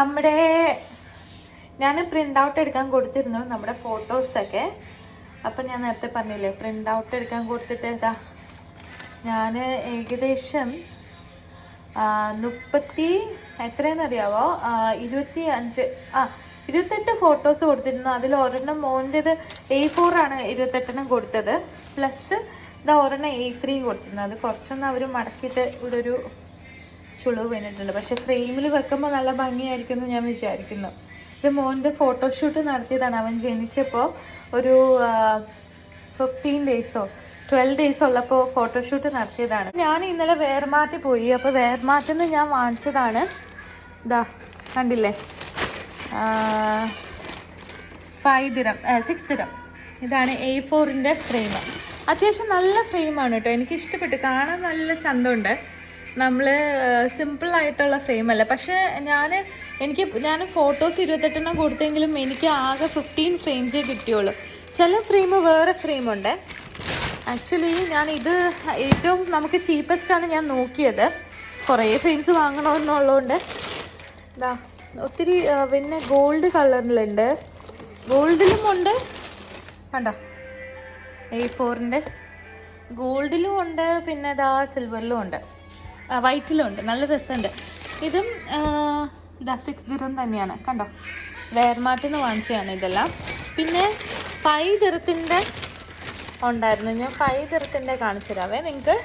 നമ്മുടെ ഞാൻ print out എടുക്കാൻ കൊടുത്തിരുന്നു നമ്മുടെ ഫോട്ടോസൊക്കെ. അപ്പം ഞാൻ നേരത്തെ പറഞ്ഞില്ലേ പ്രിൻ്റ് ഔട്ട് എടുക്കാൻ കൊടുത്തിട്ട് ഇതാ ഞാൻ ഏകദേശം 30 എത്രയെന്നറിയാവോ 28 ഫോട്ടോസ് കൊടുത്തിരുന്നു. അതിൽ ഒരെണ്ണം മോൻ്റെത് A4 ആണ് 28 കൊടുത്തത്. പ്ലസ് ഇതാ ഒരെണ്ണം A3 കൊടുത്തിരുന്നു. അത് കുറച്ചൊന്നും അവർ മടക്കിയിട്ട് ഇവിടെ ഒരു ചുളിവ് വീണിട്ടുണ്ട്. പക്ഷെ ഫ്രെയിമിൽ വെക്കുമ്പോൾ നല്ല ഭംഗിയായിരിക്കും എന്ന് ഞാൻ വിചാരിക്കുന്നു. ഇത് മോൻ്റെ ഫോട്ടോഷൂട്ട് നടത്തിയതാണ്. അവൻ ജനിച്ചപ്പോൾ ഒരു 15 ഡേയ്സോ 12 ഡേയ്സ് ഉള്ളപ്പോൾ ഫോട്ടോഷൂട്ട് നടത്തിയതാണ്. ഞാൻ ഇന്നലെ വേർമാറ്റിൽ പോയി. അപ്പോൾ വേർമാറ്റിൽ നിന്ന് ഞാൻ വാങ്ങിച്ചതാണ്. ഇതാ കണ്ടില്ലേ 6 ദിറം. ഇതാണ് A4ൻ്റെ ഫ്രെയിം. അത്യാവശ്യം നല്ല ഫ്രെയിമാണ് കേട്ടോ. എനിക്ക് ഇഷ്ടപ്പെട്ടു. കാണാൻ നല്ല ചന്തമുണ്ട്. നമ്മൾ സിമ്പിളായിട്ടുള്ള ഫ്രെയിമല്ല. പക്ഷേ ഞാൻ ഫോട്ടോസ് 28 കൊടുത്തെങ്കിലും എനിക്ക് ആകെ 15 ഫ്രെയിംസേ കിട്ടിയുള്ളൂ. ചില ഫ്രെയിം വേറെ ഫ്രെയിമുണ്ട്. ആക്ച്വലി ഞാനിത് ഏറ്റവും നമുക്ക് ചീപ്പസ്റ്റാണ് ഞാൻ നോക്കിയത്. കുറേ ഫ്രെയിംസ് വാങ്ങണമെന്നുള്ളതുകൊണ്ട് ഇതാ ഒത്തിരി പിന്നെ ഗോൾഡ് കളറിലുണ്ട്, ഗോൾഡിലും ഉണ്ട് കണ്ടോ. A4ൻ്റെ ഗോൾഡിലും ഉണ്ട്, പിന്നെ ഇതാ സിൽവറിലും ഉണ്ട്, വൈറ്റിലും ഉണ്ട്. നല്ല രസമുണ്ട്. ഇതും ഇതാ 6 ദിറം തന്നെയാണ് കണ്ടോ. വേർമാറ്റിൽ നിന്ന് വാങ്ങിച്ചതാണ് ഇതെല്ലാം. പിന്നെ 5 ദിറത്തിൻ്റെ ഉണ്ടായിരുന്നു. ഞാൻ 5 ദിറത്തിൻ്റെ കാണിച്ചു തരാവേ നിങ്ങൾക്ക്.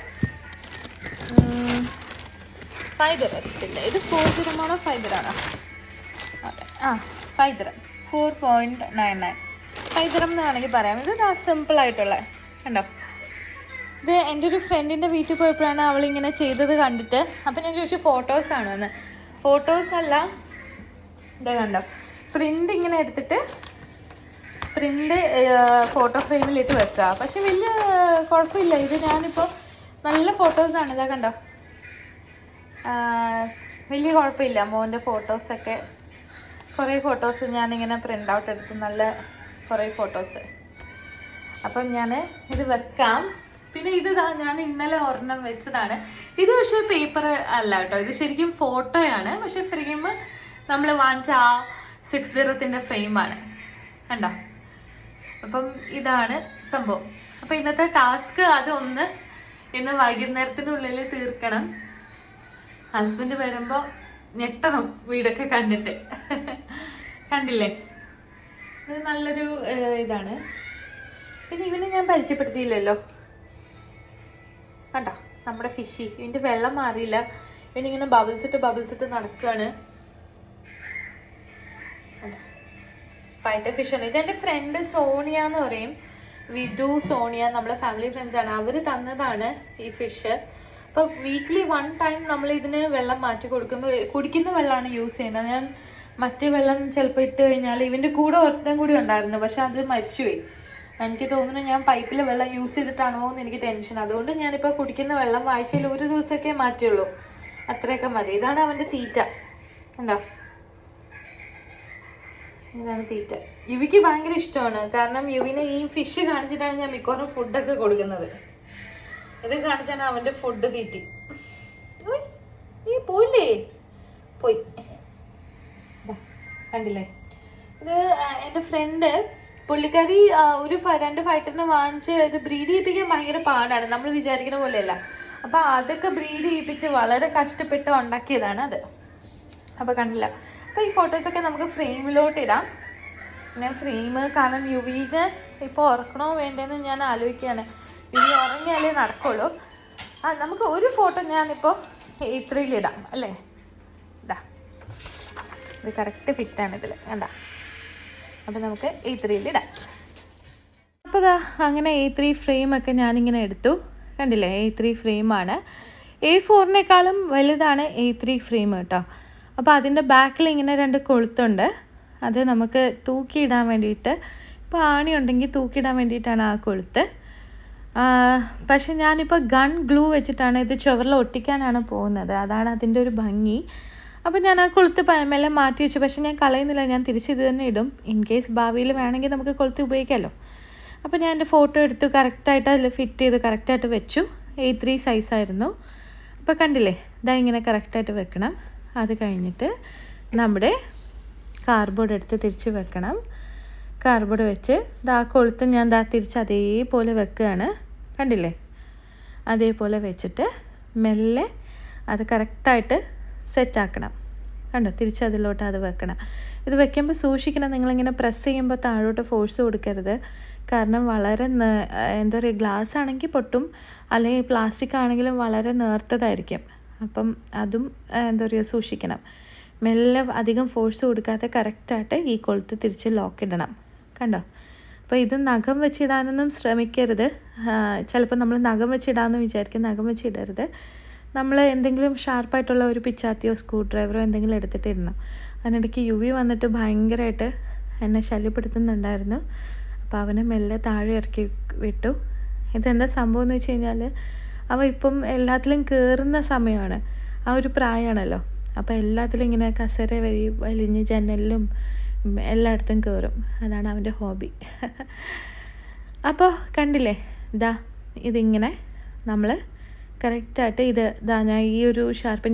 5 ദിറത്തിൻ്റെ ഇത് 4 ദിറമാണോ 5 ദിറമാണോ? അതെ 5 ദിറം 4.99 5 ദിറം എന്ന് വേണമെങ്കിൽ പറയാം. ഇത് സിമ്പിളായിട്ടുള്ള കണ്ടോ. ഇത് എൻ്റെ ഒരു ഫ്രണ്ടിൻ്റെ വീട്ടിൽ പോയപ്പോഴാണ് അവളിങ്ങനെ ചെയ്തത് കണ്ടിട്ട്. അപ്പം ഞാൻ ചോദിച്ചു ഫോട്ടോസാണോ എന്ന്. ഫോട്ടോസല്ല, ഇതാ കണ്ടോ പ്രിൻ്റ് ഇങ്ങനെ എടുത്തിട്ട് പ്രിൻ്റ് ഫോട്ടോ ഫ്രെയിമിലിട്ട് വെക്കുക. പക്ഷെ വലിയ കുഴപ്പമില്ല. ഇത് ഞാനിപ്പോൾ നല്ല ഫോട്ടോസാണ്. ഇതാ കണ്ടോ വലിയ കുഴപ്പമില്ല. മോൻ്റെ ഫോട്ടോസൊക്കെ കുറേ ഫോട്ടോസ് ഞാനിങ്ങനെ പ്രിൻ്റ് ഔട്ട് എടുത്ത് നല്ല കുറേ ഫോട്ടോസ്. അപ്പം ഞാൻ ഇത് വെക്കാം. പിന്നെ ഇത് ഞാൻ ഇന്നലെ ഒരെണ്ണം വെച്ചതാണ്. ഇത് പക്ഷേ പേപ്പർ അല്ല കേട്ടോ, ഇത് ശരിക്കും ഫോട്ടോയാണ്. പക്ഷെ ഫ്രെയിം നമ്മൾ വാങ്ങിച്ച 6 ദിറത്തിൻ്റെ ഫ്രെയിമാണ് കണ്ടോ. അപ്പം ഇതാണ് സംഭവം. അപ്പം ഇന്നത്തെ ടാസ്ക് അതൊന്ന് ഇന്ന് വൈകുന്നേരത്തിനുള്ളിൽ തീർക്കണം. ഹസ്ബൻഡ് വരുമ്പോൾ ഞെട്ടണം വീടൊക്കെ കണ്ടിട്ട്. കണ്ടില്ലേ, ഇത് നല്ലൊരു ഇതാണ്. പിന്നെ ഇവനെ ഞാൻ പരിചയപ്പെടുത്തിയില്ലല്ലോ കണ്ടോ. നമ്മുടെ ഫിഷി, ഇതിൻ്റെ വെള്ളം മാറിയില്ല. ഇവനിങ്ങനെ ബബിൾസ് ഇട്ട് നടക്കുകയാണ്. ഫൈറ്റർ ഫിഷാണ്. ഇതെൻ്റെ ഫ്രണ്ട് സോണിയ എന്ന് പറയും, വിഡു സോണിയ, നമ്മളെ ഫാമിലി ഫ്രണ്ട്സാണ്. അവർ തന്നതാണ് ഈ ഫിഷ്. അപ്പോൾ വീക്ക്ലി 1 ടൈം നമ്മൾ ഇതിന് വെള്ളം മാറ്റി കൊടുക്കുമ്പോൾ കുടിക്കുന്ന വെള്ളമാണ് യൂസ് ചെയ്യുന്നത്. ഞാൻ മറ്റു വെള്ളം ചിലപ്പോൾ ഇട്ട് കഴിഞ്ഞാൽ ഇവൻ്റെ കൂടെ ഒരുത്തം കൂടി ഉണ്ടായിരുന്നു, പക്ഷെ അത് മരിച്ചുപോയി. എനിക്ക് തോന്നുന്നു ഞാൻ പൈപ്പിലെ വെള്ളം യൂസ് ചെയ്തിട്ടാണോ എന്ന് എനിക്ക് ടെൻഷൻ. അതുകൊണ്ട് ഞാനിപ്പോൾ കുടിക്കുന്ന വെള്ളം ആഴ്ചയിൽ 1 ദിവസമൊക്കെ മാറ്റുള്ളൂ. അത്രയൊക്കെ മതി. ഇതാണ് അവൻ്റെ തീറ്റ കണ്ടോ. ഇതാണ് തീറ്റ. യുവിക്ക് ഭയങ്കര ഇഷ്ടമാണ്. കാരണം യുവിനെ ഈ ഫിഷ് കാണിച്ചിട്ടാണ് ഞാൻ മിക്കവാറും ഫുഡൊക്കെ കൊടുക്കുന്നത്. ഇത് കാണിച്ചാണ് അവൻ്റെ ഫുഡ് തീറ്റി. പോയില്ലേ, പോയി കണ്ടില്ലേ. ഇത് എൻ്റെ ഫ്രണ്ട് പുള്ളിക്കാരി ഒരു 2 ഫൈറ്ററിനെ വാങ്ങിച്ച് ഇത് ബ്രീഡ് ചെയ്യിപ്പിക്കാൻ ഭയങ്കര പാടാണ്, നമ്മൾ വിചാരിക്കുന്ന പോലെയല്ല. അപ്പം അതൊക്കെ ബ്രീഡ് ചെയ്യിപ്പിച്ച് വളരെ കഷ്ടപ്പെട്ട് ഉണ്ടാക്കിയതാണ് അത്. അപ്പോൾ കണ്ടില്ല. അപ്പോൾ ഈ ഫോട്ടോസൊക്കെ നമുക്ക് ഫ്രെയിമിലോട്ട് ഇടാം. ഞാൻ ഫ്രെയിം കാരണം യുവിനെ ഇപ്പോൾ ഉറക്കണോ വേണ്ടതെന്ന് ഞാൻ ആലോചിക്കുകയാണ്. യുവി ഉറങ്ങിയാലേ നടക്കുള്ളൂ. നമുക്ക് ഒരു ഫോട്ടോ ഞാനിപ്പോൾ A3 അല്ലേ. ഇതാ ഇത് കറക്റ്റ് ഫിറ്റാണ് ഇതിൽ കണ്ട. അപ്പോൾ നമുക്ക് A3 ഇടാം. അപ്പോൾ ഇതാ അങ്ങനെ A3 ഫ്രെയിമൊക്കെ ഞാനിങ്ങനെ എടുത്തു. കണ്ടില്ലേ, A3 ഫ്രെയിമാണ്. A4-നേക്കാളും വലുതാണ് A3 ഫ്രെയിം കേട്ടോ. അപ്പോൾ അതിൻ്റെ ബാക്കിൽ ഇങ്ങനെ 2 കൊളുത്തുണ്ട്. അത് നമുക്ക് തൂക്കിയിടാൻ വേണ്ടിയിട്ട്, ഇപ്പോൾ ആണി ഉണ്ടെങ്കിൽ തൂക്കിയിടാൻ വേണ്ടിയിട്ടാണ് ആ കൊളുത്ത്. പക്ഷെ ഞാനിപ്പോൾ ഗൺ ഗ്ലൂ വെച്ചിട്ടാണ് ഇത് ചുവരിൽ ഒട്ടിക്കാനാണ് പോകുന്നത്. അതാണ് അതിൻ്റെ ഒരു ഭംഗി. അപ്പോൾ ഞാൻ ആ കൊളുത്ത് മെല്ലെ മാറ്റി വെച്ചു. പക്ഷെ ഞാൻ കളയുന്നില്ല, ഞാൻ തിരിച്ചിത് തന്നെ ഇടും. ഇൻ കേസ് ഭാവിയിൽ വേണമെങ്കിൽ നമുക്ക് കൊളുത്ത് ഉപയോഗിക്കാമല്ലോ. അപ്പോൾ ഞാൻ എൻ്റെ ഫോട്ടോ എടുത്ത് കറക്റ്റായിട്ട് അതിൽ ഫിറ്റ് ചെയ്ത് കറക്റ്റായിട്ട് വെച്ചു. A3 സൈസായിരുന്നു. അപ്പോൾ കണ്ടില്ലേ, ഇതാ ഇങ്ങനെ കറക്റ്റായിട്ട് വെക്കണം. അത് കഴിഞ്ഞിട്ട് നമ്മുടെ കാർഡ്ബോർഡ് എടുത്ത് തിരിച്ച് വെക്കണം. കാർഡ്ബോർഡ് വെച്ച് കൊളുത്ത് ഞാൻ തിരിച്ച് അതേപോലെ വെക്കുകയാണ്. കണ്ടില്ലേ? അതേപോലെ വെച്ചിട്ട് മെല്ലെ അത് കറക്റ്റായിട്ട് സെറ്റാക്കണം. കണ്ടോ? തിരിച്ച് അതിലോട്ട് അത് വെക്കണം. ഇത് വെക്കുമ്പോൾ സൂക്ഷിക്കണം, നിങ്ങളിങ്ങനെ പ്രസ് ചെയ്യുമ്പോൾ താഴോട്ട് ഫോഴ്സ് കൊടുക്കരുത്. കാരണം വളരെ എന്താ പറയുക, ഗ്ലാസ് ആണെങ്കിൽ പൊട്ടും, അല്ലെങ്കിൽ പ്ലാസ്റ്റിക് ആണെങ്കിലും വളരെ നേർത്തതായിരിക്കും. അപ്പം അതും എന്താ പറയുക, സൂക്ഷിക്കണം. മെല്ലെ അധികം ഫോഴ്സ് കൊടുക്കാതെ കറക്റ്റായിട്ട് ഈ കൊളുത്ത് തിരിച്ച് ലോക്ക് ഇടണം. കണ്ടോ? അപ്പോൾ ഇത് നഖം വെച്ചിടാനൊന്നും ശ്രമിക്കരുത്. ചിലപ്പോൾ നമ്മൾ നഖം വെച്ചിടാമെന്ന് വിചാരിക്കും, നഖം വെച്ചിടരുത്. നമ്മൾ എന്തെങ്കിലും ഷാർപ്പായിട്ടുള്ള ഒരു പിച്ചാത്തിയോ സ്ക്രൂ ഡ്രൈവറോ എന്തെങ്കിലും എടുത്തിട്ട് ഇടണം. അതിനിടയ്ക്ക് യുവി വന്നിട്ട് ഭയങ്കരമായിട്ട് എന്നെ ശല്യപ്പെടുത്തുന്നുണ്ടായിരുന്നു. അപ്പോൾ അവനെ മെല്ലെ താഴെ ഇറക്കി വിട്ടു. ഇതെന്താ സംഭവം എന്ന് വെച്ച് കഴിഞ്ഞാൽ, അവൻ ഇപ്പം എല്ലാത്തിലും കയറുന്ന സമയമാണ്, ആ ഒരു പ്രായമാണല്ലോ. അപ്പോൾ എല്ലാത്തിലും ഇങ്ങനെ കസേര വലിഞ്ഞ് ജനലിലും എല്ലായിടത്തും കയറും. അതാണ് അവൻ്റെ ഹോബി. അപ്പോൾ കണ്ടില്ലേ, ഇതിങ്ങനെ നമ്മൾ കറക്റ്റായിട്ട് ഞാൻ ഈ ഒരു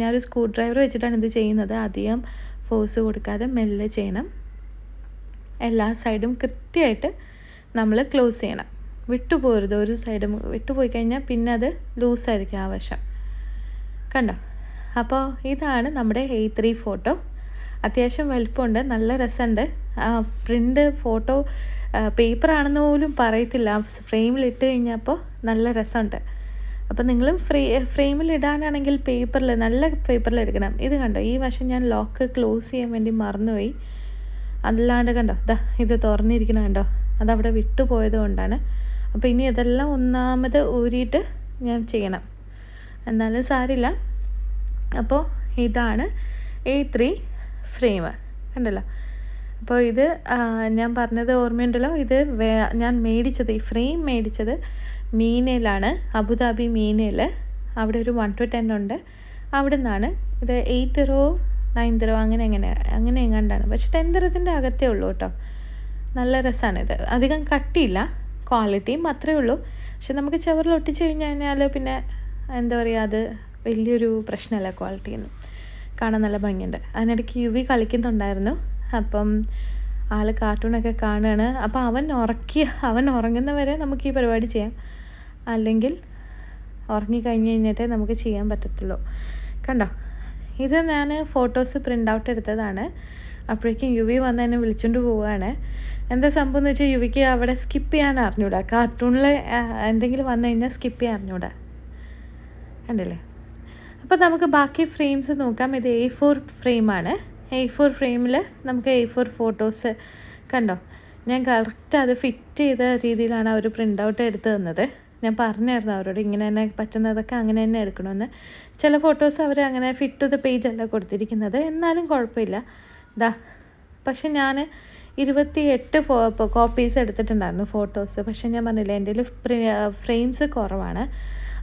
ഞാനൊരു സ്ക്രൂ ഡ്രൈവർ വെച്ചിട്ടാണ് ഇത് ചെയ്യുന്നത്. അധികം ഫോഴ്സ് കൊടുക്കാതെ മെല്ലെ ചെയ്യണം. എല്ലാ സൈഡും കൃത്യമായിട്ട് നമ്മൾ ക്ലോസ് ചെയ്യണം. വിട്ടുപോകരുത്. ഒരു സൈഡും വിട്ടുപോയി കഴിഞ്ഞാൽ പിന്നെ അത് ലൂസായിരിക്കും ആ വശം. കണ്ടോ? അപ്പോൾ ഇതാണ് നമ്മുടെ A3 ഫോട്ടോ. അത്യാവശ്യം വലുപ്പമുണ്ട്, നല്ല രസമുണ്ട്. പ്രിൻ്റ് ഫോട്ടോ പേപ്പറാണെന്ന് പോലും പറയത്തില്ല. ഫ്രെയിമിലിട്ട് കഴിഞ്ഞപ്പോൾ നല്ല രസമുണ്ട്. അപ്പോൾ നിങ്ങളും ഫ്രെയിമിലിടാനാണെങ്കിൽ നല്ല പേപ്പറിൽ എടുക്കണം. ഇത് കണ്ടോ? ഈ വശം ഞാൻ ലോക്ക് ക്ലോസ് ചെയ്യാൻ വേണ്ടി മറന്നുപോയി. അല്ലാണ്ട് കണ്ടോ, ഇത് തുറന്നിരിക്കണം. കണ്ടോ? അതവിടെ വിട്ടുപോയത് കൊണ്ടാണ്. അപ്പോൾ ഇനി ഇതെല്ലാം ഒന്നാമത് ഊരിയിട്ട് ഞാൻ ചെയ്യണം. എന്നാലും സാരില്ല. അപ്പോൾ ഇതാണ് A3 ഫ്രെയിം. കണ്ടല്ലോ? അപ്പോൾ ഇത് ഞാൻ പറഞ്ഞത് ഓർമ്മയുണ്ടല്ലോ, ഇത് ഞാൻ മേടിച്ചത്, ഈ ഫ്രെയിം മേടിച്ചത് മീനയിലാണ്, അബുദാബി മീനയിൽ. അവിടെ ഒരു 1 to 10 ഉണ്ട്. അവിടെ നിന്നാണ്. ഇത് 8 dirham 9 dirham അങ്ങനെ എങ്ങാണ്ടാണ്. പക്ഷെ 10 dirhamത്തിൻ്റെ അകത്തേ ഉള്ളൂ കേട്ടോ. നല്ല രസമാണിത്. അധികം കട്ടിയില്ല, ക്വാളിറ്റിയും അത്രയേ ഉള്ളൂ. പക്ഷെ നമുക്ക് ചവറിൽ ഒട്ടിച്ച് കഴിഞ്ഞാൽ പിന്നെ എന്താ പറയുക, അത് വലിയൊരു പ്രശ്നമല്ല. ക്വാളിറ്റിയൊന്നും കാണാൻ നല്ല ഭംഗിയുണ്ട്. അതിനിടയ്ക്ക് യുവി കളിക്കുന്നുണ്ടായിരുന്നു. അപ്പം ആൾ കാർട്ടൂണൊക്കെ കാണുകയാണ്. അപ്പോൾ അവൻ ഉറങ്ങുന്നവരെ നമുക്ക് ഈ പരിപാടി ചെയ്യാം. അല്ലെങ്കിൽ ഉറങ്ങിക്കഴിഞ്ഞ് കഴിഞ്ഞിട്ടേ നമുക്ക് ചെയ്യാൻ പറ്റത്തുള്ളൂ. കണ്ടോ? ഇത് ഞാൻ ഫോട്ടോസ് പ്രിൻ്റ് ഔട്ട് എടുത്തതാണ്. അപ്പോഴേക്കും യുവി വന്ന് എന്നെ വിളിച്ചുകൊണ്ട് പോവുകയാണ്. എന്താ സംഭവം എന്ന് വെച്ചാൽ, യുവിക്ക് അവിടെ സ്കിപ്പ് ചെയ്യാൻ അറിഞ്ഞൂടാ. കാർട്ടൂണിൽ എന്തെങ്കിലും വന്നു കഴിഞ്ഞാൽ സ്കിപ്പ് ചെയ്യാൻ അറിഞ്ഞൂടാ. കണ്ടില്ലേ? അപ്പോൾ നമുക്ക് ബാക്കി ഫ്രെയിംസ് നോക്കാം. ഇത് A4 ഫ്രെയിമാണ്. A4 ഫ്രെയിമിൽ നമുക്ക് A4 ഫോട്ടോസ് കണ്ടോ? ഞാൻ കറക്റ്റ് അത് ഫിറ്റ് ചെയ്ത രീതിയിലാണ് അവർ പ്രിൻ്റ് ഔട്ട് എടുത്തു തന്നത്. ഞാൻ പറഞ്ഞായിരുന്നു അവരോട് ഇങ്ങനെ തന്നെ പറ്റുന്നതൊക്കെ അങ്ങനെ തന്നെ എടുക്കണമെന്ന്. ചില ഫോട്ടോസ് അവർ അങ്ങനെ ഫിറ്റ് ടു ദ പേജ് അല്ല കൊടുത്തിരിക്കുന്നത്. എന്നാലും കുഴപ്പമില്ല. പക്ഷെ ഞാൻ 28 കോപ്പീസ് എടുത്തിട്ടുണ്ടായിരുന്നു ഫോട്ടോസ്. പക്ഷെ ഞാൻ പറഞ്ഞില്ല, എൻ്റെ ഫ്രെയിംസ് കുറവാണ്.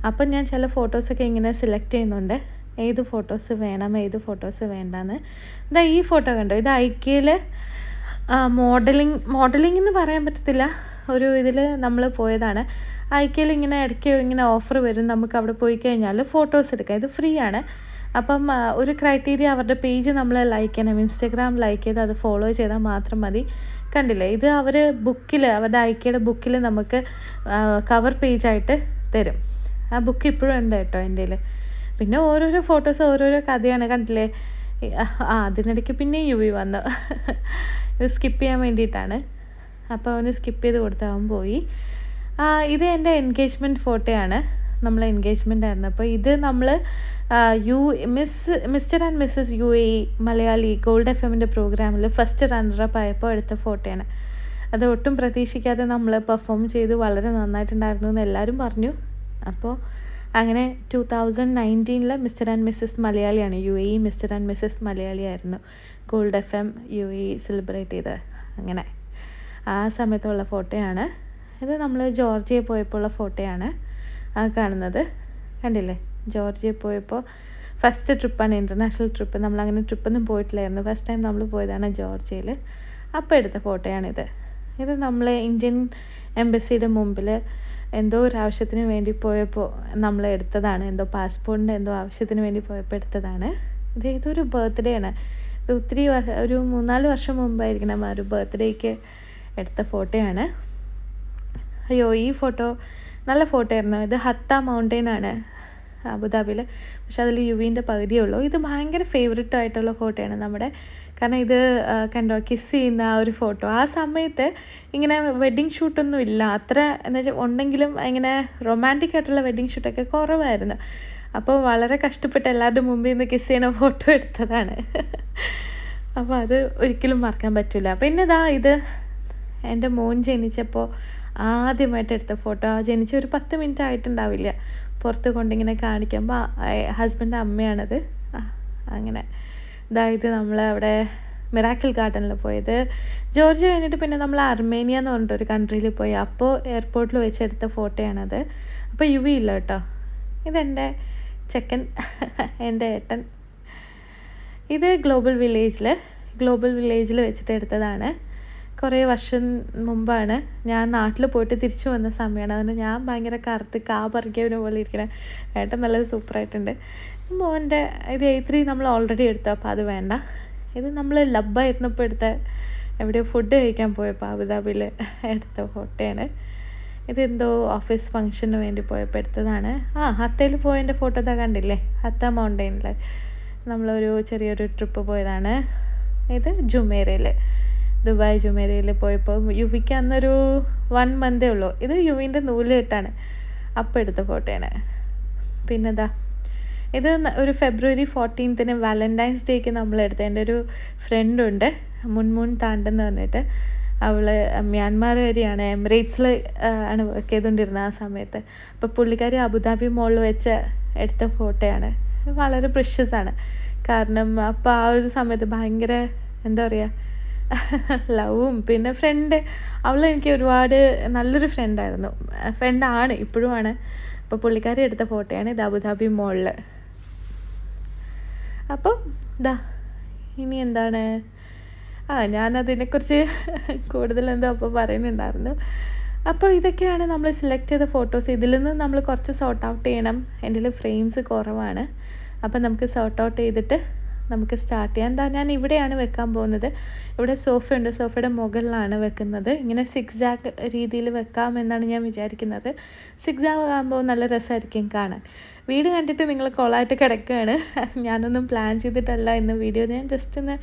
അപ്പം ഞാൻ ചില ഫോട്ടോസൊക്കെ ഇങ്ങനെ സെലക്ട് ചെയ്യുന്നുണ്ട്, ഏത് ഫോട്ടോസ് വേണം ഏത് ഫോട്ടോസ് വേണ്ടാന്ന്. ഈ ഫോട്ടോ കണ്ടോ? ഇത് IKEAയിൽ മോഡലിംഗ് എന്ന് പറയാൻ പറ്റത്തില്ല, ഒരു ഇതിൽ നമ്മൾ പോയതാണ്. IKEAയിൽ ഇങ്ങനെ ഇടയ്ക്ക് ഇങ്ങനെ ഓഫർ വരും, നമുക്ക് അവിടെ പോയി കഴിഞ്ഞാൽ ഫോട്ടോസ് എടുക്കാം. ഇത് ഫ്രീ ആണ്. അപ്പം ഒരു ക്രൈറ്റീരിയ, അവരുടെ പേജ് നമ്മൾ ലൈക്ക് ചെയ്യണം. ഇൻസ്റ്റഗ്രാം ലൈക്ക് ചെയ്ത് അത് ഫോളോ ചെയ്താൽ മാത്രം മതി. കണ്ടില്ലേ? ഇത് അവർ അവരുടെ IKEAയുടെ ബുക്കിൽ നമുക്ക് കവർ പേജായിട്ട് തരും. ആ ബുക്ക് ഇപ്പോഴും ഉണ്ട് കേട്ടോ എൻ്റെ കയ്യിൽ. പിന്നെ ഓരോരോ ഫോട്ടോസ് ഓരോരോ കഥയാണ്. കണ്ടില്ലേ? അതിനിടയ്ക്ക് പിന്നെ യുവി വന്നു. ഇത് സ്കിപ്പ് ചെയ്യാൻ വേണ്ടിയിട്ടാണ്. അപ്പോൾ അവന് സ്കിപ്പ് ചെയ്ത് കൊടുത്ത് അവൻ പോയി. ഇത് എൻ്റെ എൻഗേജ്മെൻറ്റ് ഫോട്ടോയാണ്. നമ്മളെ എൻഗേജ്മെൻ്റ് ആയിരുന്നു. അപ്പോൾ ഇത് നമ്മൾ mister and Mrs UAE Malayali gold FM പ്രോഗ്രാമിൽ ഫസ്റ്റ് റണ്ണറപ്പ് ആയപ്പോൾ എടുത്ത ഫോട്ടോയാണ്. അത് ഒട്ടും പ്രതീക്ഷിക്കാതെ നമ്മൾ പെർഫോം ചെയ്ത് വളരെ നന്നായിട്ടുണ്ടായിരുന്നു എന്ന് എല്ലാവരും പറഞ്ഞു. അപ്പോൾ അങ്ങനെ 2019 മിസ്റ്റർ ആൻഡ് മിസ്സസ് മലയാളിയാണ്. UAE mister and missus Malayali ആയിരുന്നു. ഗോൾഡ് FM UAE സെലിബ്രേറ്റ് ചെയ്ത് അങ്ങനെ ആ സമയത്തുള്ള ഫോട്ടോയാണ്. ഇത് നമ്മൾ ജോർജിയ പോയപ്പോൾ ഉള്ള ഫോട്ടോയാണ് കാണുന്നത്. കണ്ടില്ലേ? ജോർജിയ പോയപ്പോൾ ഫസ്റ്റ് ട്രിപ്പാണ്, ഇൻ്റർനാഷണൽ ട്രിപ്പ്. നമ്മളങ്ങനെ ട്രിപ്പൊന്നും പോയിട്ടില്ലായിരുന്നു. ഫസ്റ്റ് ടൈം നമ്മൾ പോയതാണ് ജോർജിയയിൽ. അപ്പോൾ എടുത്ത ഫോട്ടോയാണിത്. ഇത് നമ്മൾ ഇന്ത്യൻ എംബസിയുടെ മുമ്പിൽ എന്തോ ഒരു ആവശ്യത്തിന് വേണ്ടി പോയപ്പോൾ നമ്മൾ എടുത്തതാണ്. എന്തോ പാസ്പോർട്ടിൻ്റെ എന്തോ ആവശ്യത്തിന് വേണ്ടി പോയപ്പോൾ എടുത്തതാണ്. ഇത് ഏതൊരു ബർത്ത്ഡേ ആണ്. ഇത് ഒത്തിരി ഒരു 3-4 വർഷം മുമ്പായിരിക്കണം ഒരു ബർത്ത്ഡേക്ക് എടുത്ത ഫോട്ടോയാണ്. അയ്യോ, ഈ ഫോട്ടോ നല്ല ഫോട്ടോ ആയിരുന്നു. ഇത് ഹത്ത മൗണ്ടെയിൻ ആണ് അബുദാബിയിൽ. പക്ഷെ അതിൽ യുവിൻ്റെ പകുതിയേ ഉള്ളൂ. ഇത് ഭയങ്കര ഫേവററ്റ് ആയിട്ടുള്ള ഫോട്ടോയാണ് നമ്മുടെ. കാരണം ഇത് കണ്ടോ, കിസ് ചെയ്യുന്ന ആ ഒരു ഫോട്ടോ. ആ സമയത്ത് ഇങ്ങനെ വെഡ്ഡിങ് ഷൂട്ടൊന്നും ഇല്ല അത്ര, എന്ന് വെച്ചാൽ ഉണ്ടെങ്കിലും ഇങ്ങനെ റൊമാൻറ്റിക് ആയിട്ടുള്ള വെഡ്ഡിങ് ഷൂട്ടൊക്കെ കുറവായിരുന്നു. അപ്പോൾ വളരെ കഷ്ടപ്പെട്ട് എല്ലാവരുടെ മുമ്പിൽ നിന്ന് കിസ് ചെയ്യുന്ന ഫോട്ടോ എടുത്തതാണ്. അപ്പോൾ അത് ഒരിക്കലും മറക്കാൻ പറ്റില്ല. പിന്നെ ഇത് എൻ്റെ മോൻ ജനിച്ചപ്പോൾ ആദ്യമായിട്ട് എടുത്ത ഫോട്ടോ. ജനിച്ച ഒരു 10 മിനിറ്റ് ആയിട്ടുണ്ടാവില്ല. പുറത്ത് കൊണ്ടിങ്ങനെ കാണിക്കുമ്പോൾ ഹസ്ബൻഡ് അമ്മയാണത്. അങ്ങനെ ഇത് നമ്മൾ അവിടെ മിറാക്കിൾ ഗാർഡനിൽ പോയത്. ജോർജിയ കഴിഞ്ഞിട്ട് പിന്നെ നമ്മൾ അർമേനിയ എന്ന് പറഞ്ഞിട്ടൊരു കൺട്രിയിൽ പോയി. അപ്പോൾ എയർപോർട്ടിൽ വെച്ചെടുത്ത ഫോട്ടോയാണത്. അപ്പോൾ യുവി ഇല്ല കേട്ടോ. ഇതെൻ്റെ ചെക്കൻ, എൻ്റെ ഏട്ടൻ. ഇത് ഗ്ലോബൽ വില്ലേജിൽ വെച്ചിട്ട് എടുത്തതാണ്. കുറേ വർഷം മുമ്പാണ്. ഞാൻ നാട്ടിൽ പോയിട്ട് തിരിച്ചു വന്ന സമയമാണ്. അതുകൊണ്ട് ഞാൻ ഭയങ്കര കറുത്ത് പറിക്കവനെ പോലെ ഇരിക്കണേ. ഏട്ടൻ നല്ലത് സൂപ്പറായിട്ടുണ്ട്. മോൻ്റെ ഇത് A3 നമ്മൾ ഓൾറെഡി എടുത്തു, അപ്പോൾ അത് വേണ്ട. ഇത് നമ്മൾ ലബ്ബായിരുന്നപ്പോൾ എടുത്ത, എവിടെയോ ഫുഡ് കഴിക്കാൻ പോയപ്പോൾ അബുദാബിയിൽ എടുത്ത ഫോട്ടോയാണ്. ഇതെന്തോ ഓഫീസ് ഫങ്ഷന് വേണ്ടി പോയപ്പോൾ എടുത്തതാണ്. ഹത്തയിൽ പോയതിൻ്റെ ഫോട്ടോ കണ്ടില്ലേ, ഹത്ത മൗണ്ടെയിനിൽ നമ്മളൊരു ചെറിയൊരു ട്രിപ്പ് പോയതാണ്. ഇത് ദുബായ് ജുമേരയിൽ പോയപ്പോൾ യുവിക്ക് അന്നൊരു 1 മന്തേ ഉള്ളൂ. ഇത് യുവിൻ്റെ നൂലിട്ടാണ് അപ്പോൾ എടുത്ത ഫോട്ടോയാണ്. പിന്നെ ഇത് ഒരു ഫെബ്രുവരി 14 വാലൻറ്റൈൻസ് ഡേക്ക് നമ്മളെടുത്ത. എൻ്റെ ഒരു ഫ്രണ്ടുണ്ട് മുൻമുൻ താണ്ടെന്ന് പറഞ്ഞിട്ട്. അവൾ മ്യാൻമാർകാരിയാണ്. എമിറേറ്റ്സിൽ ആണ് വർക്ക് ചെയ്തുകൊണ്ടിരുന്നത് ആ സമയത്ത്. അപ്പോൾ പുള്ളിക്കാരി അബുദാബി മോളിൽ വെച്ച് എടുത്ത ഫോട്ടോയാണ്. വളരെ പ്രഷ്യസ് ആണ്. കാരണം അപ്പോൾ ആ ഒരു സമയത്ത് ഭയങ്കര എന്താ പറയുക, ലവും. പിന്നെ ഫ്രണ്ട്, എനിക്ക് ഒരുപാട് നല്ലൊരു ഫ്രണ്ടാണ്, ഇപ്പോഴുമാണ്. അപ്പോൾ പുള്ളിക്കാരി എടുത്ത ഫോട്ടോയാണ്. ഇത് അബുദാബി മോളിൽ. അപ്പം ഇനി എന്താണ്, ഞാനതിനെക്കുറിച്ച് കൂടുതലെന്തോ അപ്പോൾ പറയുന്നുണ്ടായിരുന്നു. അപ്പോൾ ഇതൊക്കെയാണ് നമ്മൾ സെലക്ട് ചെയ്ത ഫോട്ടോസ്. ഇതിൽ നിന്ന് നമ്മൾ കുറച്ച് സോർട്ട് ഔട്ട് ചെയ്യണം. എൻ്റെ ഫ്രെയിംസ് കുറവാണ്. അപ്പം നമുക്ക് സോർട്ട് ഔട്ട് ചെയ്തിട്ട് നമുക്ക് സ്റ്റാർട്ട് ചെയ്യാം. ഞാൻ ഇവിടെയാണ് വെക്കാൻ പോകുന്നത്. ഇവിടെ സോഫയുണ്ട്, സോഫയുടെ മുകളിലാണ് വെക്കുന്നത്. ഇങ്ങനെ സിക്സാഗ് രീതിയിൽ വെക്കാമെന്നാണ് ഞാൻ വിചാരിക്കുന്നത്. സിക്സാഗ് ആകുമ്പോൾ നല്ല രസമായിരിക്കും കാണാൻ. വീട് കണ്ടിട്ട് നിങ്ങൾ കോളായിട്ട് കിടക്കുകയാണ്. ഞാനൊന്നും പ്ലാൻ ചെയ്തിട്ടല്ല ഇന്ന് വീഡിയോ. ഞാൻ ജസ്റ്റ് ഒന്ന്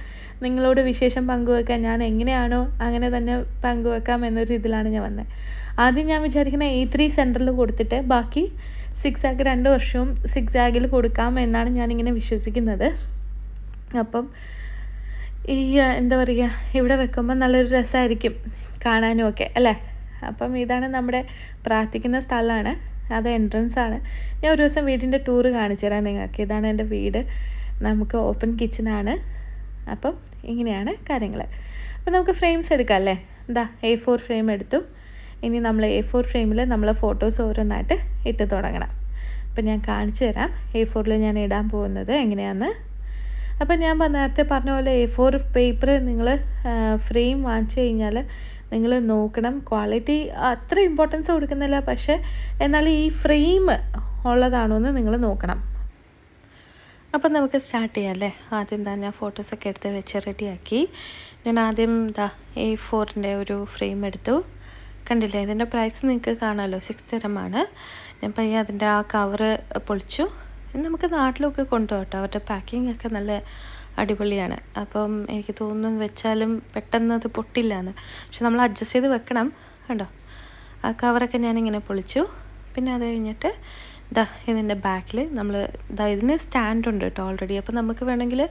നിങ്ങളോട് വിശേഷം പങ്കുവെക്കാൻ, ഞാൻ എങ്ങനെയാണോ അങ്ങനെ തന്നെ പങ്കുവെക്കാം എന്നൊരു ഇതിലാണ് ഞാൻ വന്നത്. ആദ്യം ഞാൻ വിചാരിക്കുന്ന A3 സെൻറ്ററിൽ കൊടുത്തിട്ട് ബാക്കി സിക്സാഗ് 2 വർഷവും സിക്സാഗിൽ കൊടുക്കാം എന്നാണ് ഞാനിങ്ങനെ വിശ്വസിക്കുന്നത്. അപ്പം ഈ എന്താ പറയുക, ഇവിടെ വെക്കുമ്പോൾ നല്ലൊരു രസമായിരിക്കും കാണാനും ഒക്കെ അല്ലേ. അപ്പം ഇതാണ് നമ്മുടെ പ്രാർത്ഥിക്കുന്ന സ്ഥലമാണ്. അത് എൻട്രൻസ് ആണ്. ഞാൻ ഒരു ദിവസം വീടിൻ്റെ ടൂറ് കാണിച്ചു തരാം നിങ്ങൾക്ക്. ഇതാണ് എൻ്റെ വീട്. നമുക്ക് ഓപ്പൺ കിച്ചനാണ്. അപ്പം ഇങ്ങനെയാണ് കാര്യങ്ങൾ. അപ്പം നമുക്ക് ഫ്രെയിംസ് എടുക്കാം അല്ലേ. A4 ഫ്രെയിം എടുത്തു. ഇനി നമ്മൾ A4 ഫ്രെയിമിൽ നമ്മൾ ഫോട്ടോസ് ഓരോന്നായിട്ട് ഇട്ട് തുടങ്ങണം. അപ്പം ഞാൻ കാണിച്ചു തരാം A4 ഞാൻ ഇടാൻ പോകുന്നത് എങ്ങനെയാണെന്ന്. അപ്പം ഞാൻ നേരത്തെ പറഞ്ഞ പോലെ A4 പേപ്പർ നിങ്ങൾ ഫ്രെയിം വാങ്ങിച്ചു കഴിഞ്ഞാൽ നിങ്ങൾ നോക്കണം. ക്വാളിറ്റി അത്ര ഇമ്പോർട്ടൻസ് കൊടുക്കുന്നില്ല, പക്ഷേ എന്നാൽ ഈ ഫ്രെയിം ഉള്ളതാണോ എന്ന് നിങ്ങൾ നോക്കണം. അപ്പം നമുക്ക് സ്റ്റാർട്ട് ചെയ്യാം അല്ലേ. ആദ്യം ഞാൻ ഫോട്ടോസൊക്കെ എടുത്ത് വെച്ച് റെഡിയാക്കി. ഞാൻ ആദ്യം A4 ഒരു ഫ്രെയിം എടുത്തു. കണ്ടില്ലേ, ഇതിൻ്റെ പ്രൈസ് നിങ്ങൾക്ക് കാണാമല്ലോ, 6 ദിർഹമാണ്. ഞാൻ പയ്യെ അതിൻ്റെ ആ കവറ് പൊളിച്ചു. നമുക്ക് നാട്ടിലൊക്കെ കൊണ്ടുപോകട്ടോ, അവരുടെ പാക്കിംഗ് ഒക്കെ നല്ല അടിപൊളിയാണ്. അപ്പം എനിക്ക് തോന്നുന്നു വെച്ചാലും പെട്ടെന്ന് അത് പൊട്ടില്ല എന്ന്. പക്ഷെ നമ്മൾ അഡ്ജസ്റ്റ് ചെയ്ത് വെക്കണം. കണ്ടോ, ആ കവറൊക്കെ ഞാനിങ്ങനെ പൊളിച്ചു. പിന്നെ അത് കഴിഞ്ഞിട്ട് ഇതിൻ്റെ ബാക്കിൽ നമ്മൾ ഇതിന് സ്റ്റാൻഡുണ്ട് കേട്ടോ ഓൾറെഡി. അപ്പോൾ നമുക്ക് വേണമെങ്കിൽ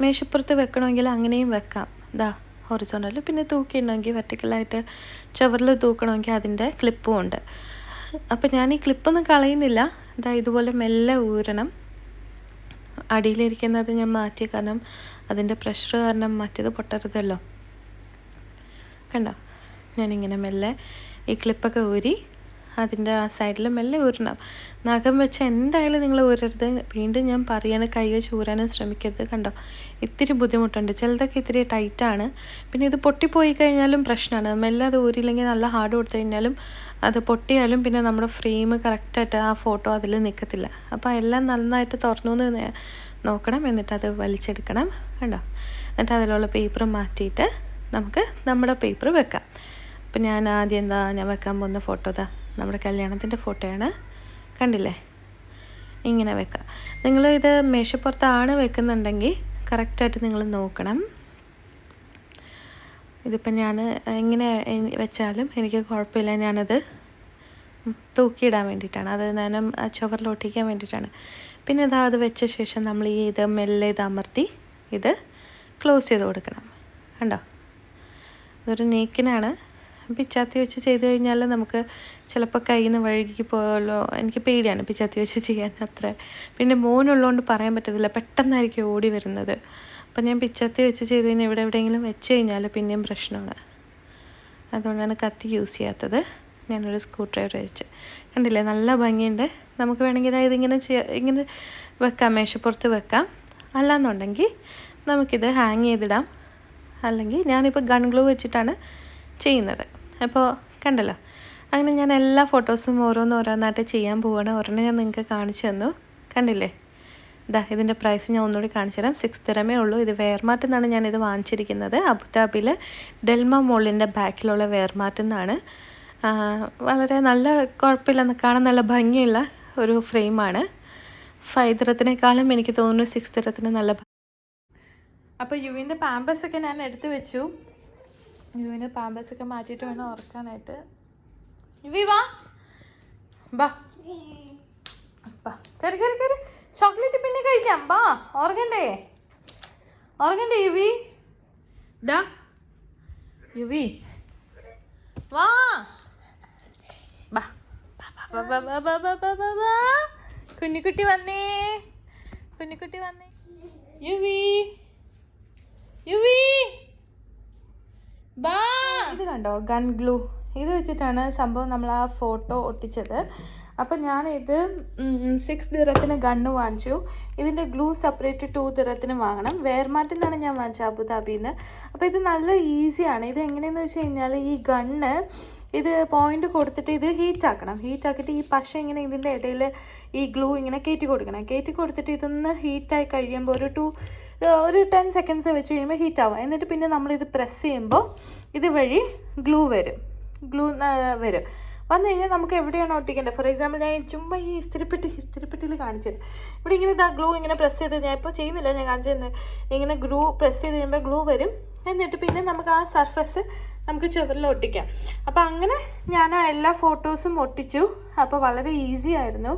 മേശപ്പുറത്ത് വെക്കണമെങ്കിൽ അങ്ങനെയും വെക്കാം. ഹൊറിസോണ്ടൽ. പിന്നെ തൂക്കിയിടണമെങ്കിൽ വെർട്ടിക്കലായിട്ട് ചുവരിൽ തൂക്കണമെങ്കിൽ അതിൻ്റെ ക്ലിപ്പും ഉണ്ട്. അപ്പം ഞാൻ ഈ ക്ലിപ്പൊന്നും കളയുന്നില്ല. ഇതുപോലെ മെല്ലെ ഊരണം. അടിയിലിരിക്കുന്നത് ഞാൻ മാറ്റി, കാരണം അതിൻ്റെ പ്രഷർ കാരണം മറ്റേത് പൊട്ടരുതല്ലോ. കണ്ടോ, ഞാനിങ്ങനെ മെല്ലെ ഈ ക്ലിപ്പൊക്കെ ഊരി അതിൻ്റെ ആ സൈഡിൽ മെല്ലെ ഊരണം. നഖം വെച്ച് എന്തായാലും നിങ്ങൾ ഊരരുത്. വീണ്ടും ഞാൻ പറയാണ്, കൈ വെച്ച് ഊരാനും ശ്രമിക്കരുത്. കണ്ടോ, ഇത്തിരി ബുദ്ധിമുട്ടുണ്ട്. ചിലതൊക്കെ ഇത്തിരി ടൈറ്റാണ്. പിന്നെ ഇത് പൊട്ടിപ്പോയി കഴിഞ്ഞാലും പ്രശ്നമാണ്. മെല്ലെ അത് ഊരിയില്ലെങ്കിൽ നല്ല ഹാർഡ് കൊടുത്തു കഴിഞ്ഞാലും അത് പൊട്ടിയാലും പിന്നെ നമ്മുടെ ഫ്രെയിം കറക്റ്റായിട്ട് ആ ഫോട്ടോ അതിൽ നിൽക്കത്തില്ല. അപ്പോൾ എല്ലാം നന്നായിട്ട് തുറന്നു എന്ന് നോക്കണം. എന്നിട്ട് അത് വലിച്ചെടുക്കണം. കണ്ടോ, എന്നിട്ട് അതിലുള്ള പേപ്പർ മാറ്റിയിട്ട് നമുക്ക് നമ്മുടെ പേപ്പർ വെക്കാം. അപ്പം ഞാൻ ആദ്യം ഞാൻ വെക്കാൻ പോകുന്ന ഫോട്ടോ നമ്മുടെ കല്യാണത്തിൻ്റെ ഫോട്ടോയാണ്. കണ്ടില്ലേ, ഇങ്ങനെ വെക്കാം. നിങ്ങൾ ഇത് മേശപ്പുറത്താണ് വെക്കുന്നുണ്ടെങ്കിൽ കറക്റ്റായിട്ട് നിങ്ങൾ നോക്കണം. ഇതിപ്പം ഞാൻ എങ്ങനെ വെച്ചാലും എനിക്ക് കുഴപ്പമില്ല. ഞാനത് തൂക്കിയിടാൻ വേണ്ടിയിട്ടാണ്, അത് ഞാൻ ചുവരിലൊട്ടിക്കാൻ വേണ്ടിയിട്ടാണ്. പിന്നെ അത് വെച്ച ശേഷം നമ്മൾ ഇത് മെല്ലെ ഇത് അമർത്തി ഇത് ക്ലോസ് ചെയ്ത് കൊടുക്കണം. കണ്ടോ, ഇതൊരു നീക്കിനാണ്. പിച്ചാത്തി വെച്ച് ചെയ്ത് കഴിഞ്ഞാൽ നമുക്ക് ചിലപ്പോൾ കയ്യിൽ നിന്ന് വഴുകി പോയല്ലോ. എനിക്ക് പേടിയാണ് പിച്ചാത്തി വെച്ച് ചെയ്യാൻ അത്ര. പിന്നെ മോനുള്ളതുകൊണ്ട് പറയാൻ പറ്റത്തില്ല, പെട്ടെന്നായിരിക്കും ഓടി വരുന്നത്. അപ്പം ഞാൻ പിച്ചാത്തി വെച്ച് ചെയ്ത് കഴിഞ്ഞാൽ എവിടെയെങ്കിലും വെച്ച് കഴിഞ്ഞാൽ പിന്നെയും പ്രശ്നമാണ്. അതുകൊണ്ടാണ് കത്തി യൂസ് ചെയ്യാത്തത്. ഞാനൊരു സ്ക്രൂ ഡ്രൈവർ വെച്ച്. കണ്ടില്ലേ, നല്ല ഭംഗിയുണ്ട്. നമുക്ക് വേണമെങ്കിൽ അതായത് ഇങ്ങനെ വെക്കാം, മേശപ്പുറത്ത് വെക്കാം. അല്ലാന്നുണ്ടെങ്കിൽ നമുക്കിത് ഹാങ് ചെയ്തിടാം. അല്ലെങ്കിൽ ഞാനിപ്പോൾ ഗൺ ഗ്ലൂ വെച്ചിട്ടാണ് ചെയ്യുന്നത്. അപ്പോൾ കണ്ടല്ലോ, അങ്ങനെ ഞാൻ എല്ലാ ഫോട്ടോസും ഓരോന്നായിട്ട് ചെയ്യാൻ പോവുകയാണ്. ഒരെണ്ണം ഞാൻ നിങ്ങൾക്ക് കാണിച്ചു തന്നു. കണ്ടില്ലേ, ഇതിൻ്റെ പ്രൈസ് ഞാൻ ഒന്നുകൂടി കാണിച്ചു തരാം. 6 ദിറമേ ഉള്ളൂ. ഇത് വെയർമാർട്ടിൽ നിന്നാണ് ഞാനിത് വാങ്ങിച്ചിരിക്കുന്നത്. അബുദാബിയിൽ ഡെൽമ മോളിൻ്റെ ബാക്കിലുള്ള വെയർമാർട്ടിൽ നിന്നാണ്. വളരെ നല്ല, കുഴപ്പമില്ല, കാണാൻ നല്ല ഭംഗിയുള്ള ഒരു ഫ്രെയിമാണ്. 5 ദിറത്തിനേക്കാളും എനിക്ക് തോന്നുന്നു 6 ദിറത്തിന് നല്ല. അപ്പോൾ യുവിൻ്റെ പാമ്പേഴ്സൊക്കെ ഞാൻ എടുത്തു വെച്ചു. യുവിന് പാമ്പേഴ്സൊക്കെ മാറ്റിയിട്ട് വേണം ഉറക്കാനായിട്ട്. യുവി വാ ബാ ബാ, കയറി ചോക്ലേറ്റ് പിന്നെ കഴിക്കാം. ബാ, ഉറങ്ങണ്ടേ യുവി. യുവി വാ ബാ, കുഞ്ഞിക്കുട്ടി വന്നേ. യുവി ബാ. ഇത് കണ്ടോ, ഗൺ ഗ്ലൂ. ഇത് വെച്ചിട്ടാണ് സംഭവം നമ്മൾ ആ ഫോട്ടോ ഒട്ടിച്ചത്. അപ്പം ഞാനിത് 6 ദിറത്തിന് ഗണ്ണ് വാങ്ങിച്ചു. ഇതിൻ്റെ ഗ്ലൂ സെപ്പറേറ്റ് 2 ദിറത്തിന് വാങ്ങണം. വെയർമാർട്ടിൽ നിന്നാണ് ഞാൻ വാങ്ങിച്ചത്, അബുദാബിയിൽ നിന്ന്. അപ്പോൾ ഇത് നല്ല ഈസിയാണ്. ഇത് എങ്ങനെയെന്ന് വെച്ച് കഴിഞ്ഞാൽ ഈ ഗണ്ണ് ഇത് പോയിന്റ് കൊടുത്തിട്ട് ഇത് ഹീറ്റാക്കിയിട്ട് ഈ പശ ഇങ്ങനെ ഇതിൻ്റെ ഇടയിൽ ഈ ഗ്ലൂ ഇങ്ങനെ കയറ്റി കൊടുത്തിട്ട് ഇതൊന്ന് ഹീറ്റായി കഴിയുമ്പോൾ ഒരു 10 സെക്കൻഡ്സ് വെച്ച് കഴിയുമ്പോൾ ഹീറ്റാവും. എന്നിട്ട് പിന്നെ നമ്മളിത് പ്രസ് ചെയ്യുമ്പോൾ ഇത് വഴി ഗ്ലൂ വരും. വന്നു കഴിഞ്ഞാൽ നമുക്ക് എവിടെയാണ് ഒട്ടിക്കേണ്ടത്. ഫോർ എക്സാമ്പിൾ ഞാൻ ചുമ്മാ ഈ ഇസ്തിരിപ്പെട്ടിയിൽ കാണിച്ചത്. ഇവിടെ ഇങ്ങനെ ഗ്ലൂ ഇങ്ങനെ പ്രസ് ചെയ്ത്, ഞാൻ ഇപ്പോൾ ചെയ്യുന്നില്ല, ഞാൻ കാണിച്ചു തന്നെ. ഇങ്ങനെ ഗ്ലൂ പ്രസ് ചെയ്ത് കഴിയുമ്പോൾ ഗ്ലൂ വരും. എന്നിട്ട് പിന്നെ നമുക്ക് ആ സർഫസ് നമുക്ക് ചുവരിൽ ഒട്ടിക്കാം. അപ്പോൾ അങ്ങനെ ഞാൻ എല്ലാ ഫോട്ടോസും ഒട്ടിച്ചു. അപ്പോൾ വളരെ ഈസി ആയിരുന്നു.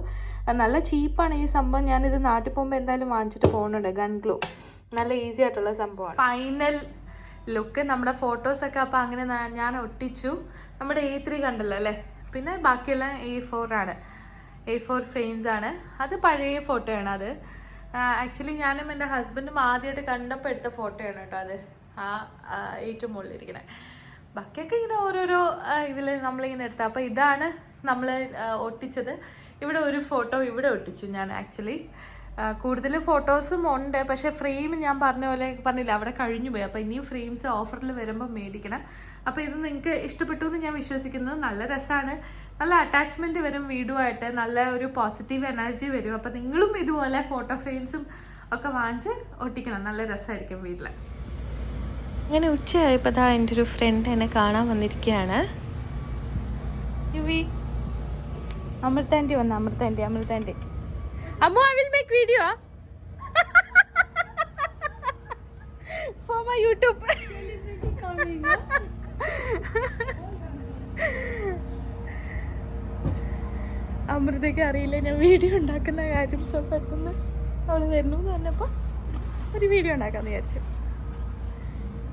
നല്ല ചീപ്പാണ് ഈ സംഭവം. ഞാനിത് നാട്ടിൽ പോകുമ്പോൾ എന്തായാലും വാങ്ങിച്ചിട്ട് പോകുന്നുണ്ട്. ഗൺ ഗ്ലൂ നല്ല ഈസി ആയിട്ടുള്ള സംഭവമാണ്. ഫൈനൽ ലുക്ക് നമ്മുടെ ഫോട്ടോസൊക്കെ അപ്പോൾ അങ്ങനെ ഞാൻ ഒട്ടിച്ചു. നമ്മുടെ A3 കണ്ടല്ലോ അല്ലേ. പിന്നെ ബാക്കിയെല്ലാം A4 ആണ്. A4 ഫ്രെയിംസ് ആണ്. അത് പഴയ ഫോട്ടോയാണ്. അത് ആക്ച്വലി ഞാനും എൻ്റെ ഹസ്ബൻഡും ആദ്യമായിട്ട് കണ്ടപ്പോൾ എടുത്ത ഫോട്ടോയാണ് കേട്ടോ. അത് ഏറ്റവും മുകളിലിരിക്കണേ. ബാക്കിയൊക്കെ ഇങ്ങനെ ഓരോരോ ഇതിൽ നമ്മളിങ്ങനെ എടുത്ത. അപ്പോൾ ഇതാണ് നമ്മൾ ഒട്ടിച്ചത്. ഇവിടെ ഒരു ഫോട്ടോ ഇവിടെ ഒട്ടിച്ചു ഞാൻ. ആക്ച്വലി കൂടുതൽ ഫോട്ടോസും ഉണ്ട്, പക്ഷേ ഫ്രെയിം ഞാൻ പറഞ്ഞില്ല, അവിടെ കഴിഞ്ഞു പോയി. അപ്പോൾ ഇനിയും ഫ്രെയിംസ് ഓഫറിൽ വരുമ്പോൾ മേടിക്കണം. അപ്പോൾ ഇത് നിങ്ങൾക്ക് ഇഷ്ടപ്പെട്ടു എന്ന് ഞാൻ വിശ്വസിക്കുന്നു. നല്ല രസമാണ്, നല്ല അറ്റാച്ച്മെൻറ്റ് വരും വീടുമായിട്ട്, നല്ല ഒരു പോസിറ്റീവ് എനർജി വരും. അപ്പോൾ നിങ്ങളും ഇതുപോലെ ഫോട്ടോ ഫ്രെയിംസും ഒക്കെ വാങ്ങിച്ച് ഒട്ടിക്കണം. നല്ല രസമായിരിക്കും വീട്ടിൽ. അങ്ങനെ ഉച്ചയായപ്പോൾ എൻ്റെ ഒരു ഫ്രണ്ട് എന്നെ കാണാൻ വന്നിരിക്കുകയാണ്. യുവി, അമൃതാൻറ്റി വന്നു. അമൃതാൻറ്റി Ammu, I will make video for my YouTube. അമൃതയ്ക്ക് അറിയില്ല ഞാൻ വീഡിയോ ഉണ്ടാക്കുന്ന കാര്യം. സോ പെട്ടെന്ന് അവൾ വരുന്നു എന്ന് പറഞ്ഞപ്പോൾ ഒരു വീഡിയോ ഉണ്ടാക്കാമെന്ന് വിചാരിച്ചു.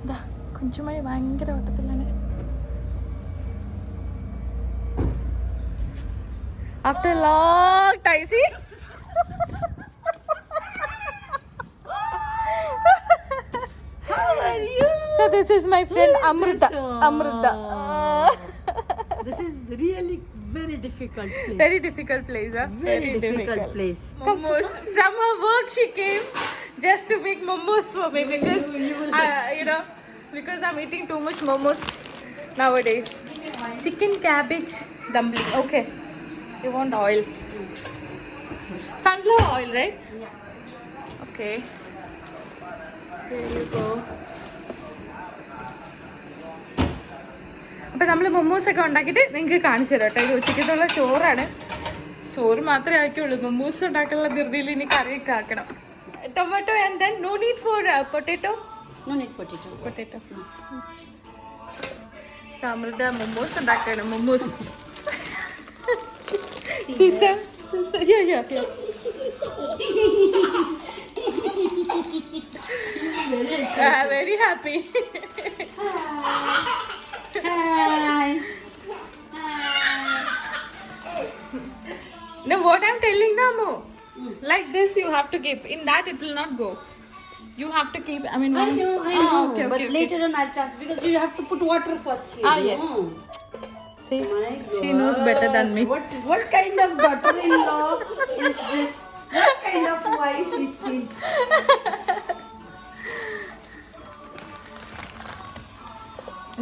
ഇതാ കുഞ്ചുമായി ഭയങ്കര ഓട്ടത്തിലാണ്. After a long time, see? How are you? So this is my friend Amrita. This is really very difficult place. Very difficult place, huh? Very difficult place. Momos. From her work, she came just to make momos for me because, because I'm eating too much momos nowadays. Chicken cabbage dumpling. Okay. You want oil? Sunflower oil, right? Yeah. Okay. There you go. അപ്പം നമ്മൾ മൊമ്മൂസൊക്കെ ഉണ്ടാക്കിയിട്ട് നിങ്ങൾക്ക് കാണിച്ചു തരാം കേട്ടോ. ഇത് ഉച്ചയ്ക്കത്തുള്ള ചോറാണ്. ചോറ് മാത്രമേ ആക്കിയുള്ളൂ. മൊമ്മൂസ് ഉണ്ടാക്കാനുള്ള ധൃതിയിൽ ഇനി കറിയൊക്കെ ആക്കണം. Tomato and then no need for potato. No need potato. Potato. സമൃദ്ധ മൊമ്മൂസ് ഉണ്ടാക്കുകയാണ്. Momos. Sisa. Yeah. Very happy. Hi. Now what I'm telling Namu, like this you have to keep. In that it will not go. You have to keep. I mean, I know. Okay, but later on I'll transfer because you have to put water first here. Ah, yes. No. See, My she knows better than me. What kind of daughter-in-law is this? What kind of wife is she?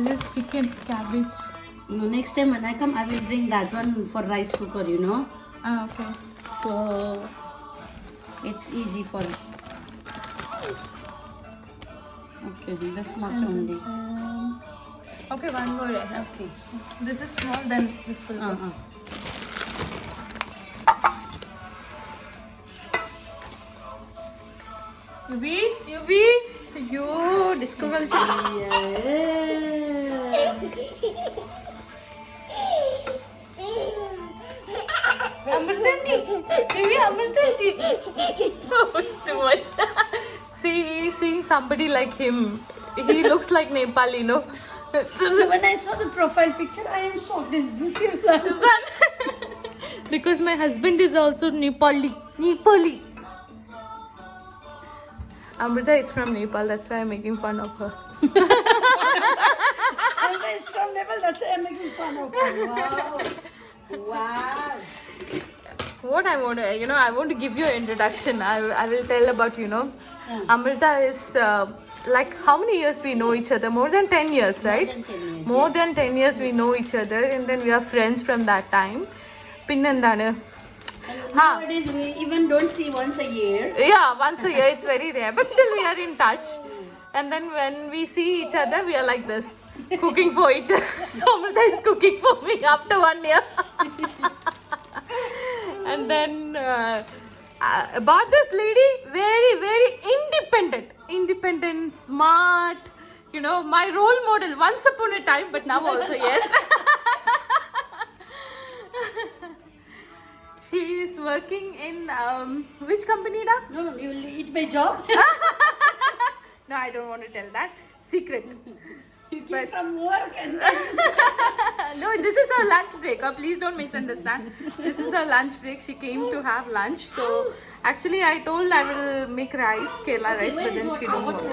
This is chicken cabbage. No, next time when I come, I will bring that one for rice cooker. You know, Ah, okay. so it's easy for. Okay, this much only. Okay, one more. Okay. This is small, then this will go. Yubi, you disco culture. Yeah. Amrita, too much. See, he's seeing somebody like him. He looks like Nepali, no? When I saw the profile picture, I am shocked. Is this your son? Because my husband is also Nepali. Amrita is from Nepal, that's why I'm making fun of her. Amrita is from Nepal, that's why I'm making fun of her. Wow. What I want to, I want to give you an introduction. I will tell about, Amrita is like how many years we know each other? More than 10 years, right? More than 10 years. More than 10 years we know each other, and then we are friends from that time. Pinnandana. Nowadays, we even don't see once a year. Yeah, once a year, it's very rare, but still we are in touch. And then when we see each other, we are like this, cooking for each other. Amrita is cooking for me after 1 year. And then about this lady, very, very independent, smart, my role model once upon a time, but now also, yes. She is working in which company now? No, you will eat my job. No, I don't want to tell that. Secret. You came from work and then... No, this is her lunch break. Please don't misunderstand. This is her lunch break. She came to have lunch. So actually, I told I will make rice, Kerala rice, but then she don't want it.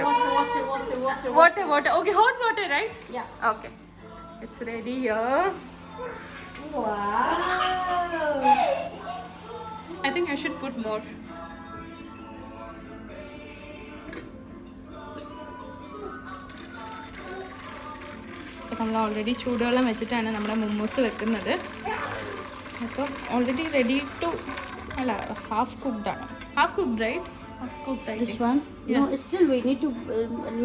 Water. Water. Okay, hot water, right? Yeah. Okay. It's ready here. Wow. I think I should put more. നമ്മൾ already ചൂടുവെള്ളം വെച്ചിട്ടാണ് നമ്മുടെ മുമ്മൂസ് വെക്കുന്നത്. അപ്പോൾ already ready to അല്ല half cooked ആണ്. Half cooked right? Half cooked. This one? Yeah. No, still we need to,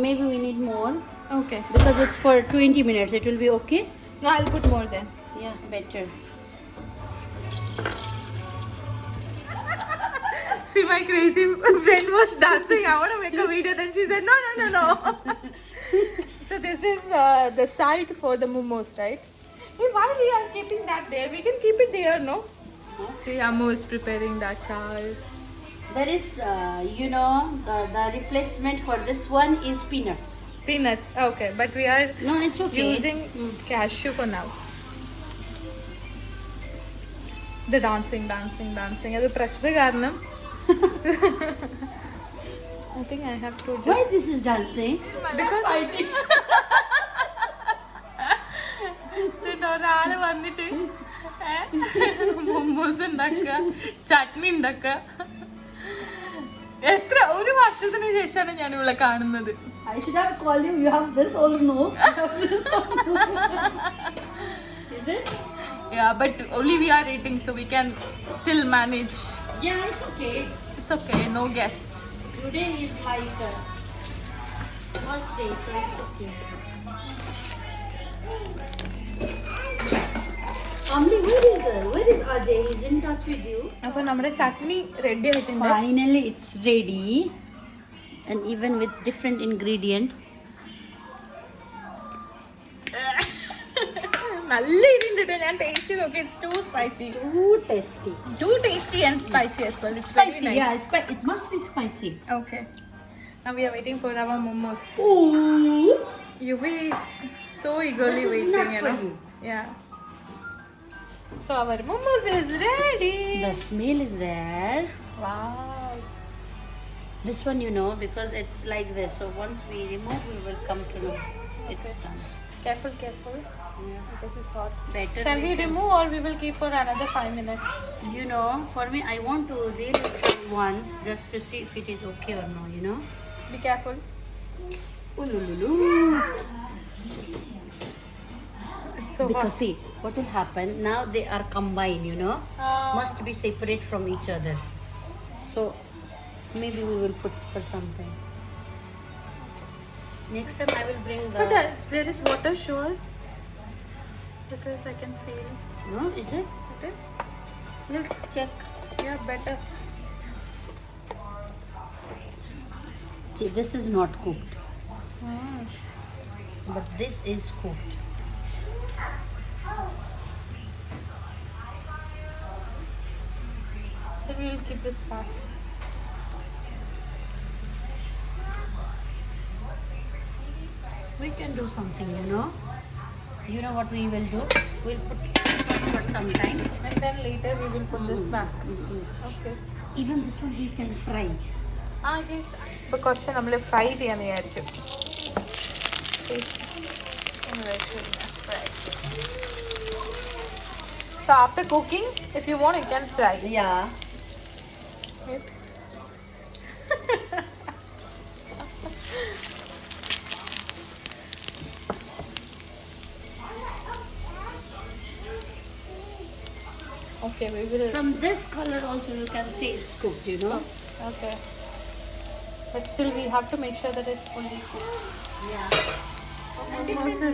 maybe we need more. Okay. Because it's for 20 minutes. It will be okay? No, I'll put more then. Yeah, better. See, my crazy friend was dancing. I want to make a video. Then she said, no. So this is the side for the momos, right? Hey, why we are keeping that there? We can keep it there, no? See, Ammu is preparing that chai. There is, the replacement for this one is peanuts. Peanuts. Okay, but we are No, it's okay. using cashew for now. The dancing. That's pressure karanam. I think I have to just... Why this is dancing? Because I did. No, ഒരാള് വന്നിട്ട് momos ഉണ്ടാക്കുക, ചട്നി ഉണ്ടാക്കുക. എത്ര ഒരു വർഷത്തിന് ശേഷമാണ് ഞാൻ ഇവിടെ കാണുന്നത്. I should have called you. You have this or no? You have this or no? Is it? Yeah, but only we are eating, so we can still manage. Yeah, it's okay. It's okay, no guest. Today is like first day, so it's okay. Amli, where is Ajay? He's in touch with you. അപ്പൊ നമ്മുടെ chutney ready ആയിട്ടുണ്ട്. Finally, it's ready, and even with different ingredient. നല്ല എരിയുണ്ട്. ഞാൻ taste ചെയ്ത് നോക്കി. It's too spicy. Too tasty. Too tasty and spicy as well. It's very Spicy, nice. yeah. It must be spicy. Okay. Now we are waiting for our momos. Ooh. You is so eagerly This is waiting, not you for know. you. Yeah. So our momos is ready. The smell is there. Wow. This one, you know, because it's like this. So once we remove, we will come to know it's done. Careful, careful. Yeah. This is hot. Better. Shall we later. remove or we will keep for another 5 minutes? You know, for me, I want to really try one just to see if it is okay or no. You know. Be careful. Ulululu. It's so Because hot. see, what will happen now? They are combined. You know, must be separate from each other. So maybe we will put for some time. Next time I will bring the. But there is water, sure. Because I can feel No, is it? it is. Let's check. Yeah, better. See, this is not cooked, but this is cooked. Then we will keep this part. We can do something, you know. You know what we will do? We'll put this one for some time. And then later we will put this back. Okay. Even this one we can fry. ഇപ്പൊ കുറച്ച് നമ്മൾ fry ചെയ്യാന്ന് വിചാരിച്ചു. So after cooking, if you want, you can fry. Yeah. Okay, we will. From this color also you can see it's cooked, you know. Okay. But still, we have to make sure that it's fully cooked. Yeah.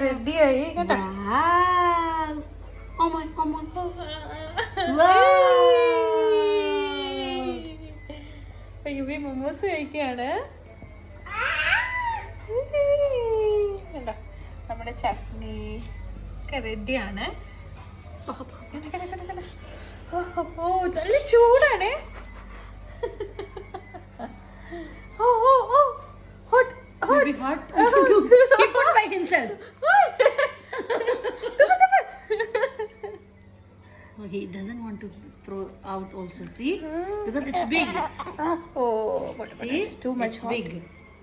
Ready ആയി കേട്ടോ. Wow. Oh my, oh my. അപ്പൊ UV momos കഴിക്കുകയാണ്. കണ്ടോ, നമ്മുടെ ചട്നി ഒക്കെ റെഡിയാണ്. ഓ നല്ല ചൂടാണ്. ഓ ഓ ഓ hot hot. Maybe hot. He put by himself. No, he doesn't want to throw out also. See, because it's big. Oh, but See, it's too much it's hot. big.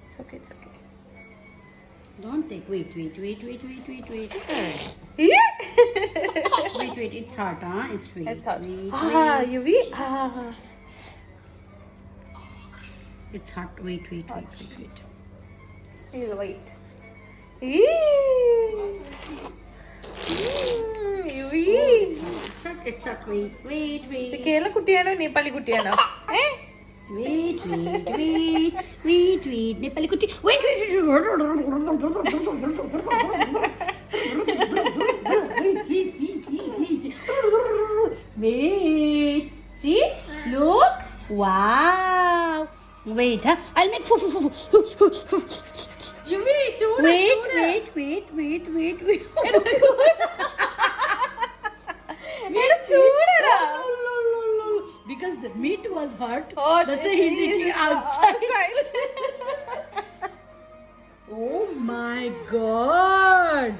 It's okay, it's okay. Don't take. Wait. Yeah. Wait. It's hot, huh? It's wait. It's hot. Wait. Yuvi. It's hot. Wait. We'll wait. Yuvi. It's hot. Wait. ഇത് കേരള കുട്ടിയാണോ നേപ്പാളി കുട്ടിയാണോ? Wait. Nepali kuti. Wait. Wait. See? Look. Wow. Wait, huh? I'll make Yuvi ചൂട്. Wait. ചൂടാ. Because the meat was hot. Hot, That's why it he's is eating outside. outside. Oh my god.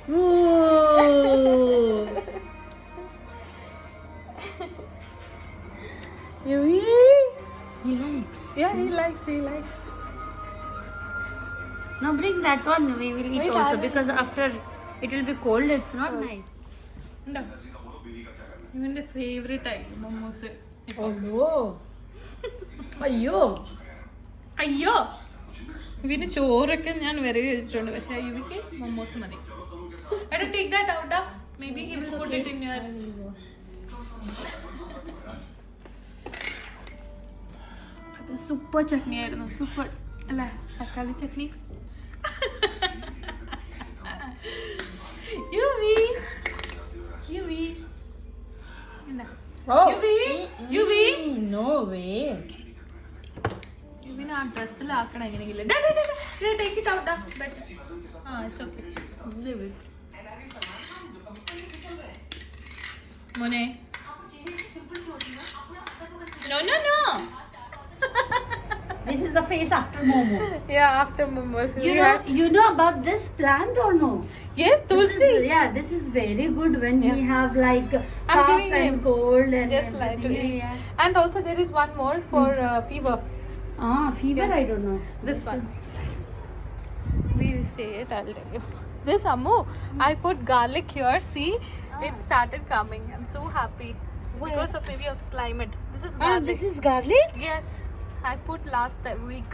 Whoa. Yuvi he likes. Now bring that one. We will eat also because after it will be cold. It's not nice. ഇവന്റെ favourite ആയി momos. അയ്യോ അയ്യോ ഇവന് ചോറൊക്കെ ഞാൻ വിറകി വെച്ചിട്ടുണ്ട്, പക്ഷെ യുവിക്ക് momos മതി. എടാ take that out. Maybe he will put it in your. അത് സൂപ്പർ ചട്നി ആയിരുന്നു. സൂപ്പർ അല്ലേ, തക്കാളി ചട്നി. യുവി യുവി എന്താ യുവി യുവി no way. യുവിനെ ആ ഡ്രസ്സിലാക്കണം എങ്ങനെയെങ്കിലും. Take it out. It's okay. മോനെ no no no. This is the face after momo. Yeah, after momos. You know about this plant or no? Yes, tulsi. This is very good when we have like I'm cough giving and him cold and just like to everything. eat. And also there is one more for fever. Fever. I don't know. This one. We will say it. I'll tell you. This Ammu, I put garlic here. See, it started coming. I'm so happy. Because of maybe of the climate. This is garlic. This is garlic. Yes, I put last week.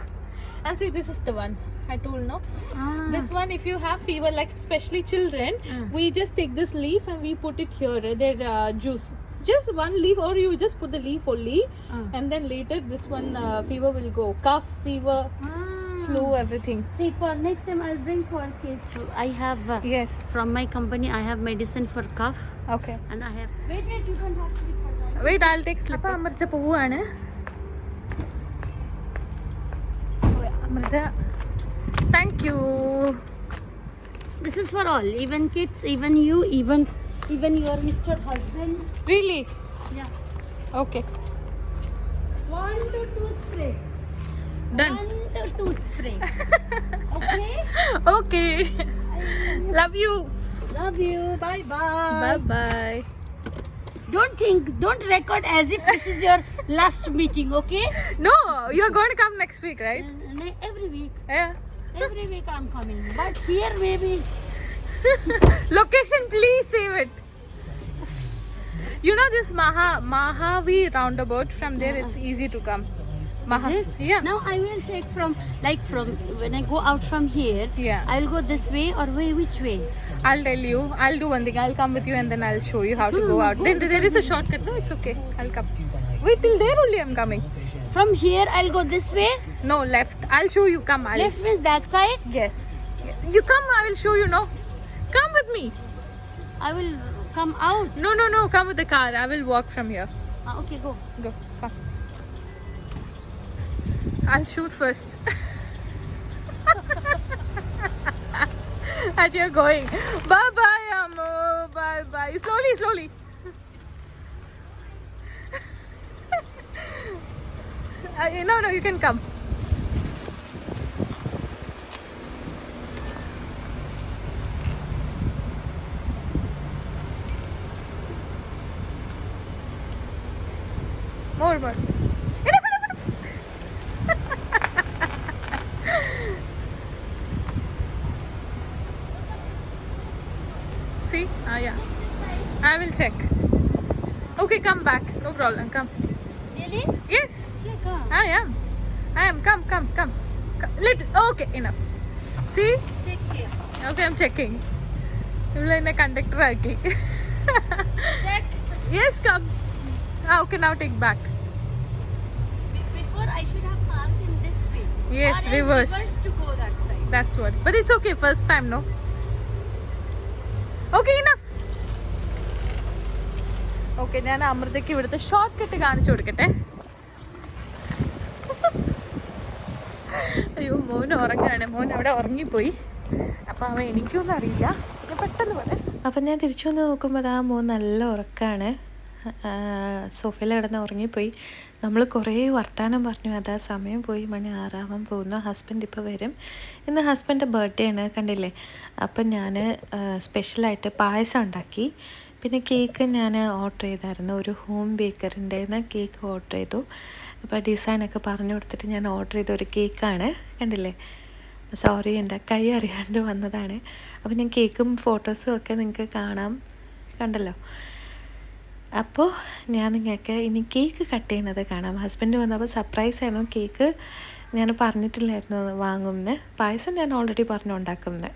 And see, this is the one I told no. This one, if you have fever, like especially children, we just take this leaf and we put it here. Their juice. Just one leaf, or you just put the leaf only, and then later this one fever will go. Cough, fever, flu, everything. See, for next time I'll bring for kids. I have Yes. from my company. I have medicine for cough, Okay. and I have. Wait, you don't have to. Wait, I'll take slip. Amrita പോവാണ്. Amrita, thank you. This is for all, even kids, even you, even your Mr. Husband. Really? Yeah. Okay. 1 to 2 spray. Done. 1 to 2 spray. Okay. Okay. Love you. Love you. Bye bye. Bye bye. Don't record as if this is your last meeting, okay? No, you're going to come next week, right? Every week. Yeah. Every week I'm coming. But here maybe. Location, please save it. You know this Mahavi roundabout, from there it's easy to come. Is it? Yeah. Now I will check from when I go out from here. Yeah. I'll go this way or which way? I'll tell you. I'll do one thing. I'll come with you and then I'll show you how to go out. Then there is a shortcut. No, it's okay. I'll come. Wait till there only I'm coming. From here I'll go this way. No, left. I'll show you. Come. Left means that side. Yes. You come. I will show you. No. Come with me. I will come out. No. Come with the car. I will walk from here. Okay, go. Go. Come. I'll shoot first. As you're going. Bye bye, Ammo. Bye bye. Slowly. No, you can come. More. Enough. See? Yeah. I will check. Okay, come back. No problem. Come. Really? Yes. Check. I am. Come. Okay, enough. See? Check here. Okay, I'm checking. Ivla inna conductor aaki. Check. Yes, come. Okay, now take back. Before I should have parked in this way. Yes, Or else reverse. to go that side. That's what. But it's okay, first time, no? Okay, enough. Okay, ഞാൻ അമൃതയ്ക്ക് ഇവിടുത്തെ short cut കാണിച്ചു കൊടുക്കട്ടെ. അയ്യോ, മോൻ ഉറങ്ങാണ്. മോൻ അവിടെ ഉറങ്ങിപ്പോയി. അപ്പം അവൻ എനിക്കൊന്നും അറിയില്ല. പെട്ടെന്ന് പോലെ. അപ്പം ഞാൻ തിരിച്ചു വന്ന് നോക്കുമ്പോൾ ആ മോൻ നല്ല ഉറക്കമാണ്. സോഫയിൽ കിടന്ന് ഉറങ്ങിപ്പോയി. നമ്മൾ കുറേ വർത്തമാനം പറഞ്ഞു. അതാ സമയം പോയി, മണി 6 ആവാൻ പോകുന്നു. ഹസ്ബൻഡ് ഇപ്പോൾ വരും. ഇന്ന് ഹസ്ബൻഡിൻ്റെ ബർത്ത്ഡേ ആണ്, കണ്ടില്ലേ. അപ്പം ഞാൻ സ്പെഷ്യലായിട്ട് പായസം ഉണ്ടാക്കി. പിന്നെ കേക്ക് ഞാൻ ഓർഡർ ചെയ്തായിരുന്നു, ഒരു ഹോം ബേക്കറിൻ്റെ കേക്ക് ഓർഡർ ചെയ്തു. അപ്പോൾ ഡിസൈനൊക്കെ പറഞ്ഞു കൊടുത്തിട്ട് ഞാൻ ഓർഡർ ചെയ്ത ഒരു കേക്കാണ്, കണ്ടില്ലേ. സോറി, എൻ്റെ കൈ അറിയാണ്ട് വന്നതാണ്. അപ്പോൾ ഞാൻ കേക്കും ഫോട്ടോസും ഒക്കെ നിങ്ങൾക്ക് കാണാം, കണ്ടല്ലോ. അപ്പോൾ ഞാൻ നിങ്ങൾക്ക് ഇനി കേക്ക് കട്ട് ചെയ്യുന്നത് കാണാം. ഹസ്ബൻഡ് വന്നപ്പോൾ സർപ്രൈസ് ആയിരുന്നു. കേക്ക് ഞാൻ പറഞ്ഞിട്ടില്ലായിരുന്നു വാങ്ങുമെന്ന്. പായസം ഞാൻ ഓൾറെഡി പറഞ്ഞു ഉണ്ടാക്കുന്നത്.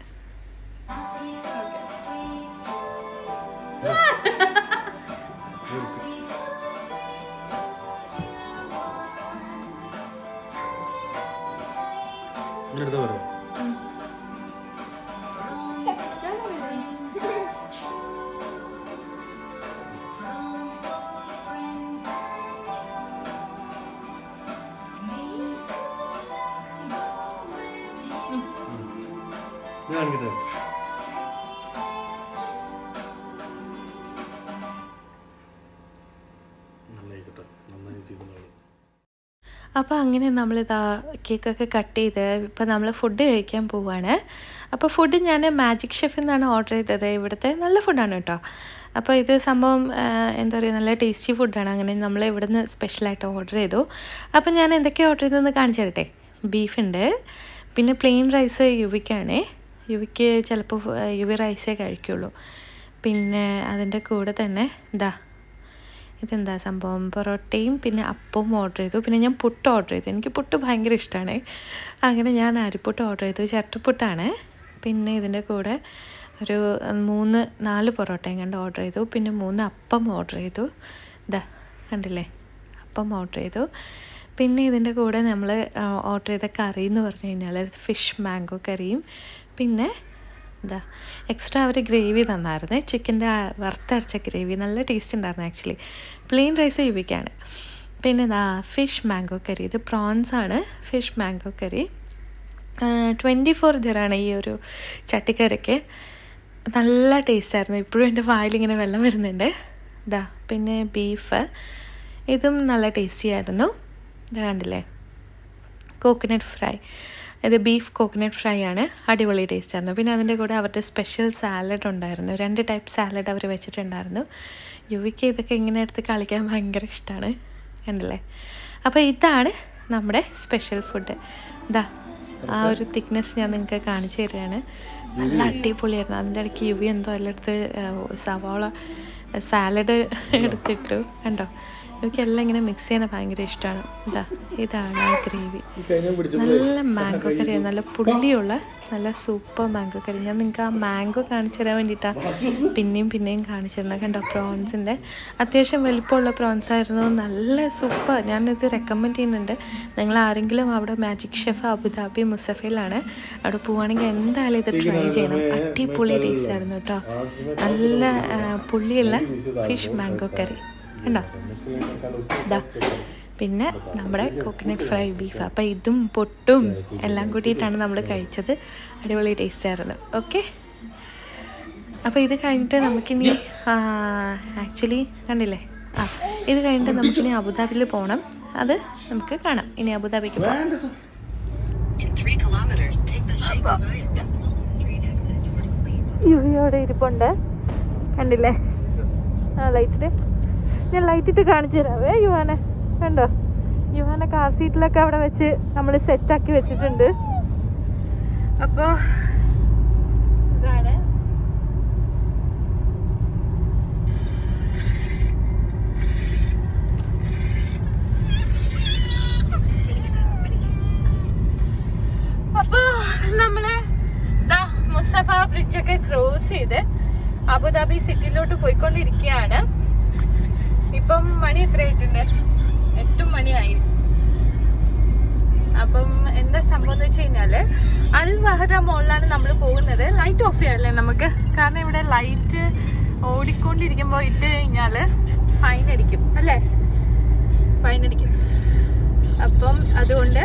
അപ്പോൾ അങ്ങനെ നമ്മളിതാ കേക്കൊക്കെ കട്ട് ചെയ്ത് ഇപ്പോൾ നമ്മൾ ഫുഡ് കഴിക്കാൻ പോവുകയാണ്. അപ്പോൾ ഫുഡ് ഞാൻ മാജിക് ഷെഫിൽ നിന്നാണ് ഓർഡർ ചെയ്തത്. ഇവിടുത്തെ നല്ല ഫുഡാണ് കേട്ടോ. അപ്പോൾ ഇത് സംഭവം എന്താ പറയുക, നല്ല ടേസ്റ്റി ഫുഡാണ്. അങ്ങനെ നമ്മൾ ഇവിടുന്ന് സ്പെഷ്യലായിട്ട് ഓർഡർ ചെയ്തു. അപ്പോൾ ഞാൻ എന്തൊക്കെയാണ് ഓർഡർ ചെയ്തതെന്ന് കാണിച്ചു തരട്ടെ. ബീഫുണ്ട്, പിന്നെ പ്ലെയിൻ റൈസ് യുവിക്കാണ്. യുവിക്ക് ചിലപ്പോൾ യുവി റൈസേ കഴിക്കുള്ളൂ. പിന്നെ അതിൻ്റെ കൂടെ തന്നെ ഇതെന്താ സംഭവം, പൊറോട്ടയും പിന്നെ അപ്പവും ഓർഡർ ചെയ്തു. പിന്നെ ഞാൻ പുട്ട് ഓർഡർ ചെയ്തു. എനിക്ക് പുട്ട് ഭയങ്കര ഇഷ്ടമാണ്. അങ്ങനെ ഞാൻ അരിപ്പുട്ട് ഓർഡർ ചെയ്തു, ചിരട്ടപ്പുട്ടാണ്. പിന്നെ ഇതിൻ്റെ കൂടെ ഒരു 3-4 പൊറോട്ടയും കണ്ട് ഓർഡർ ചെയ്തു. പിന്നെ 3 അപ്പം ഓർഡർ ചെയ്തു. കണ്ടില്ലേ, അപ്പം ഓർഡർ ചെയ്തു. പിന്നെ ഇതിൻ്റെ കൂടെ നമ്മൾ ഓർഡർ ചെയ്ത കറി എന്ന് പറഞ്ഞു കഴിഞ്ഞാൽ ഫിഷ് മാംഗോ കറിയും, പിന്നെ എക്സ്ട്രാ അവർ ഗ്രേവി തന്നായിരുന്നു, ചിക്കൻ്റെ വറുത്തരച്ച ഗ്രേവി. നല്ല ടേസ്റ്റ് ഉണ്ടായിരുന്നു ആക്ച്വലി. Plain rice യുവിക്കാണ്. പിന്നെ ഫിഷ് മാംഗോ കറി, ഇത് പ്രോൺസ് ആണ്. ഫിഷ് മാംഗോ കറി 24 ദിറാണ് ഈ ഒരു ചട്ടിക്കറിക്ക്. നല്ല ടേസ്റ്റായിരുന്നു. ഇപ്പോഴും എൻ്റെ വായിലിങ്ങനെ വെള്ളം വരുന്നുണ്ട്. പിന്നെ ബീഫ്, ഇതും നല്ല ടേസ്റ്റി ആയിരുന്നു. കണ്ടില്ലേ, കോക്കനട്ട് ഫ്രൈ, ഇത് ബീഫ് കോക്കനട്ട് ഫ്രൈ ആണ്. അടിപൊളി ടേസ്റ്റ് ആയിരുന്നു. പിന്നെ അതിൻ്റെ കൂടെ അവരുടെ സ്പെഷ്യൽ സാലഡ് ഉണ്ടായിരുന്നു. 2 ടൈപ്പ് സാലഡ് അവർ വെച്ചിട്ടുണ്ടായിരുന്നു. യുവിക്ക് ഇതൊക്കെ ഇങ്ങനെ എടുത്ത് കളിക്കാൻ ഭയങ്കര ഇഷ്ടമാണ്, കണ്ടില്ലേ. അപ്പോൾ ഇതാണ് നമ്മുടെ സ്പെഷ്യൽ ഫുഡ്. ആ ഒരു തിക്നെസ് ഞാൻ നിങ്ങൾക്ക് കാണിച്ചു തരികയാണ്. നല്ല അടിപൊളിയായിരുന്നു. അതിൻ്റെ ഇടയ്ക്ക് യുവി എന്തോ എല്ലായിടത്ത് സവാള സാലഡ് എടുത്തിട്ടു, കണ്ടോ. എനിക്കെല്ലാം ഇങ്ങനെ മിക്സ് ചെയ്യാൻ ഭയങ്കര ഇഷ്ടമാണ്. ഇതാണ് ഗ്രേവി. നല്ല മാംഗോ കറിയാണ്, നല്ല പുള്ളിയുള്ള നല്ല സൂപ്പർ മാംഗോ കറി. ഞാൻ നിങ്ങൾക്ക് ആ മാംഗോ കാണിച്ചു തരാൻ വേണ്ടിയിട്ടാണ് പിന്നെയും കാണിച്ചു തരുന്നത്. കണ്ടോ, പ്രോൺസിൻ്റെ അത്യാവശ്യം വലിപ്പമുള്ള പ്രോൺസ് ആയിരുന്നു. നല്ല സൂപ്പർ. ഞാനിത് റെക്കമെൻഡ് ചെയ്യുന്നുണ്ട്. നിങ്ങൾ ആരെങ്കിലും അവിടെ മാജിക് ഷെഫ് അബുദാബി മുസഫയിലാണ്, അവിടെ പോവുകയാണെങ്കിൽ എന്തായാലും ഇത് ട്രൈ ചെയ്യണം. അടിപൊളി ടേസ്റ്റ് ആയിരുന്നു കേട്ടോ. നല്ല പുള്ളിയുള്ള ഫിഷ് മാംഗോ കറി കണ്ടോ. പിന്നെ നമ്മുടെ കോക്കനട്ട് ഫ്രൈ ബീഫ്. അപ്പോൾ ഇതും പൊട്ടും എല്ലാം കൂട്ടിയിട്ടാണ് നമ്മൾ കഴിച്ചത്. അടിപൊളി ടേസ്റ്റ് ആയിരുന്നു. ഓക്കെ, അപ്പോൾ ഇത് കഴിഞ്ഞിട്ട് നമുക്കിനി ആക്ച്വലി കണ്ടില്ലേ, ഇത് കഴിഞ്ഞിട്ട് നമുക്കിനി അബുദാബിയിൽ പോകണം. അത് നമുക്ക് കാണാം. ഇനി അബുദാബിക്ക് പോകാം. യുവിയോടെ ഇരിപ്പുണ്ട്, കണ്ടില്ലേ. ലൈറ്റിട്ട് ഞാൻ ലൈറ്റിട്ട് കാണിച്ചു തരാവേ. യുവാനെ കണ്ടോ, യുവാനെ കാർ സീറ്റിലൊക്കെ അവിടെ വെച്ച് നമ്മൾ സെറ്റാക്കി വെച്ചിട്ടുണ്ട്. അപ്പോൾ ഇതാണ് അപ്പോൾ നമ്മള് മുസഫ ബ്രിഡ്ജൊക്കെ ക്രോസ് ചെയ്ത് അബുദാബി സിറ്റിയിലോട്ട് പോയിക്കൊണ്ടിരിക്കുകയാണ്. ഇപ്പം മണി എത്രയായിട്ടുണ്ട്? 8 മണിയായി. അപ്പം എന്താ സംഭവം എന്ന് വെച്ച് കഴിഞ്ഞാല് അൽ വഹദ മോളിലാണ് നമ്മൾ പോകുന്നത്. ലൈറ്റ് ഓഫ് ചെയ്യാല്ലേ നമുക്ക്, കാരണം ഇവിടെ ലൈറ്റ് ഓടിക്കൊണ്ടിരിക്കുമ്പോൾ ഇട്ട് കഴിഞ്ഞാല് ഫൈൻ അടിക്കും അല്ലേ, ഫൈൻ അടിക്കും. അപ്പം അതുകൊണ്ട്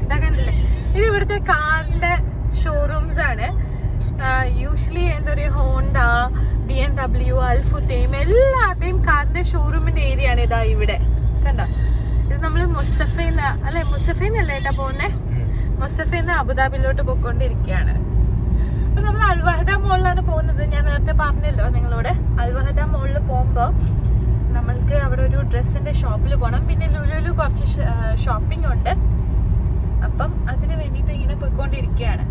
ഇതാ കണ്ടില്ലേ, ഇത് ഇവിടുത്തെ കാറിന്റെ ഷോറൂംസ് ആണ്. യൂഷ്വലി എന്താ പറയുക, ഹോണ്ട, BMW, അൽഫുത്തേം എല്ലാത്തിൻ്റെയും കാറിന്റെ ഷോറൂമിന്റെ ഏരിയ ആണ് ഇതാ ഇവിടെ കണ്ടോ. ഇത് നമ്മൾ മുസഫയിന്നല്ല ഏട്ടാ പോകുന്നേ. മുസഫയിന്ന് അബുദാബിയിലോട്ട് പോയിക്കൊണ്ടിരിക്കുകയാണ്. അപ്പൊ നമ്മൾ അൽവഹദ മോളിലാണ് പോകുന്നത്. ഞാൻ നേരത്തെ പറഞ്ഞല്ലോ നിങ്ങളോട്. അൽവഹദ മോളിൽ പോകുമ്പോ നമ്മൾക്ക് അവിടെ ഒരു ഡ്രസ്സിന്റെ ഷോപ്പിൽ പോകണം. പിന്നെ ലുലുവിൽ കുറച്ച് ഷോപ്പിംഗ് ഉണ്ട്. അപ്പം അതിന് വേണ്ടിയിട്ട് ഇങ്ങനെ പോയിക്കൊണ്ടിരിക്കുകയാണ്.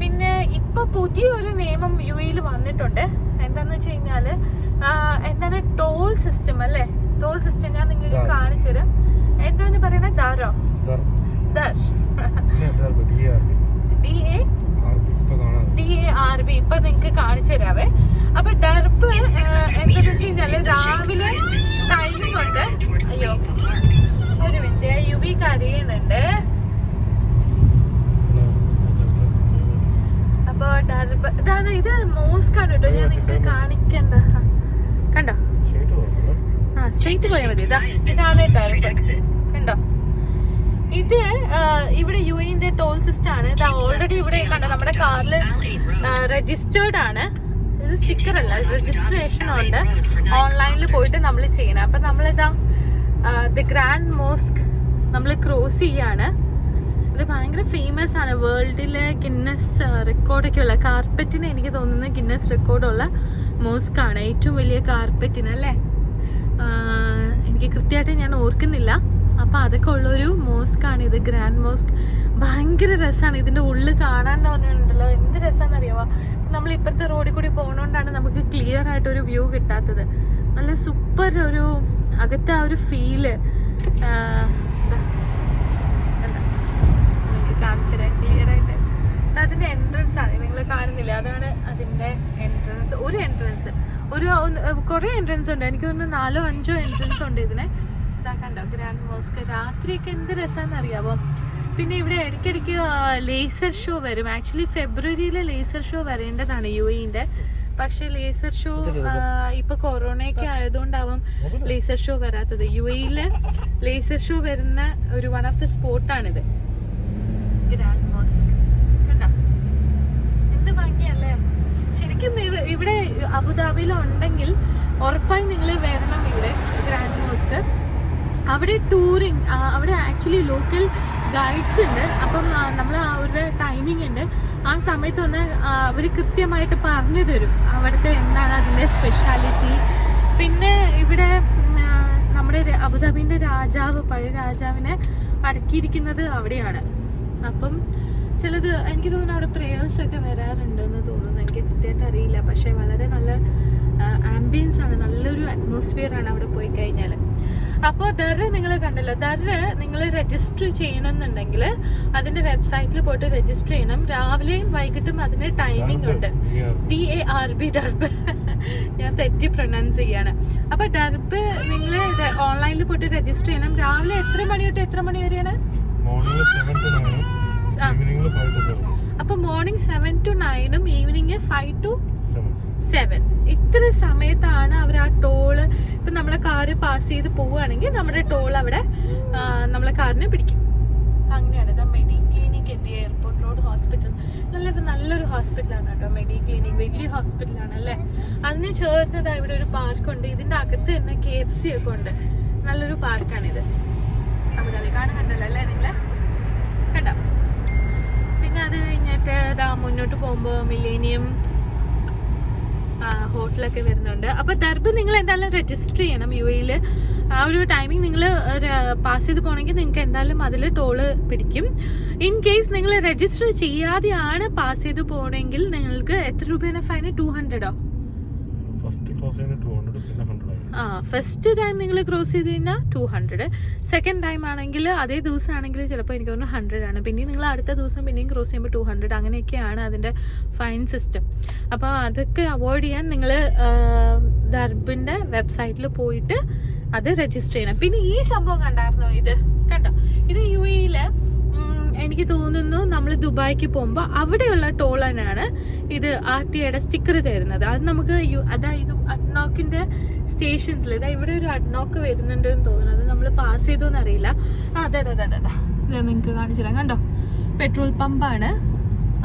പിന്നെ ഇപ്പൊ പുതിയൊരു നിയമം UAE വന്നിട്ടുണ്ട്. എന്താന്ന് വെച്ച് കഴിഞ്ഞാല് എന്താണ് ടോൾ സിസ്റ്റം അല്ലേ? ടോൾ സിസ്റ്റം ഞാൻ നിങ്ങൾക്ക് കാണിച്ചു തരാം. എന്താണ് പറയുന്നത്? ദാറോ DARB ഇപ്പൊ നിങ്ങക്ക് കാണിച്ചു തരാവേ. അപ്പൊ ഡർബ് എന്താന്ന് വെച്ച് കഴിഞ്ഞാല് രാവിലെ ടൈമിംഗ് ഉണ്ട്. അയ്യോ ഒരു മിനിറ്റ്, യുബി കരയുന്നുണ്ട്. അപ്പൊ ഡർബ് ഇതാണ്, ഇത് മോസ്ക് ആണ് കേട്ടോ. ഞാൻ നിങ്ങക്ക് കാണിക്കണ്ട, കണ്ടോ? സ്ട്രെയിറ്റ് പോയാൽ മതി. ഇതാണ് ഡർബ്, കണ്ടോ? ഇത് ഇവിടെ UAE ടോൾ സിസ്റ്റം ആണ്. ഇത് ഓൾറെഡി ഇവിടെ കണ്ടോ നമ്മുടെ കാറിൽ രജിസ്റ്റേർഡ് ആണ്. ഇത് സ്റ്റിക്കർ അല്ല, രജിസ്ട്രേഷൻ ഉണ്ട്. ഓൺലൈനിൽ പോയിട്ട് നമ്മൾ ചെയ്യണം. അപ്പൊ നമ്മളിതാ ദി ഗ്രാൻഡ് മോസ്ക് നമ്മൾ ക്രോസ് ചെയ്യാണ്. ഇത് ഭയങ്കര ഫേമസ് ആണ്. വേൾഡിലെ ഗിന്നസ് റെക്കോർഡൊക്കെ ഉള്ള കാർപ്പറ്റിന്, എനിക്ക് തോന്നുന്നു ഗിന്നസ് റെക്കോർഡുള്ള മോസ്ക് ആണ്. ഏറ്റവും വലിയ കാർപ്പറ്റിന് അല്ലേ? എനിക്ക് കൃത്യമായിട്ട് ഞാൻ ഓർക്കുന്നില്ല. അപ്പൊ അതൊക്കെ ഉള്ളൊരു മോസ്ക് ആണ് ഇത്, ഗ്രാൻഡ് മോസ്ക്. ഭയങ്കര രസമാണ് ഇതിന്റെ ഉള്ളിൽ കാണാൻ പറഞ്ഞിട്ടുണ്ടല്ലോ. എന്ത് രസമാണെന്നറിയാവോ? നമ്മൾ ഇപ്പുറത്തെ റോഡിൽ കൂടി പോകുന്നോണ്ടാണ് നമുക്ക് ക്ലിയർ ആയിട്ടൊരു വ്യൂ കിട്ടാത്തത്. നല്ല സൂപ്പർ ഒരു അകത്തെ ആ ഒരു ഫീല് നിങ്ങൾക്ക് കാണിച്ചുതരാം ക്ലിയർ ആയിട്ട്. അതിന്റെ എൻട്രൻസ് ആണ്, നിങ്ങൾ കാണുന്നില്ല? അതാണ് അതിന്റെ എൻട്രൻസ്. ഒരു എൻട്രൻസ്, കുറെ എൻട്രൻസ് ഉണ്ട്. എനിക്ക് തോന്നുന്നു 4 or 5 എൻട്രൻസ് ഉണ്ട് ഇതിന്. ഇതാ കണ്ടോ ഗ്രാൻഡ് മോസ്ക്. രാത്രിയൊക്കെ എന്ത് രസമാണെന്ന് അറിയാവോ? പിന്നെ ഇവിടെ ഇടയ്ക്കിടയ്ക്ക് ലേസർ ഷോ വരും. ആക്ച്വലി ഫെബ്രുവരിയിലെ ലേസർ ഷോ വരേണ്ടതാണ് UAE-ന്റെ. പക്ഷെ ലേസർ ഷോ ഇപ്പൊ കൊറോണയൊക്കെ ആയതുകൊണ്ടാവും ലേസർ ഷോ വരാത്തത്. UAE-ല് ലേസർ ഷോ വരുന്ന ഒരു വൺ ഓഫ് ദ സ്പോട്ടാണിത്, ഗ്രാൻഡ് മോസ്ക്. കണ്ടോ എന്ത് ഭംഗിയല്ലേ? ശരിക്കും ഇവിടെ അബുദാബിയിലുണ്ടെങ്കിൽ ഉറപ്പായും നിങ്ങൾ വരണം ഇവിടെ ഗ്രാൻഡ് മോസ്ക്. അവിടെ ടൂറിങ്, അവിടെ ആക്ച്വലി ലോക്കൽ ഗൈഡ്സ് ഉണ്ട്. അപ്പം നമ്മൾ അവരുടെ ടൈമിംഗ് ഉണ്ട്. ആ സമയത്ത് വന്ന് അവർ കൃത്യമായിട്ട് പറഞ്ഞു തരും അവിടുത്തെ എന്താണ് അതിൻ്റെ സ്പെഷ്യാലിറ്റി. പിന്നെ ഇവിടെ നമ്മുടെ അബുദാബിൻ്റെ രാജാവ്, പഴയ രാജാവിനെ അടക്കിയിരിക്കുന്നത് അവിടെയാണ്. അപ്പം ചിലത് എനിക്ക് തോന്നുന്നു അവിടെ പ്രേയേഴ്സ് ഒക്കെ വരാറുണ്ടെന്ന് തോന്നുന്നു. എനിക്ക് കൃത്യമായിട്ട് അറിയില്ല. പക്ഷെ വളരെ നല്ല ആംബിയൻസ് ആണ്, നല്ലൊരു അറ്റ്മോസ്ഫിയർ ആണ് അവിടെ പോയി കഴിഞ്ഞാൽ. അപ്പോൾ ദർറ് നിങ്ങൾ കണ്ടല്ലോ. ദർറ് നിങ്ങൾ രജിസ്റ്റർ ചെയ്യണമെന്നുണ്ടെങ്കിൽ അതിന്റെ വെബ്സൈറ്റിൽ പോയിട്ട് രജിസ്റ്റർ ചെയ്യണം. രാവിലെയും വൈകിട്ടും അതിന് ടൈമിംഗ് ഉണ്ട്. DARB ഡർബ്. ഞാൻ തെറ്റി പ്രൊനൗൺസ് ചെയ്യാണ്. അപ്പൊ ഡർബ് നിങ്ങൾ ഓൺലൈനിൽ പോയിട്ട് രജിസ്റ്റർ ചെയ്യണം. രാവിലെ എത്ര മണി തൊട്ട് എത്ര മണി വരെയാണ്? അപ്പൊ മോർണിംഗ് 7 to 9 ഈവനിങ് 5 to 7. ഇത്ര സമയത്താണ് അവർ ആ ടോള്, ഇപ്പൊ നമ്മളെ കാറ് പാസ് ചെയ്ത് പോവുകയാണെങ്കിൽ നമ്മുടെ ടോൾ അവിടെ നമ്മളെ കാറിനെ പിടിക്കും. അങ്ങനെയാണ്. ഇതാ മെഡി ക്ലിനിക് എത്തിയ എയർപോർട്ട് റോഡ് ഹോസ്പിറ്റൽ. നല്ലൊരു ഹോസ്പിറ്റലാണ് കേട്ടോ മെഡി ക്ലിനിക്. വലിയ ഹോസ്പിറ്റലാണ് അല്ലേ? അതിന് ചേർന്നതാ ഇവിടെ ഒരു പാർക്കുണ്ട്. ഇതിന്റെ അകത്ത് തന്നെ KFC ഒക്കെ ഉണ്ട്. നല്ലൊരു പാർക്കാണിത്. അബുദാബി കാണുന്നുണ്ടല്ലോ അല്ലേ നിങ്ങള്? കണ്ടോ? പിന്നെ അത് കഴിഞ്ഞിട്ട് ഇതാ മുന്നോട്ട് പോകുമ്പോ മില്ലേനിയം ഹോട്ടലൊക്കെ വരുന്നുണ്ട്. അപ്പൊ ദർബ് നിങ്ങൾ എന്തായാലും രജിസ്റ്റർ ചെയ്യണം. UAE-ല് ആ ഒരു ടൈമിംഗ് നിങ്ങൾ പാസ് ചെയ്ത് പോകണമെങ്കിൽ നിങ്ങൾക്ക് എന്തായാലും അതിൽ ടോള് പിടിക്കും. ഇൻ കേസ് നിങ്ങൾ രജിസ്റ്റർ ചെയ്യാതെയാണ് പാസ് ചെയ്ത് പോകണമെങ്കിൽ നിങ്ങൾക്ക് എത്ര രൂപയാണ് ഫൈൻ? 200 ഫസ്റ്റ് ടൈം നിങ്ങൾ ക്രോസ് ചെയ്ത് കഴിഞ്ഞാൽ 200. സെക്കൻഡ് ടൈം ആണെങ്കിൽ അതേ ദിവസം ആണെങ്കിൽ ചിലപ്പോൾ എനിക്ക് തോന്നുന്നു 100 ആണ്. പിന്നെ നിങ്ങൾ അടുത്ത ദിവസം പിന്നെയും ക്രോസ് ചെയ്യുമ്പോൾ 200. അങ്ങനെയൊക്കെയാണ് അതിൻ്റെ ഫൈൻ സിസ്റ്റം. അപ്പോൾ അതൊക്കെ അവോയ്ഡ് ചെയ്യാൻ നിങ്ങൾ ദർബിൻ്റെ വെബ്സൈറ്റിൽ പോയിട്ട് അത് രജിസ്റ്റർ ചെയ്യണം. പിന്നെ ഈ സംഭവം കണ്ടായിരുന്നോ? ഇത് കണ്ടോ? ഇത് UAE-ല് എനിക്ക് തോന്നുന്നു നമ്മൾ ദുബായിക്ക് പോകുമ്പോൾ അവിടെയുള്ള ടോൾ തന്നെയാണ് ഇത് RTA-യുടെ സ്റ്റിക്കർ തരുന്നത്. അത് നമുക്ക് അതായത് അഡ്നോക്കിന്റെ സ്റ്റേഷൻസിൽ ഇതാ ഇവിടെ ഒരു അഡ്നോക്ക് വരുന്നുണ്ട് എന്ന് തോന്നുന്നു. അത് നമ്മൾ പാസ് ചെയ്തോന്ന് അറിയില്ല. അതെ നിങ്ങൾക്ക് കാണിച്ചു തരാം. കണ്ടോ? പെട്രോൾ പമ്പാണ്.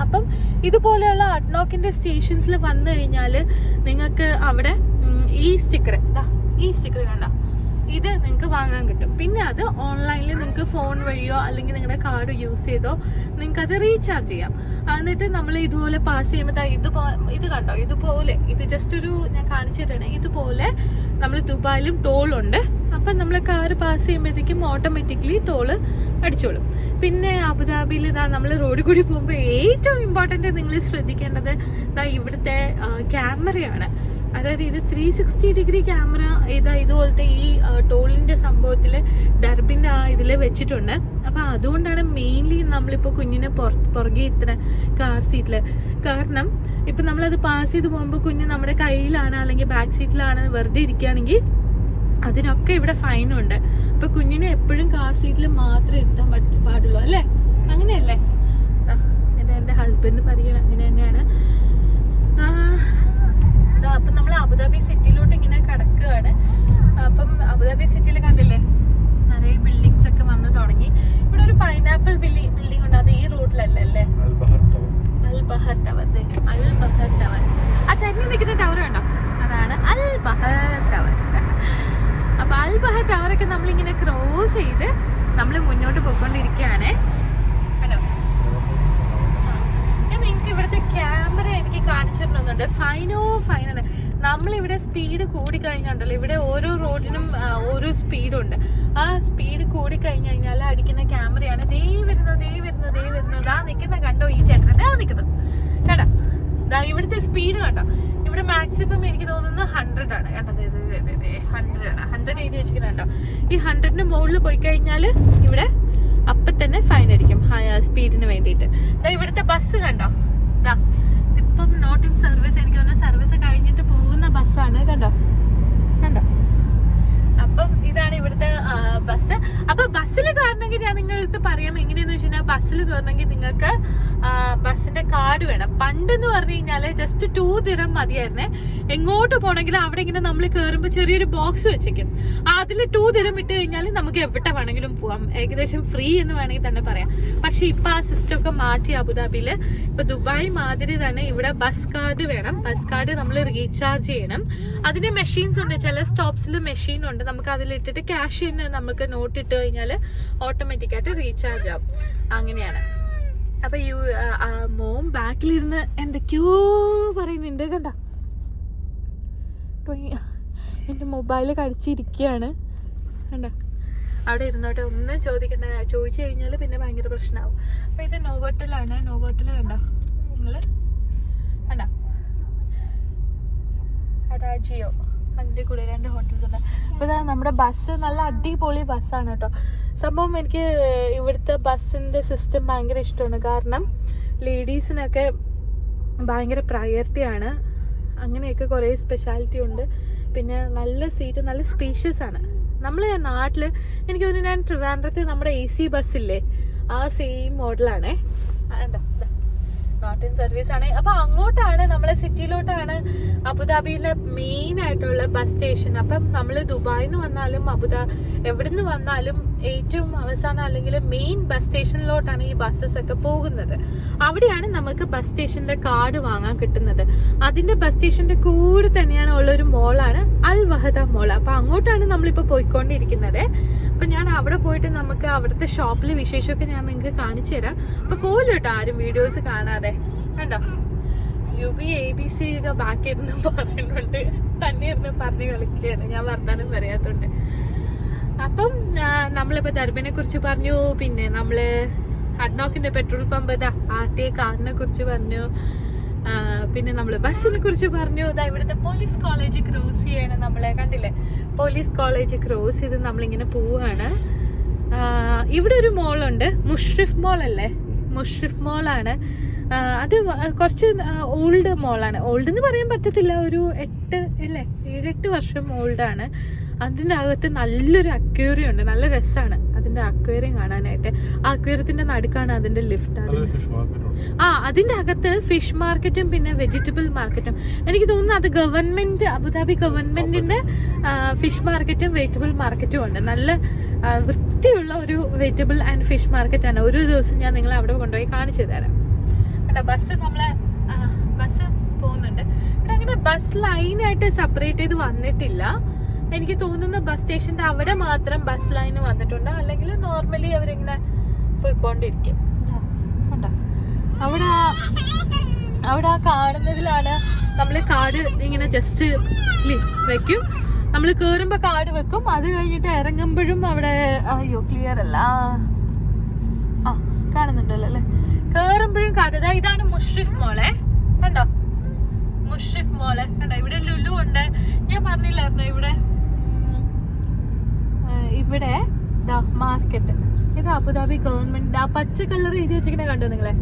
അപ്പം ഇതുപോലെയുള്ള അഡ്നോക്കിന്റെ സ്റ്റേഷൻസിൽ വന്നു കഴിഞ്ഞാൽ നിങ്ങൾക്ക് അവിടെ ഈ സ്റ്റിക്കർ കണ്ടോ? ഇത് നിങ്ങൾക്ക് വാങ്ങാൻ കിട്ടും. പിന്നെ അത് ഓൺലൈനിൽ നിങ്ങൾക്ക് ഫോൺ വഴിയോ അല്ലെങ്കിൽ നിങ്ങളുടെ കാർഡ് യൂസ് ചെയ്തോ നിങ്ങൾക്ക് അത് റീചാർജ് ചെയ്യാം. എന്നിട്ട് നമ്മൾ ഇതുപോലെ പാസ് ചെയ്യുമ്പോൾ ഇത് കണ്ടോ, ഇതുപോലെ ഇത് ജസ്റ്റ് ഒരു ഞാൻ കാണിച്ചു തരാണ്. ഇതുപോലെ നമ്മൾ ദുബായിലും ടോളുണ്ട്. അപ്പം നമ്മൾ കാറ് പാസ് ചെയ്യുമ്പോഴത്തേക്കും ഓട്ടോമാറ്റിക്കലി ടോള് അടിച്ചോളും. പിന്നെ അബുദാബിയിൽ നമ്മൾ റോഡിൽ കൂടി പോകുമ്പോൾ ഏറ്റവും ഇമ്പോർട്ടൻ്റ് നിങ്ങൾ ശ്രദ്ധിക്കേണ്ടത് ഇവിടുത്തെ ക്യാമറയാണ്. അതായത് ഇത് 360 ഡിഗ്രി ക്യാമറ ഇതുപോലത്തെ ഈ ടോളിൻ്റെ സംഭവത്തിൽ ഡർബിൻ്റെ ഇതിൽ വെച്ചിട്ടുണ്ട്. അപ്പം അതുകൊണ്ടാണ് മെയിൻലി നമ്മളിപ്പോൾ കുഞ്ഞിനെ പുറകെ ഇത്ര കാർ സീറ്റിൽ. കാരണം ഇപ്പം നമ്മളത് പാസ് ചെയ്ത് പോകുമ്പോൾ കുഞ്ഞ് നമ്മുടെ കയ്യിലാണ് അല്ലെങ്കിൽ ബാക്ക് സീറ്റിലാണ് വെറുതെ ഇരിക്കുകയാണെങ്കിൽ അതിനൊക്കെ ഇവിടെ ഫൈനുണ്ട്. അപ്പൊ കുഞ്ഞിനെ എപ്പോഴും കാർ സീറ്റിൽ മാത്രമേ ഇരുത്താൻ പാടുള്ളൂ അല്ലേ? അങ്ങനെയല്ലേ? എൻ്റെ ഹസ്ബൻഡ് പറയണം അങ്ങനെ തന്നെയാണ്. അപ്പം നമ്മൾ അബുദാബി സിറ്റിയിലോട്ട് ഇങ്ങനെ കടക്കുകയാണ്. അപ്പം അബുദാബി സിറ്റിയിൽ കണ്ടില്ലേ നിറയെ ബിൽഡിങ്സ് ഒക്കെ വന്ന് തുടങ്ങി. ഇവിടെ ഒരു പൈനാപ്പിൾ ബിൽഡിംഗ് ഉണ്ട്. അത് ഈ റോഡിലല്ലേ അല്ലേ? അൽ ബഹർ ടവർ. അൽ ബഹർ ടവർ. ആ ചരിഞ്ഞ് നിൽക്കുന്ന ടവർ കണ്ടോ? അതാണ് അൽ ബഹർ ടവർ. അപ്പൊ അൽ ബഹർ ടവറൊക്കെ നമ്മളിങ്ങനെ ക്രോസ് ചെയ്ത് നമ്മൾ മുന്നോട്ട് പോയിക്കൊണ്ടിരിക്കുകയാണ്. കണ്ടോ? നിങ്ങൾക്ക് ഇവിടുത്തെ ക്യാമറ എനിക്ക് കാണിച്ചിരുന്നുണ്ട്. ഫൈനാണ്. നമ്മളിവിടെ സ്പീഡ് കൂടിക്കഴിഞ്ഞുണ്ടല്ലോ, ഇവിടെ ഓരോ റോഡിനും ഓരോ സ്പീഡുണ്ട്. ആ സ്പീഡ് കൂടിക്കഴിഞ്ഞു കഴിഞ്ഞാൽ അടിക്കുന്ന ക്യാമറയാണ്. ദേ വരുന്നു ദാ നിൽക്കുന്ന കണ്ടോ, ഈ ചേട്ടൻ ദാ നിൽക്കുന്നു കേട്ടോ. ദാ ഇവിടുത്തെ സ്പീഡ് കണ്ടോ. ഇവിടെ മാക്സിമം എനിക്ക് തോന്നുന്നു 100 ആണ്. കണ്ടത് 100 ആണ്. 100 എഴുതി വെച്ചിട്ടുണ്ടോ. ഈ 100ന് മുകളിൽ പോയി കഴിഞ്ഞാൽ ഇവിടെ അപ്പം തന്നെ ഫൈൻ ആയിരിക്കും സ്പീഡിന് വേണ്ടിയിട്ട്. ഇവിടുത്തെ ബസ് കണ്ടോ, ഇപ്പം നോട്ട് ഇൻ സർവീസ്. എനിക്ക് തോന്നുന്നു സർവീസ് കഴിഞ്ഞിട്ട് പോകുന്ന ബസ്സാണ്. കണ്ടോ. അപ്പം ഇതാണ് ഇവിടുത്തെ ബസ്. അപ്പൊ ബസ്സിൽ കയറണമെങ്കിൽ ഞാൻ നിങ്ങളടുത്ത് പറയാം എങ്ങനെയാന്ന് വെച്ച് കഴിഞ്ഞാൽ, ബസ്സിൽ കയറണമെങ്കിൽ നിങ്ങൾക്ക് ബസ്സിന്റെ കാർഡ് വേണം. പണ്ടെന്ന് പറഞ്ഞു കഴിഞ്ഞാല് ജസ്റ്റ് 2 ദിറം മതിയായിരുന്നേ. എങ്ങോട്ട് പോകണമെങ്കിൽ അവിടെ ഇങ്ങനെ നമ്മൾ കയറുമ്പോൾ ചെറിയൊരു ബോക്സ് വെച്ചേക്കും. അതിൽ 2 ദിറം ഇട്ട് കഴിഞ്ഞാൽ നമുക്ക് എവിടെ വേണമെങ്കിലും പോവാം. ഏകദേശം ഫ്രീ എന്ന് വേണമെങ്കിൽ തന്നെ പറയാം. പക്ഷെ ഇപ്പൊ ആ സിസ്റ്റം ഒക്കെ മാറ്റി അബുദാബിയില്. ഇപ്പൊ ദുബായ് മാതിരി തന്നെ ഇവിടെ ബസ് കാർഡ് വേണം. ബസ് കാർഡ് നമ്മൾ റീചാർജ് ചെയ്യണം. അതിന് മെഷീൻസ് ഉണ്ട്. ചില സ്റ്റോപ്സിൽ മെഷീൻ ഉണ്ട്. നമുക്ക് അതിലിട്ടിട്ട് ക്യാഷ് തന്നെ നമുക്ക് നോട്ട് ഇട്ട് കഴിഞ്ഞാൽ ഓട്ടോമാറ്റിക്കായിട്ട് റീചാർജ് ആവും. അങ്ങനെയാണ്. അപ്പൊ മോം ബാക്കിലിരുന്ന് എന്തൊക്കെയോ പറയുന്നുണ്ട്. കണ്ടോ, എൻ്റെ മൊബൈൽ കടിച്ചിരിക്കുകയാണ്. കണ്ടോ, അവിടെ ഇരുന്നോട്ടെ, ഒന്നും ചോദിക്കണ്ട. ചോദിച്ചു കഴിഞ്ഞാൽ പിന്നെ ഭയങ്കര പ്രശ്നമാവും. അപ്പൊ ഇത് നോവോട്ടലാണ്. നോവോട്ടൽ കണ്ടോ നിങ്ങള്? കണ്ടോ, അഡാജിയോ അതിൻ്റെ കൂടെ 2 ഹോട്ടൽസ് ഉണ്ട്. അപ്പോൾ ഇതാ നമ്മുടെ ബസ് നല്ല അടിപൊളി ബസ്സാണ് കേട്ടോ. സംഭവം എനിക്ക് ഇവിടുത്തെ ബസ്സിൻ്റെ സിസ്റ്റം ഭയങ്കര ഇഷ്ടമാണ്. കാരണം ലേഡീസിനൊക്കെ ഭയങ്കര പ്രയോറിറ്റിയാണ്. അങ്ങനെയൊക്കെ കുറേ സ്പെഷ്യാലിറ്റി ഉണ്ട്. പിന്നെ നല്ല സീറ്റ്, നല്ല സ്പേഷ്യസ് ആണ്. നമ്മൾ നാട്ടിൽ എനിക്ക് തോന്നുന്നു ഞാൻ ട്രിവാൻഡ്രത്ത് നമ്മുടെ AC ബസ്സില്ലേ, ആ സെയിം മോഡലാണേ. ഉണ്ടോ, നോട്ട് ഇൻ സർവീസ് ആണ്. അപ്പൊ അങ്ങോട്ടാണ്, നമ്മളെ സിറ്റിയിലോട്ടാണ് അബുദാബിയിലെ മെയിൻ ആയിട്ടുള്ള ബസ് സ്റ്റേഷൻ. അപ്പം നമ്മൾ ദുബായിൽ നിന്ന് വന്നാലും എവിടുന്ന് വന്നാലും ഏറ്റവും അവസാനം അല്ലെങ്കിൽ മെയിൻ ബസ് സ്റ്റേഷനിലോട്ടാണ് ഈ ബസ്സസ് ഒക്കെ പോകുന്നത്. അവിടെയാണ് നമുക്ക് ബസ് സ്റ്റേഷന്റെ കാർഡ് വാങ്ങാൻ കിട്ടുന്നത്. അതിന്റെ ബസ് സ്റ്റേഷന്റെ കൂടെ തന്നെയാണ് ഉള്ളൊരു മോളാണ് അൽ വഹദ മോൾ. അപ്പൊ അങ്ങോട്ടാണ് നമ്മളിപ്പോ പോയിക്കൊണ്ടിരിക്കുന്നത്. അപ്പൊ ഞാൻ അവിടെ പോയിട്ട് നമുക്ക് അവിടുത്തെ ഷോപ്പിലെ വിശേഷമൊക്കെ ഞാൻ നിങ്ങൾക്ക് കാണിച്ചു തരാം. അപ്പൊ പോലും കേട്ടോ ആരും വീഡിയോസ് കാണാതെ. കണ്ടോ, ABC ഒക്കെ ബാക്കി ഇരുന്ന് പറയുന്നുണ്ട്. തന്നെ ഇരുന്ന് പറഞ്ഞ് കളിക്കുകയാണ്, ഞാൻ വർത്താനം പറയാത്തോണ്ട്. അപ്പം നമ്മളിപ്പോ ദർബിനെ കുറിച്ച് പറഞ്ഞു. പിന്നെ നമ്മള് അഡ്നോക്കിന്റെ പെട്രോൾ പമ്പ് RTA കാറിനെ കുറിച്ച് പറഞ്ഞു. പിന്നെ നമ്മള് ബസ്സിനെ കുറിച്ച് പറഞ്ഞു. ഇവിടുത്തെ പോലീസ് കോളേജ് ക്രോസ് ചെയ്യാണ്. നമ്മളെ കണ്ടില്ലേ, പോലീസ് കോളേജ് ക്രോസ് ചെയ്ത് നമ്മളിങ്ങനെ പോവാണ്. ഇവിടെ ഒരു മോളുണ്ട്, മുഷ്രിഫ് മോൾ അല്ലേ? മുഷ്രിഫ് മോളാണ് അത്. കുറച്ച് ഓൾഡ് മോളാണ്. ഓൾഡ് എന്ന് പറയാൻ പറ്റത്തില്ല, ഒരു 7-8 വർഷം ഓൾഡാണ്. അതിൻ്റെ അകത്ത് നല്ലൊരു അക്വേറിയം ഉണ്ട്. നല്ല രസമാണ് അതിൻ്റെ അക്വേറിയം കാണാനായിട്ട്. ആ അക്വേറിയത്തിന്റെ നടുക്കാണ് അതിന്റെ ലിഫ്റ്റ്. അതിന്റെ അകത്ത് ഫിഷ് മാർക്കറ്റും പിന്നെ വെജിറ്റബിൾ മാർക്കറ്റും. എനിക്ക് തോന്നുന്നു അത് ഗവൺമെന്റ്, അബുദാബി ഗവൺമെന്റിന്റെ ഫിഷ് മാർക്കറ്റും വെജിറ്റബിൾ മാർക്കറ്റും ഉണ്ട്. നല്ല വൃത്തിയുള്ള ഒരു വെജിറ്റബിൾ ആൻഡ് ഫിഷ് മാർക്കറ്റാണ്. ഒരു ദിവസം ഞാൻ നിങ്ങളെ അവിടെ കൊണ്ടുപോയി കാണിച്ചു തരാം. ബസ് ബസ് പോകുന്നുണ്ട് ഇവിടെ. അങ്ങനെ ബസ് ലൈനായിട്ട് സെപ്പറേറ്റ് ചെയ്ത് വന്നിട്ടില്ല. എനിക്ക് തോന്നുന്നു ബസ് സ്റ്റേഷന്റെ അവിടെ മാത്രം ബസ് ലൈൻ വന്നിട്ടുണ്ട്, അല്ലെങ്കിൽ നോർമലി അവരിങ്ങനെ പോയിക്കൊണ്ടിരിക്കും. കണ്ടോ അവിടെ ആ കാണുന്നതിലാണ് നമ്മൾ കാർഡ് ഇങ്ങനെ ജസ്റ്റ് വെക്കും. നമ്മൾ കേറുമ്പോ കാർഡ് വെക്കും, അത് കഴിഞ്ഞിട്ട് ഇറങ്ങുമ്പോഴും അവിടെ അയ്യോ ക്ലിയർ അല്ല, ആ കാണുന്നുണ്ടല്ലോ അല്ലെ, കേറുമ്പോഴും കാർഡ്. ഇതാണ് മുഷ്രിഫ് മോളെ, കണ്ടോ മുഷ്രിഫ് മോളെ കണ്ടോ. ഇവിടെ ലുലു ഉണ്ട്, ഞാൻ പറഞ്ഞില്ലായിരുന്നു ഇവിടെ മാർക്കറ്റ്. ഇത് അബുദാബി ഗവൺമെന്റ് ആ പച്ച കളർ എഴുതി വെച്ചിങ്ങനെ കണ്ടോ നിങ്ങളെ.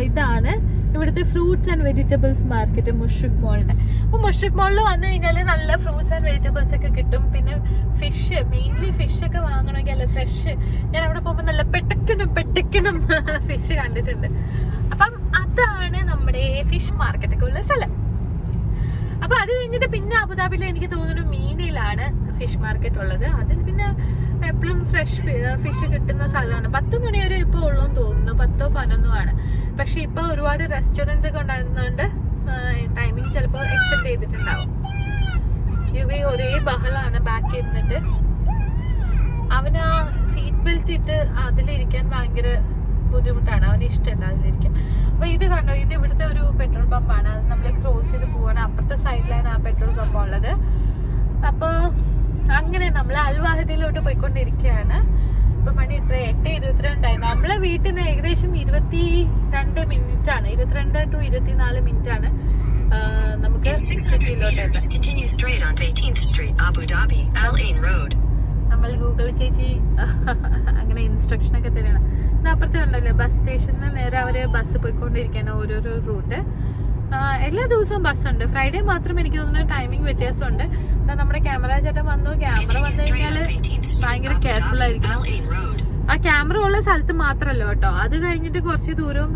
ഇതാണ് ഇവിടുത്തെ fruits and vegetables market Mushrif മോളിന്റെ. അപ്പൊ മുഷ്രിഫ് മോളിൽ വന്നു കഴിഞ്ഞാല് നല്ല ഫ്രൂട്ട്സ് ആൻഡ് വെജിറ്റബിൾസ് ഒക്കെ കിട്ടും. പിന്നെ ഫിഷ്, മെയിൻലി ഫിഷ് ഒക്കെ വാങ്ങണമെങ്കിൽ അല്ല ഫ്രഷ്. ഞാൻ അവിടെ പോകുമ്പോൾ നല്ല പെട്ടക്കണം ഫിഷ് കണ്ടിട്ടുണ്ട്. അപ്പം അതാണ് നമ്മുടെ ഫിഷ് മാർക്കറ്റ് ഒക്കെ ഉള്ള സ്ഥലം. അപ്പൊ അത് കഴിഞ്ഞിട്ട് പിന്നെ അബുദാബിയിൽ എനിക്ക് തോന്നുന്നു മീനയിലാണ് ഫിഷ് മാർക്കറ്റ് ഉള്ളത്. അതിൽ പിന്നെ എപ്പോഴും ഫ്രഷ് ഫിഷ് കിട്ടുന്ന സ്ഥലമാണ്. 10 മണി വരെ ഇപ്പൊ ഉള്ളൂന്ന് തോന്നുന്നു, 10-11 ആണ്. പക്ഷെ ഇപ്പൊ ഒരുപാട് റെസ്റ്റോറൻറ്റ്സ് ഒക്കെ ഉണ്ടായിരുന്നോണ്ട് ടൈമിങ് ചിലപ്പോ എക്സ്റ്റെൻഡ് ചെയ്തിട്ടുണ്ടാവും. ഒരേ ബഹളാണ് ബാക്കി ഇരുന്നിട്ട്. അവന് ആ സീറ്റ് ബെൽറ്റ് ഇട്ട് അതിലിരിക്കാൻ ഭയങ്കര ബുദ്ധിമുട്ടാണ്, അവന് ഇഷ്ടമല്ല അതിലിരിക്കാൻ. അപ്പൊ ഇത് കണ്ടോ, ഇത് ഇവിടുത്തെ ഒരു പെട്രോൾ പമ്പാണ്. അത് നമ്മൾ ക്രോസ് ചെയ്ത് പോവാണ്. അപ്പുറത്തെ സൈഡിലാണ് ആ പെട്രോൾ പമ്പ് ഉള്ളത്. അപ്പൊ അങ്ങനെ നമ്മൾ അൽവാഹദിലോട്ട് പോയിക്കൊണ്ടിരിക്കുകയാണ്. ഇപ്പൊ മണി ഇത്ര 8:22 ആയി. നമ്മളെ വീട്ടിൽ നിന്ന് ഏകദേശം 22 മിനിറ്റ് ആണ്, 22 to 24 മിനിറ്റ് ആണ് നമുക്ക് സിറ്റിയിലോട്ട്. നമ്മൾ ഗൂഗിൾ ചേച്ചി അങ്ങനെ ഇൻസ്ട്രക്ഷൻ ഒക്കെ തരണം. അപ്പുറത്തെ ഉണ്ടല്ലോ ബസ് സ്റ്റേഷനിൽ നേരെ അവര് ബസ് പോയിക്കൊണ്ടിരിക്കുകയാണ്, ഓരോരോ റൂട്ട്. എല്ലാ ദിവസവും ബസ്സുണ്ട്. ഫ്രൈഡേ മാത്രം എനിക്ക് തോന്നുന്നു ടൈമിംഗ് വ്യത്യാസമുണ്ട്. നമ്മുടെ ക്യാമറ ചേട്ടൻ വന്നു. ക്യാമറ വന്നു കഴിഞ്ഞാല് ഭയങ്കര കെയർഫുൾ ആയിരിക്കണം. ആ ക്യാമറ ഉള്ള സ്ഥലത്ത് മാത്രമല്ല കേട്ടോ, അത് കഴിഞ്ഞിട്ട് കുറച്ച് ദൂരവും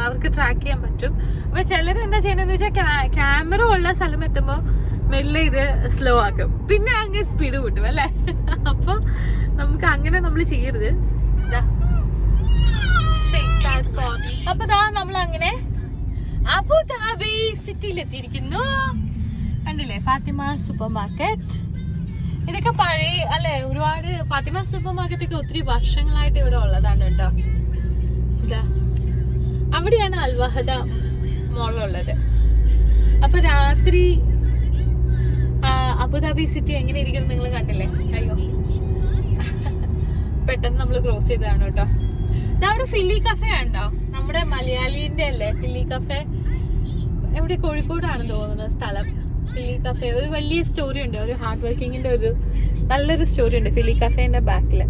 അവർക്ക് ട്രാക്ക് ചെയ്യാൻ പറ്റും. അപ്പൊ ചിലർ എന്താ ചെയ്യണമെന്ന് വെച്ചാൽ ക്യാമറ ഉള്ള സ്ഥലം എത്തുമ്പോ മെല്ലെ ഇത് സ്ലോ ആക്കും, പിന്നെ അങ്ങ് സ്പീഡ് കൂട്ടും അല്ലെ. അപ്പൊ നമുക്ക് അങ്ങനെ നമ്മൾ ചെയ്യരുത്. അപ്പൊ നമ്മൾ അങ്ങനെ അബുദാബി സിറ്റിയിൽ എത്തിയിരിക്കുന്നു. കണ്ടില്ലേ ഫാത്തിമ സൂപ്പർ മാർക്കറ്റ്. ഇതൊക്കെ പഴയ അല്ലെ, ഒരുപാട് ഫാത്തിമ സൂപ്പർ മാർക്കറ്റ് ഒക്കെ ഒത്തിരി വർഷങ്ങളായിട്ട് ഇവിടെ ഉള്ളതാണ് കേട്ടോ. ഇതാ അവിടെയാണ് അൽവാഹദ മോളുള്ളത്. അപ്പൊ രാത്രി അബുദാബി സിറ്റി എങ്ങനെ ഇരിക്കുന്നു നിങ്ങൾ കണ്ടില്ലേ. അയ്യോ പെട്ടെന്ന് നമ്മൾ ക്രോസ് ചെയ്തതാണ് കേട്ടോ. അവിടെ ഫില്ലി കഫേ ഉണ്ടോ, നമ്മുടെ മലയാളീന്റെ അല്ലേ ഫില്ലി കഫേ. എവിടെ കോഴിക്കോടാണെന്ന് തോന്നുന്നു സ്ഥലം. ഫില്ലി കഫേ ഒരു വലിയ സ്റ്റോറി ഉണ്ട്, ഒരു ഹാർഡ് വർക്കിങ്ങിന്റെ ഒരു നല്ലൊരു സ്റ്റോറി ഉണ്ട് ഫില്ലി കഫേന്റെ ബാക്കില്.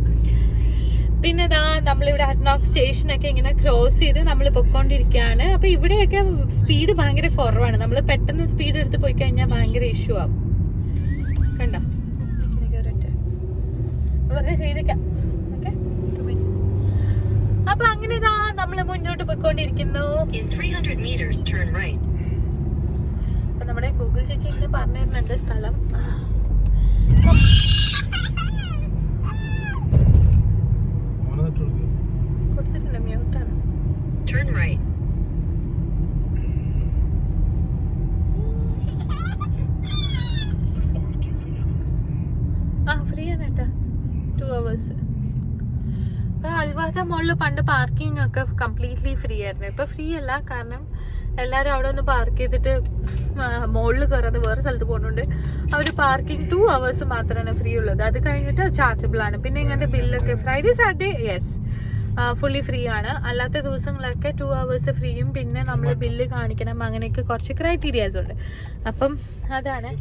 പിന്നെ നമ്മളിവിടെ അറ്റ്നോക് സ്റ്റേഷനൊക്കെ ഇങ്ങനെ ക്രോസ് ചെയ്ത് നമ്മൾ പൊക്കോണ്ടിരിക്കുകയാണ്. അപ്പൊ ഇവിടെയൊക്കെ സ്പീഡ് ഭയങ്കര കുറവാണ്. നമ്മൾ പെട്ടെന്ന് സ്പീഡ് എടുത്ത് പോയി കഴിഞ്ഞാൽ ഭയങ്കര ഇഷ്യൂ ആവും. കണ്ടോ വെറുതെ ചെയ്തേക്കാം. ഓക്കെ, അപ്പൊ അങ്ങനെ നമ്മള് മുന്നോട്ട് പോയിക്കൊണ്ടിരിക്കുന്നു. അപ്പൊ നമ്മുടെ ഗൂഗിൾ ചേച്ചി ഇന്ന് പറഞ്ഞിരുന്നുണ്ട് സ്ഥലം. കൊടുത്തിട്ടുണ്ട്, മ്യൂട്ടാണ്. ഫ്രീ ആണ് കേട്ടോ, 2 hours. ഇപ്പൊ അൽവാഹദ മോളില് പണ്ട് പാർക്കിംഗ് ഒക്കെ കംപ്ലീറ്റ്ലി ഫ്രീ ആയിരുന്നു. ഇപ്പൊ ഫ്രീ അല്ല, കാരണം എല്ലാരും അവിടെ ഒന്ന് പാർക്ക് ചെയ്തിട്ട് മോളിൽ കയറാതെ വേറെ സ്ഥലത്ത് പോകുന്നുണ്ട്. അവര് പാർക്കിംഗ് 2 hours മാത്രമാണ് ഫ്രീ ഉള്ളത്. അത് കഴിഞ്ഞിട്ട് ചാർജബിൾ ആണ്. പിന്നെ ഇങ്ങനത്തെ ബില്ലൊക്കെ Friday Saturday yes fully free ആണ്. അല്ലാത്ത ദിവസങ്ങളൊക്കെ 2 hours ഫ്രീയും പിന്നെ നമ്മൾ ബില്ല് കാണിക്കണം. അങ്ങനെയൊക്കെ കുറച്ച് ക്രൈറ്റീരിയാസ് ഉണ്ട്. അപ്പം അതാണ്.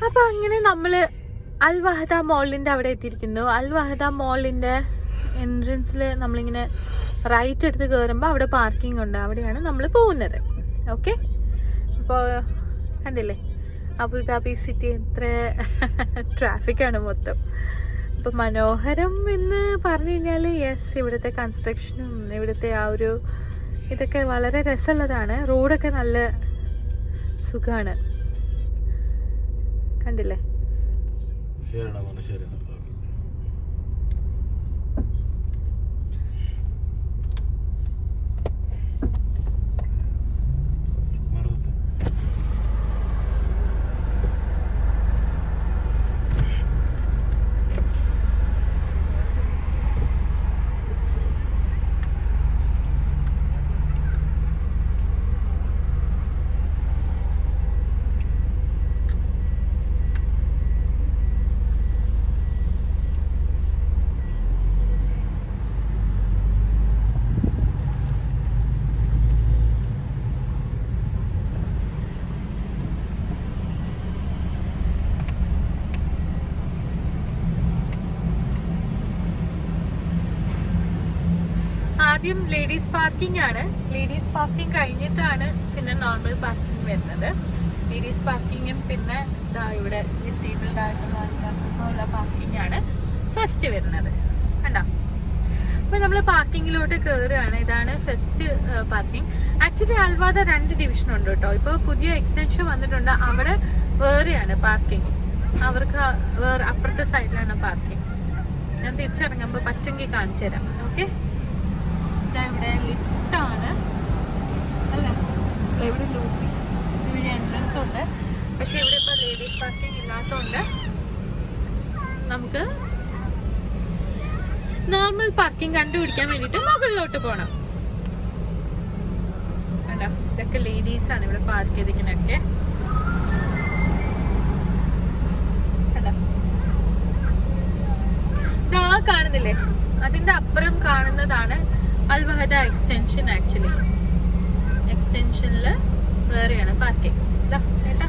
അപ്പൊ അങ്ങനെ നമ്മള് അൽവാഹദ മോളിന്റെ അവിടെ എത്തിയിരിക്കുന്നു. അൽവാഹദ മോളിന്റെ എൻട്രൻസിൽ നമ്മളിങ്ങനെ റൈറ്റ് എടുത്ത് കയറുമ്പോൾ അവിടെ പാർക്കിംഗ് ഉണ്ട്, അവിടെയാണ് നമ്മൾ പോകുന്നത്. ഓക്കെ, അപ്പോൾ കണ്ടില്ലേ അബുദാബി സിറ്റി എത്ര ട്രാഫിക്കാണ് മൊത്തം. അപ്പം മനോഹരം എന്ന് പറഞ്ഞു കഴിഞ്ഞാൽ യെസ്, ഇവിടുത്തെ കൺസ്ട്രക്ഷനും ഇവിടുത്തെ ആ ഒരു ഇതൊക്കെ വളരെ രസമുള്ളതാണ്. റോഡൊക്കെ നല്ല സുഖമാണ്. കണ്ടില്ലേ. ആദ്യം ലേഡീസ് പാർക്കിംഗ് ആണ്. ലേഡീസ് പാർക്കിംഗ് കഴിഞ്ഞിട്ടാണ് പിന്നെ നോർമൽ പാർക്കിംഗ് വരുന്നത്. ലേഡീസ് പാർക്കിങ്ങും പിന്നെ ഇവിടെ ഡിസേബിൾഡ് ആയിട്ടുള്ള ആൾക്കാർക്കുള്ള പാർക്കിംഗ് ആണ് ഫസ്റ്റ് വരുന്നത്. കണ്ടോ? അപ്പൊ നമ്മൾ പാർക്കിങ്ങിലോട്ട് കയറുകയാണ്. ഇതാണ് ഫസ്റ്റ് പാർക്കിംഗ്. ആക്ച്വലി അൽവാദ 2 ഡിവിഷൻ ഉണ്ട് കേട്ടോ. ഇപ്പൊ പുതിയ എക്സ്റ്റൻഷൻ വന്നിട്ടുണ്ട്. അവിടെ വേറെയാണ് പാർക്കിംഗ്. അവർക്ക് വേറെ അപ്പുറത്തെ സൈഡിലാണ് പാർക്കിംഗ്. ഞാൻ തിരിച്ചിറങ്ങുമ്പോൾ പറ്റുമെങ്കിൽ കാണിച്ചു തരാം. ഓക്കെ, ഇതാ ഇവിടെ ലിഫ്റ്റ് ആണ് അല്ല, ഇവിടെ ഇവിടെ എൻട്രൻസ് ഉണ്ട്. പക്ഷെ ഇവിടെ ഇപ്പൊ ലേഡീസ് പാർക്കിംഗ് ഇല്ലാത്തതുകൊണ്ട് നമുക്ക് നോർമൽ പാർക്കിംഗ് കണ്ടുപിടിക്കാൻ വേണ്ടിട്ട് മുകളിലോട്ട് പോണം. കണ്ടോ, ഇതൊക്കെ ലേഡീസ് ആണ് ഇവിടെ പാർക്ക് ചെയ്തിരിക്കുന്നൊക്കെ. കണ്ടോ, ഇതാ കാണുന്നില്ലേ, അതിന്റെ അപ്പുറം കാണുന്നതാണ് അൽ വഹദ എക്സ്റ്റൻഷൻ. ആക്ച്വലി എക്സ്റ്റൻഷനില് വേറെയാണ് പാർക്കിംഗ്. ഇതാ കേട്ടാ,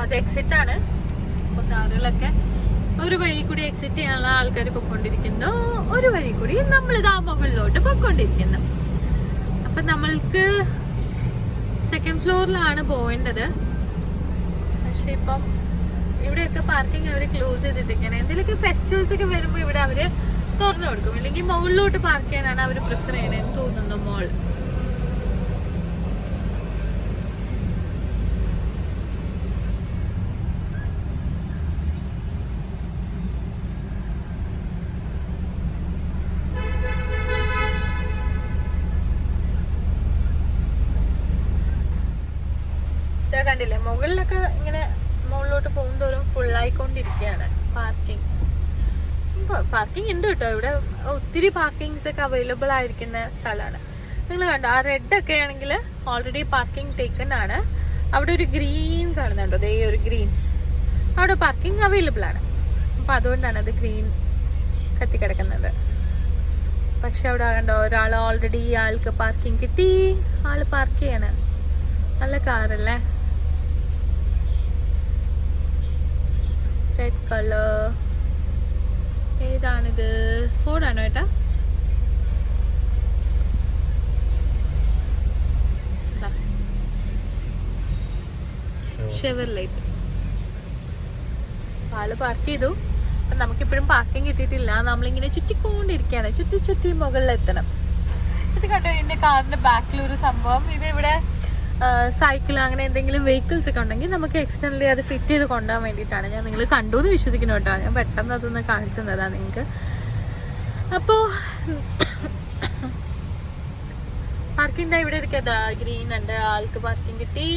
അത് എക്സിറ്റ് ആണ്. അപ്പൊ കാറുകളൊക്കെ ഒരു വഴി കൂടി എക്സിറ്റ് ചെയ്യാനുള്ള ആൾക്കാർ പൊയ്ക്കൊണ്ടിരിക്കുന്നു, ഒരു വഴി കൂടി നമ്മളിതാ മുകളിലോട്ട് പൊയ്ക്കൊണ്ടിരിക്കുന്നു. അപ്പൊ നമ്മൾക്ക് സെക്കൻഡ് ഫ്ലോറിലാണ് പോവേണ്ടത്. പക്ഷെ ഇപ്പം ഇവിടെയൊക്കെ പാർക്കിംഗ് അവര് ക്ലോസ് ചെയ്തിട്ടിരിക്കുകയാണ്. എന്തെങ്കിലുമൊക്കെ ഫെസ്റ്റിവൽസ് ഒക്കെ വരുമ്പോൾ ഇവിടെ അവര് തുറന്നു കൊടുക്കും. ഇല്ലെങ്കിൽ മുകളിലോട്ട് പാർക്ക് ചെയ്യാനാണ് അവർ പ്രിഫർ ചെയ്യണതെന്ന് തോന്നുന്നു. മോൾ കണ്ടില്ലേ, മുകളിലൊക്കെ ഇങ്ങനെ മുകളിലോട്ട് പോകുന്തോറും ഫുൾ ആയിക്കൊണ്ടിരിക്കുകയാണ് പാർക്കിംഗ്. പാർക്കിംഗ് ഉണ്ട് കേട്ടോ, ഇവിടെ ഒത്തിരി പാർക്കിങ്സ് ഒക്കെ അവൈലബിൾ ആയിരിക്കുന്ന സ്ഥലമാണ്. നിങ്ങൾ കണ്ടോ, ആ റെഡ് ഒക്കെ ആണെങ്കിൽ ഓൾറെഡി പാർക്കിംഗ് ടേക്കൺ ആണ്. അവിടെ ഒരു ഗ്രീൻ കാണുന്നുണ്ടോ, ദേ ഒരു ഗ്രീൻ, അവിടെ പാർക്കിംഗ് അവൈലബിൾ ആണ്. അപ്പൊ അതുകൊണ്ടാണ് അത് ഗ്രീൻ കത്തിക്കിടക്കുന്നത്. പക്ഷെ അവിടെ കണ്ടോ, ഒരാൾ ഓൾറെഡി ആൾക്ക് പാർക്കിംഗ് കിട്ടി, ആള് പാർക്ക് ചെയ്യാണ്. നല്ല കാറല്ലേ, റെഡ് കളർ. ഏതാണിത്, ഫോർഡാണോ ഏട്ടാ? ഷെവർലെറ്റ്. ആള് പാർക്ക് ചെയ്തു. അപ്പൊ നമുക്കിപ്പോഴും പാർക്കിംഗ് കിട്ടിയിട്ടില്ല. നമ്മളിങ്ങനെ ചുറ്റിക്കൊണ്ടിരിക്കുകയാണ്, ചുറ്റി മുകളിലെത്തണം. ഇത് കണ്ടോ, എന്റെ കാറിന്റെ ബാക്കിൽ ഒരു സംഭവം. ഇത് ഇവിടെ സൈക്കിൾ അങ്ങനെ എന്തെങ്കിലും വെഹിക്കിൾസ് ഒക്കെ ഉണ്ടെങ്കിൽ നമുക്ക് എക്സ്റ്റേണലി അത് ഫിറ്റ് ചെയ്ത് കൊണ്ടുപോകാൻ വേണ്ടിയിട്ടാണ്. ഞാൻ നിങ്ങൾ കണ്ടു എന്ന് വിശ്വസിക്കുന്നു കേട്ടോ. ഞാൻ പെട്ടെന്ന് അതൊന്ന് കാണിച്ചു തന്നതാ നിങ്ങൾക്ക്. അപ്പോൾ പാർക്കിംഗ് ഇവിടെ ഇരിക്കാ, ഗ്രീൻ ഉണ്ട്, ആൾക്ക് പാർക്കിംഗ് കിട്ടി.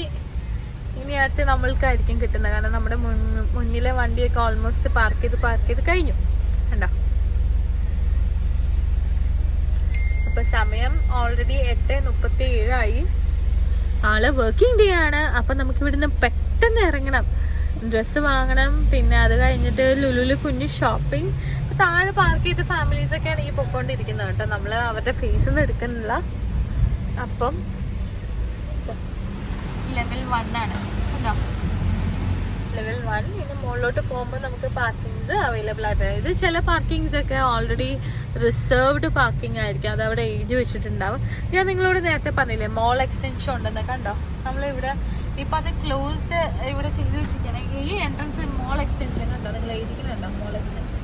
ഇനി അടുത്ത് നമ്മൾക്കായിരിക്കും കിട്ടുന്നത്. കാരണം നമ്മുടെ മുന്നിലെ വണ്ടിയൊക്കെ ഓൾമോസ്റ്റ് പാർക്ക് ചെയ്ത് കഴിഞ്ഞു. കണ്ടോ, അപ്പൊ സമയം ഓൾറെഡി 8:37 ആള് വർക്കിംഗ് ഡേ ആണ്. അപ്പൊ നമുക്ക് ഇവിടുന്ന് പെട്ടെന്ന് ഇറങ്ങണം, ഡ്രസ്സ് വാങ്ങണം. പിന്നെ അത് കഴിഞ്ഞിട്ട് ലുലുല് കുഞ്ഞു ഷോപ്പിംഗ്. താഴെ പാർക്ക് ചെയ്ത ഫാമിലീസ് ഒക്കെയാണ് ഈ പൊക്കോണ്ടിരിക്കുന്നത് കേട്ടോ. നമ്മള് അവരുടെ ഫേസ് ഒന്നും എടുക്കുന്നില്ല. അപ്പം ലെവൽ 1 ആണ് കേട്ടോ, ലെവൽ 1. ഇനി മുകളിലോട്ട് പോകുമ്പോൾ നമുക്ക് പാർക്കിങ്സ് അവൈലബിൾ ആയിട്ട്. ഇത് ചില പാർക്കിങ്സ് ഒക്കെ ഓൾറെഡി റിസർവ്ഡ് പാർക്കിംഗ് ആയിരിക്കും, അത് അവിടെ എഴുതി വെച്ചിട്ടുണ്ടാവും. ഞാൻ നിങ്ങളോട് നേരത്തെ പറഞ്ഞില്ലേ മോൾ എക്സ്റ്റൻഷൻ ഉണ്ടെന്ന്. കണ്ടോ, നമ്മളിവിടെ ഇപ്പൊ അത് ക്ലോസ്ഡ് ഇവിടെ ചെയ്ത് വെച്ചിരിക്കണേ. ഈ എൻട്രൻസ് മോൾ എക്സ്റ്റൻഷൻ ഉണ്ടോ, നിങ്ങൾ എഴുതിക്കുന്നുണ്ടോ മോൾ എക്സ്റ്റൻഷൻ?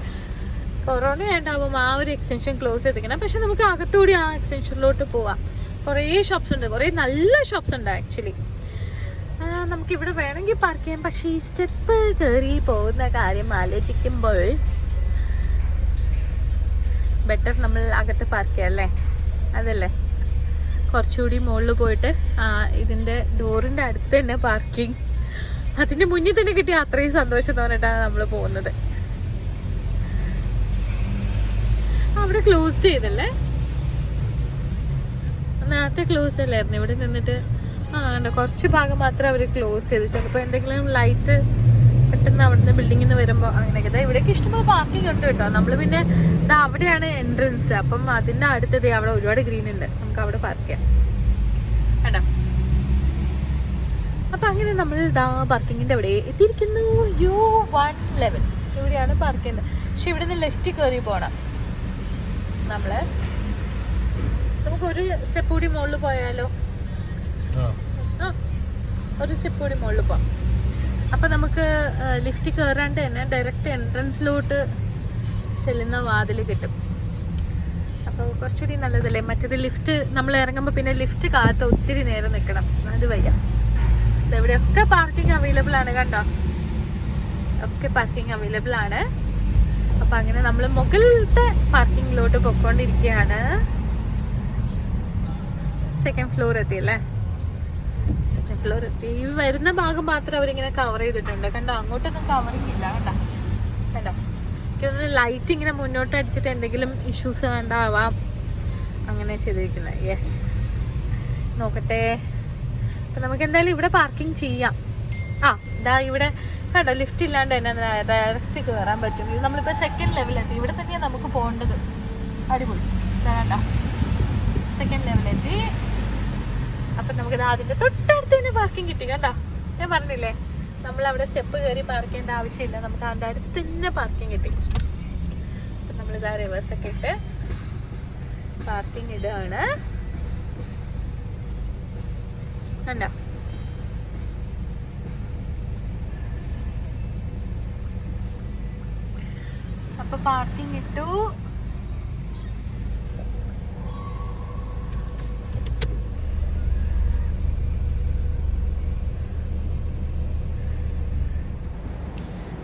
കൊറോണ ഉണ്ടാവും ആ ഒരു എക്സ്റ്റൻഷൻ ക്ലോസ് ചെയ്തിരിക്കണം. പക്ഷെ നമുക്ക് അകത്തുകൂടി ആ എക്സ്റ്റൻഷനിലോട്ട് പോവാം. കുറേ ഷോപ്സ് ഉണ്ട്, കുറേ നല്ല ഷോപ്സ് ഉണ്ട് ആക്ച്വലി. നമുക്ക് ഇവിടെ വേണമെങ്കിൽ പാർക്ക് ചെയ്യാം. പക്ഷെ ഈ സ്റ്റെപ്പ് കയറി പോകുന്ന കാര്യം ആലോചിക്കുമ്പോൾ ബെറ്റർ നമ്മൾ അകത്ത് പാർക്ക് ചെയ്യാം അല്ലേ, അതല്ലേ കുറച്ചുകൂടി മുകളിൽ പോയിട്ട് ഇതിന്റെ ഡോറിന്റെ അടുത്ത് തന്നെ പാർക്കിംഗ്. അതിന്റെ മുന്നിൽ തന്നെ കിട്ടിയ അത്രയും സന്തോഷം തോന്നിട്ടാണ് നമ്മൾ പോകുന്നത്. അവിടെ ക്ലോസ് ചെയ്തല്ലേ, നേരത്തെ ക്ലോസ്ഡ് അല്ലായിരുന്നു. ഇവിടെ നിന്നിട്ട് കണ്ടോ, കുറച്ച് ഭാഗം മാത്രമേ അവർ ക്ലോസ് ചെയ്ത്. ചിലപ്പോൾ എന്തെങ്കിലും ലൈറ്റ് പെട്ടെന്ന് അവിടുന്ന് ബിൽഡിങ്ങിൽ നിന്ന് വരുമ്പോൾ അങ്ങനെയൊക്കെ. ഇവിടേക്ക് ഇഷ്ടംപോലെ പാർക്കിംഗ് ഉണ്ട് കേട്ടോ. നമ്മൾ പിന്നെ ഇത് അവിടെയാണ് എൻട്രൻസ്. അപ്പം അതിന്റെ അടുത്തത് അവിടെ ഒരുപാട് ഗ്രീൻ ഉണ്ട്, നമുക്ക് അവിടെ പാർക്ക് ചെയ്യാം. കേട്ടോ, അപ്പം അങ്ങനെ നമ്മൾ ഇതാ പാർക്കിങ്ങിൻ്റെ അവിടെ എത്തിയിരിക്കുന്നു. U111 ഇവിടെയാണ് പാർക്ക് ചെയ്യുന്നത്. പക്ഷെ ഇവിടെ നിന്ന് ലെഫ്റ്റ് കയറി പോകണം നമ്മൾ. നമുക്കൊരു സ്റ്റെപ്പ് കൂടി മുകളിൽ പോയാലോ? ആ, ഒരു സ്റ്റെപ്പ് കൂടി മുകളിൽ പോവാം. അപ്പം നമുക്ക് ലിഫ്റ്റ് കയറാണ്ട് തന്നെ ഡയറക്റ്റ് എൻട്രൻസിലോട്ട് ചെല്ലുന്ന വാതിൽ കിട്ടും. അപ്പോൾ കുറച്ചുകൂടി നല്ലതല്ലേ? മറ്റേത് ലിഫ്റ്റ് നമ്മൾ ഇറങ്ങുമ്പോൾ പിന്നെ ലിഫ്റ്റ് കാലത്ത് ഒത്തിരി നേരം നിൽക്കണം. അത് വയ്യ. ഇവിടെയൊക്കെ പാർക്കിംഗ് അവൈലബിൾ ആണ് കണ്ടോ, ഒക്കെ പാർക്കിംഗ് അവൈലബിൾ ആണ്. അപ്പം അങ്ങനെ നമ്മൾ മുകളിലത്തെ പാർക്കിങ്ങിലോട്ട് പൊയ്ക്കൊണ്ടിരിക്കുകയാണ്. സെക്കൻഡ് ഫ്ലോർ എത്തിയല്ലേ? സെക്കൻഡ് ഫ്ലോർ എത്തി. ഈ വരുന്ന ഭാഗം മാത്രം അവരിങ്ങനെ കവർ ചെയ്തിട്ടുണ്ട് കണ്ടോ, അങ്ങോട്ടൊന്നും കവറിങ് ഇല്ല കണ്ടോ. കണ്ടോ, ലൈറ്റ് ഇങ്ങനെ മുന്നോട്ട് അടിച്ചിട്ട് എന്തെങ്കിലും ഇഷ്യൂസ് കണ്ടാവാം അങ്ങനെ ചെയ്തിരിക്കുന്നത്. യെസ്, നോക്കട്ടെ. അപ്പം നമുക്ക് എന്തായാലും ഇവിടെ പാർക്കിംഗ് ചെയ്യാം. ആ ഇതാ ഇവിടെ കണ്ടോ, ലിഫ്റ്റ് ഇല്ലാണ്ട് തന്നെ ഡയറക്റ്റ് കയറാൻ പറ്റും. ഇത് നമ്മളിപ്പോൾ സെക്കൻഡ് ലെവലെത്തി. ഇവിടെ തന്നെയാണ് നമുക്ക് പോകേണ്ടത്. അടിപൊളി. ഇതാ കണ്ടോ, സെക്കൻഡ് ലെവലെത്തി. അപ്പം നമുക്കിത് അതിൻ്റെ തൊട്ടടുത്ത് തന്നെ പാർക്കിംഗ് കിട്ടി കണ്ടോ. ഞാൻ പറഞ്ഞില്ലേ, നമ്മളവിടെ സ്റ്റെപ്പ് കയറി പാർക്ക് ചെയ്യേണ്ട ആവശ്യമില്ല, നമുക്ക് അതിൻ്റെ അടുത്ത് തന്നെ പാർക്കിംഗ് കിട്ടി. അപ്പം നമ്മളിതാ റിവേഴ്സൊക്കെ ഇട്ട് പാർക്കിംഗ് ഇതാണ് കണ്ടോ. അപ്പൊ പാർക്കിംഗ് ഇട്ടു.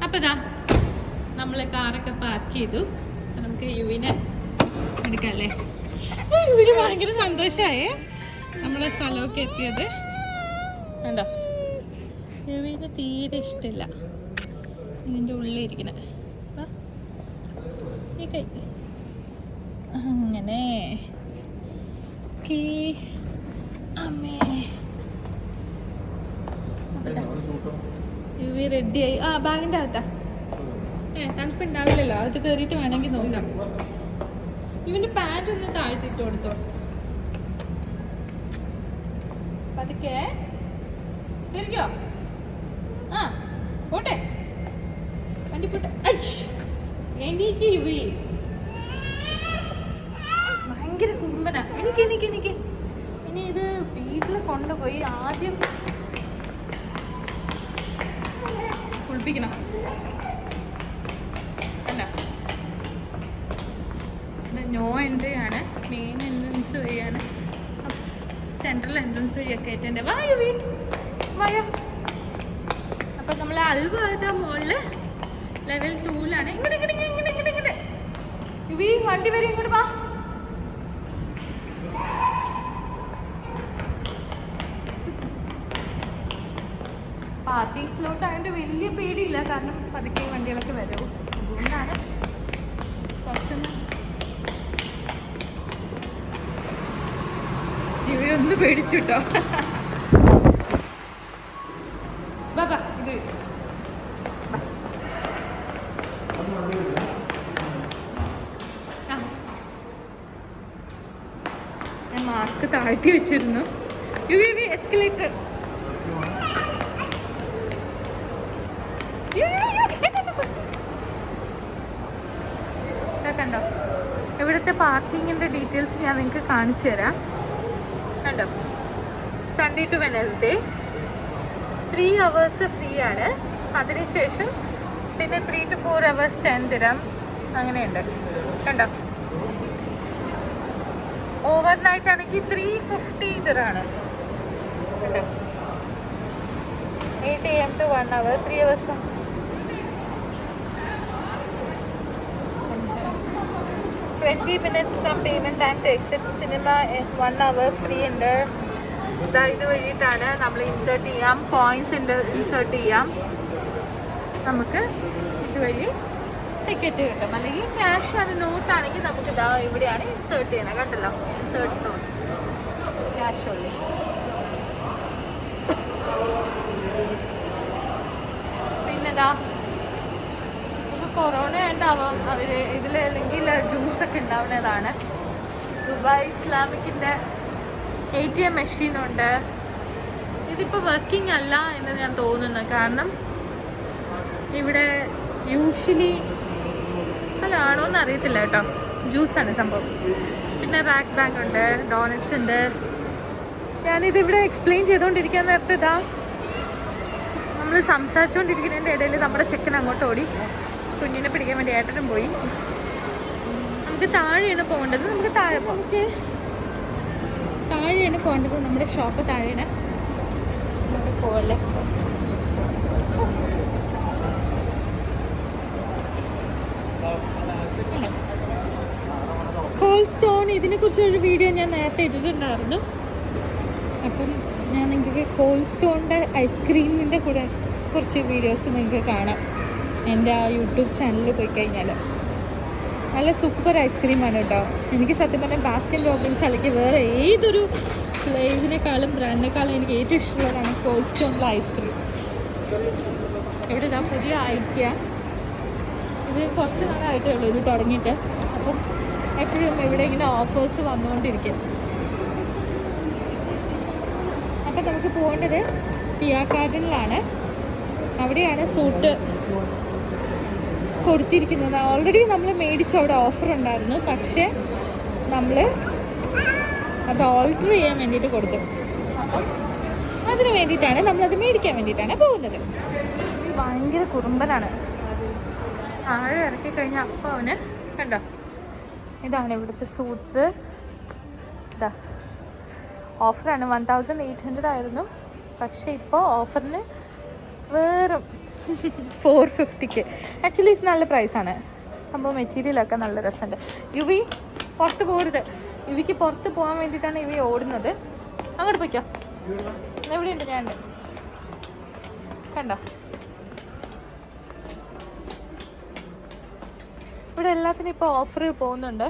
അപ്പൊ ഇതാ നമ്മള് കാറൊക്കെ പാർക്ക് ചെയ്തു. നമുക്ക് യുവിനെ എടുക്കല്ലേ. യുവിന് ഭയങ്കര സന്തോഷായേ നമ്മളെ സ്ഥലമൊക്കെ എത്തിയത് കണ്ടോ. യുവിന് തീരെ ഇഷ്ടമില്ല ഇതിൻ്റെ ഉള്ളിലിരിക്കണേ. ഈ കൈ അങ്ങനെ അമ്മേ. യുവി റെഡിയായി. ആ ബാഗിൻ്റെ അകത്താ. തണുപ്പുണ്ടാവില്ലല്ലോ, അത് കയറിയിട്ട് വേണമെങ്കിൽ നോക്കാം. ഇവന്റെ പാൻറ് ഒന്ന് താഴ്ത്തിട്ട് കൊടുത്തോ. പതുക്കെ കയറിക്കോ. ആ പോട്ടെ, വണ്ടി പോട്ടെ. എനിക്ക് യുവി ഭയങ്കര കുമ്പനാ. എനിക്ക് ഇനി ഇത് വീട്ടിൽ കൊണ്ടുപോയി ആദ്യം കുളിപ്പിക്കണം. അല്ല നോ എൻട്രി ആണ്, മെയിൻ എൻട്രൻസ് വഴിയാണ്. സെൻട്രൽ എൻട്രൻസ് വഴിയൊക്കെ ആയിട്ടുണ്ട്. വായോ വീ വായോ. അപ്പം നമ്മൾ അൽവാദ മോളിൽ ലെവൽ 2ലാണ്. ഇങ്ങോട്ട് യുവി വണ്ടി വരെ ഇങ്ങോട്ട് വാ. പാർക്കിംഗ് സ്ലോട്ട് ആയതുകൊണ്ട് വലിയ പേടിയില്ല, കാരണം പതുക്കെ വണ്ടികളൊക്കെ വരും. അതുകൊണ്ടാണ് കുറച്ചൊന്ന് ഇവയൊന്ന് പേടിച്ചു കേട്ടോ. ബാബാ ഇത് ഞാൻ മാസ്ക് താഴ്ത്തി വെച്ചിരുന്നു. യു എസ്കലേറ്റർ കണ്ടോ. ഇവിടുത്തെ പാർക്കിങ്ങിൻ്റെ ഡീറ്റെയിൽസ് ഞാൻ നിങ്ങൾക്ക് കാണിച്ചു തരാം. കണ്ടോ, Sunday to Wednesday 3 hours free ആണ്. അതിനുശേഷം പിന്നെ 3 to 4 hours 10 dirham അങ്ങനെയുണ്ട്. കണ്ടോ, ഓവർനൈറ്റ് ആണെങ്കിൽ 350 dirham. കണ്ടോ, 8 AM to 1 hour 3 hours. 20 minutes from payment time to exit cinema. 1 hour free ഉണ്ട്. ഇത് വഴിയിട്ടാണ് നമ്മൾ ഇൻസേർട്ട് ചെയ്യാം. പോയിന്റ്സ് ഉണ്ട്, ഇൻസേർട്ട് ചെയ്യാം. നമുക്ക് ഇതുവഴി ടിക്കറ്റ് കിട്ടും. അല്ലെങ്കിൽ ക്യാഷ് ആണ്, നോട്ടാണെങ്കിൽ നമുക്ക് ഇതാ ഇവിടെയാണ് ഇൻസേർട്ട് ചെയ്യുന്നത്. കണ്ടല്ലോ, ഇൻസേർട്ട് നോട്ട്സ്, ക്യാഷ് ഉള്ളി. പിന്നെതാ കൊറോണ ഉണ്ടാവാം അവർ ഇതിൽ, അല്ലെങ്കിൽ ജ്യൂസൊക്കെ ഉണ്ടാവുന്നതാണ്. ദുബായ് ഇസ്ലാമിക്കിൻ്റെ ATM മെഷീനുണ്ട്. ഇതിപ്പോൾ വർക്കിംഗ് അല്ല എന്ന് ഞാൻ തോന്നുന്നു. കാരണം ഇവിടെ യൂഷ്വലി അല്ല ആണോ എന്ന് അറിയത്തില്ല കേട്ടോ. ജ്യൂസാണ് സംഭവം. പിന്നെ റാക്ക് ബാഗ് ഉണ്ട്, ഡോണറ്റ്സ് ഉണ്ട്. ഞാനിതിവിടെ എക്സ്പ്ലെയിൻ ചെയ്തുകൊണ്ടിരിക്കാൻ നേരത്തെ ഇതാ നമ്മൾ സംസാരിച്ചുകൊണ്ടിരിക്കുന്നതിൻ്റെ ഇടയിൽ നമ്മുടെ ചെക്കൻ അങ്ങോട്ട് ഓടി കുഞ്ഞിനെ പിടിക്കാൻ വേണ്ടി ഏട്ടനും പോയി. നമുക്ക് താഴെയാണ് പോകേണ്ടത്. നമുക്ക് താഴെ പോകാം. താഴെയാണ് പോകേണ്ടത്. നമ്മുടെ ഷോപ്പ് താഴെയാണ്. നമുക്ക് പോകല്ലേ. കോൾഡ് സ്റ്റോൺ ഇതിനെക്കുറിച്ചൊരു വീഡിയോ ഞാൻ നേരത്തെ ഇട്ടിട്ടുണ്ടായിരുന്നു. അപ്പം ഞാൻ നിങ്ങൾക്ക് കോൾഡ് സ്റ്റോണിൻ്റെ ഐസ്ക്രീമിൻ്റെ കൂടെ കുറച്ച് വീഡിയോസ് നിങ്ങൾക്ക് കാണാം എൻ്റെ ആ യൂട്യൂബ് ചാനലിൽ പോയി കഴിഞ്ഞാൽ. നല്ല സൂപ്പർ ഐസ്ക്രീമാണ് കേട്ടോ. എനിക്ക് സത്യം പറഞ്ഞാൽ ബാസ്കിൻ റോബിൻസ് അല്ലെങ്കിൽ വേറെ ഏതൊരു ഇതിനേക്കാളും ബ്രാൻഡിനേക്കാളും എനിക്ക് ഏറ്റവും ഇഷ്ടമുള്ളതാണ് കോൾഡ് സ്റ്റോണിലെ ഐസ്ക്രീം. ഇവിടെ ഇതാ പുതിയ ഐക്യ. ഇത് കുറച്ച് നാളായിട്ടേ ഉള്ളൂ ഇത് തുടങ്ങിയിട്ട്. അപ്പം എപ്പോഴും ഇവിടെ ഇങ്ങനെ ഓഫേഴ്സ് വന്നുകൊണ്ടിരിക്കും. അപ്പം നമുക്ക് പോകേണ്ടത് പിയാ ഗാർഡനിലാണ്. അവിടെയാണ് സൂട്ട് കൊടുത്തിരിക്കുന്നത്. ഓൾറെഡി നമ്മൾ മേടിച്ചു, അവിടെ ഓഫർ ഉണ്ടായിരുന്നു. പക്ഷേ നമ്മൾ അത് ഓൾട്ടർ ചെയ്യാൻ വേണ്ടിയിട്ട് കൊടുത്തു. അപ്പം അതിന് വേണ്ടിയിട്ടാണ് നമ്മളത് മേടിക്കാൻ വേണ്ടിയിട്ടാണ് പോകുന്നത്. ഭയങ്കര കുറുമ്പനാണ്. താഴെ ഇറക്കി കഴിഞ്ഞാൽ അപ്പം അവന് കണ്ടോ, ഇതാണ് ഇവിടുത്തെ സൂട്ട്സ്. ഇതാ ഓഫറാണ്. 1800 ആയിരുന്നു. പക്ഷേ ഇപ്പോൾ ഓഫറിന് വെറും 450. ആക്ച്വലി ഇത് നല്ല പ്രൈസാണ് സംഭവം. മെറ്റീരിയലൊക്കെ നല്ല രസമുണ്ട്. യുവി പുറത്ത് പോകരുത്. യുവിക്ക് പുറത്ത് പോകാൻ വേണ്ടിയിട്ടാണ് യുവി ഓടുന്നത്. അങ്ങോട്ട് പോയിക്കോ. എവിടെയുണ്ട്? ഞാൻ കണ്ടോ, ഇവിടെ എല്ലാത്തിനും ഇപ്പോൾ ഓഫർ പോകുന്നുണ്ട്.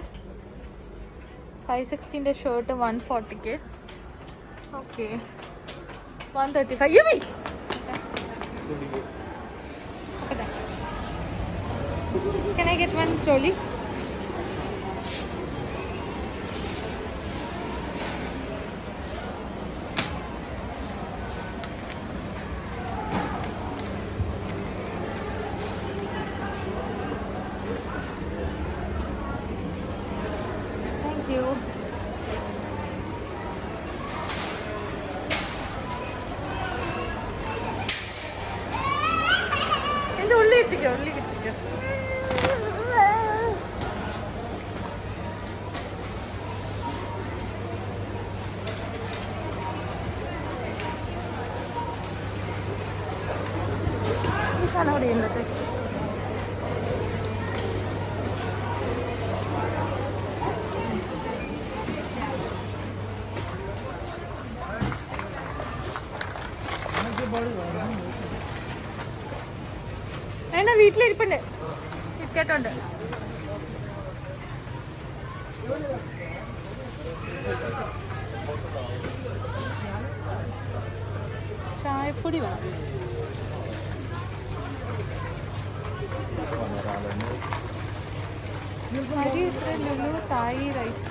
560 shirt 140. Okay 135. Yuvi can I get one trolley? Thank you. എൻ്റെ ഉള്ളിൽ എത്തിക്കോ. അവിടെ ഉള്ളത് വേണ്ട. വീട്ടിലിരിപ്പുണ്ട്, കിറ്റ്കാറ്റുണ്ട്. ചായപ്പൊടി വേണം. അരി ഇത്രയുള്ളൂ. തായി റൈസ്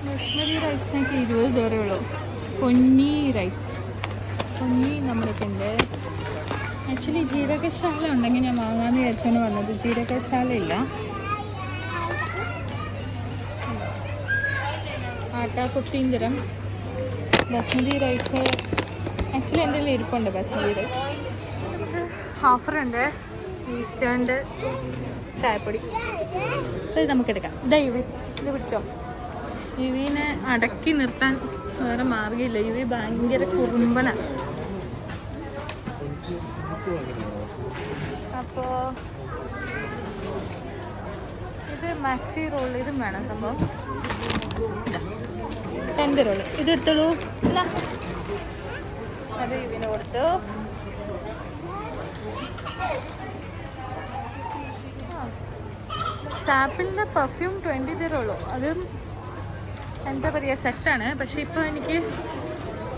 ബസ്മതി റൈസിനൊക്കെ 20 ഉള്ളൂ. പൊന്നി റൈസ്, പൊന്നി നമ്മളൊക്കെ ഉണ്ട്. ആക്ച്വലി ജീരകശാല ഉണ്ടെങ്കിൽ ഞാൻ വാങ്ങാമെന്ന് വിചാരിച്ചാണ് വന്നത്. ജീരകശാല ഇല്ല. ആട്ട 15 ദിറം. ബസ്മതി റൈസ് ആക്ച്വലി എൻ്റെ കയ്യിൽ ഇരിപ്പുണ്ട്. ബസ്മതി റൈസ് ഓഫറുണ്ട്. ഈസ്റ്റേണിൻ്റെ ചായപ്പൊടി ഇത് നമുക്കെടുക്കാം. ഇതാ യുവി, ഇത് പിടിച്ചോ. യുവിനെ അടക്കി നിർത്താൻ വേറെ മാർഗ്ഗമില്ല. യുവി ഭയങ്കര കുറുമ്പനാണ്. അപ്പോൾ ഇത് മാക്സി റോൾ. ഇതും വേണം സംഭവം. 10 റോള് ഇത് എടുത്തോളൂ. അത് യുവിന് കൊടുത്തു. സാപ്പിളിൻ്റെ പെർഫ്യൂം 20 ദിറമുള്ളൂ. അതും എന്താ പറയുക, സെറ്റാണ്. പക്ഷെ ഇപ്പോൾ എനിക്ക്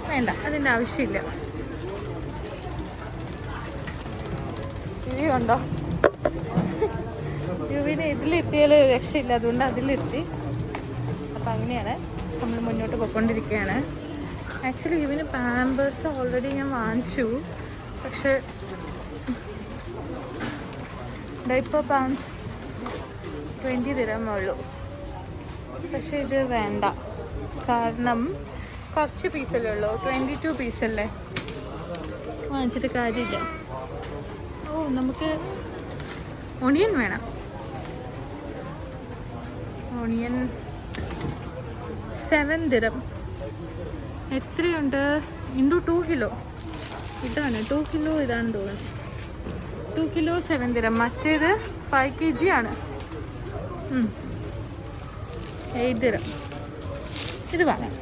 വേണ്ട, അതിൻ്റെ ആവശ്യമില്ല. യുവി ഉണ്ടോ? യുവിനെ ഇത് ഇതിലെത്തിയാൽ രക്ഷയില്ല, അതുകൊണ്ട് അതിലെത്തി. അപ്പം അങ്ങനെയാണ് നമ്മൾ മുന്നോട്ട് പോയിക്കൊണ്ടിരിക്കുകയാണ്. ആക്ച്വലി ഇവന് പാമ്പേഴ്സ് ഓൾറെഡി ഞാൻ വാങ്ങിച്ചു, പക്ഷെ ഡൈപ്പർ പാൻസ് 20 ദിർഹം ഉള്ളൂ. പക്ഷെ ഇത് വേണ്ട, കാരണം കുറച്ച് പീസല്ലേ ഉള്ളൂ, 22 പീസല്ലേ, വാങ്ങിച്ചിട്ട് കാര്യമില്ല. ഓ, നമുക്ക് ഓണിയൻ വേണം. ഓണിയൻ 7 ദിർഹം. എത്രയുണ്ട്? Into 2 kilo. ഇതാണ് 2 കിലോ, ഇതാണ് തോന്നുന്നു. 2 കിലോ 7 ദിർഹം. മറ്റേത് 5 kg ആണ്, 8 ദിർഹം. ഇത് വാങ്ങാം.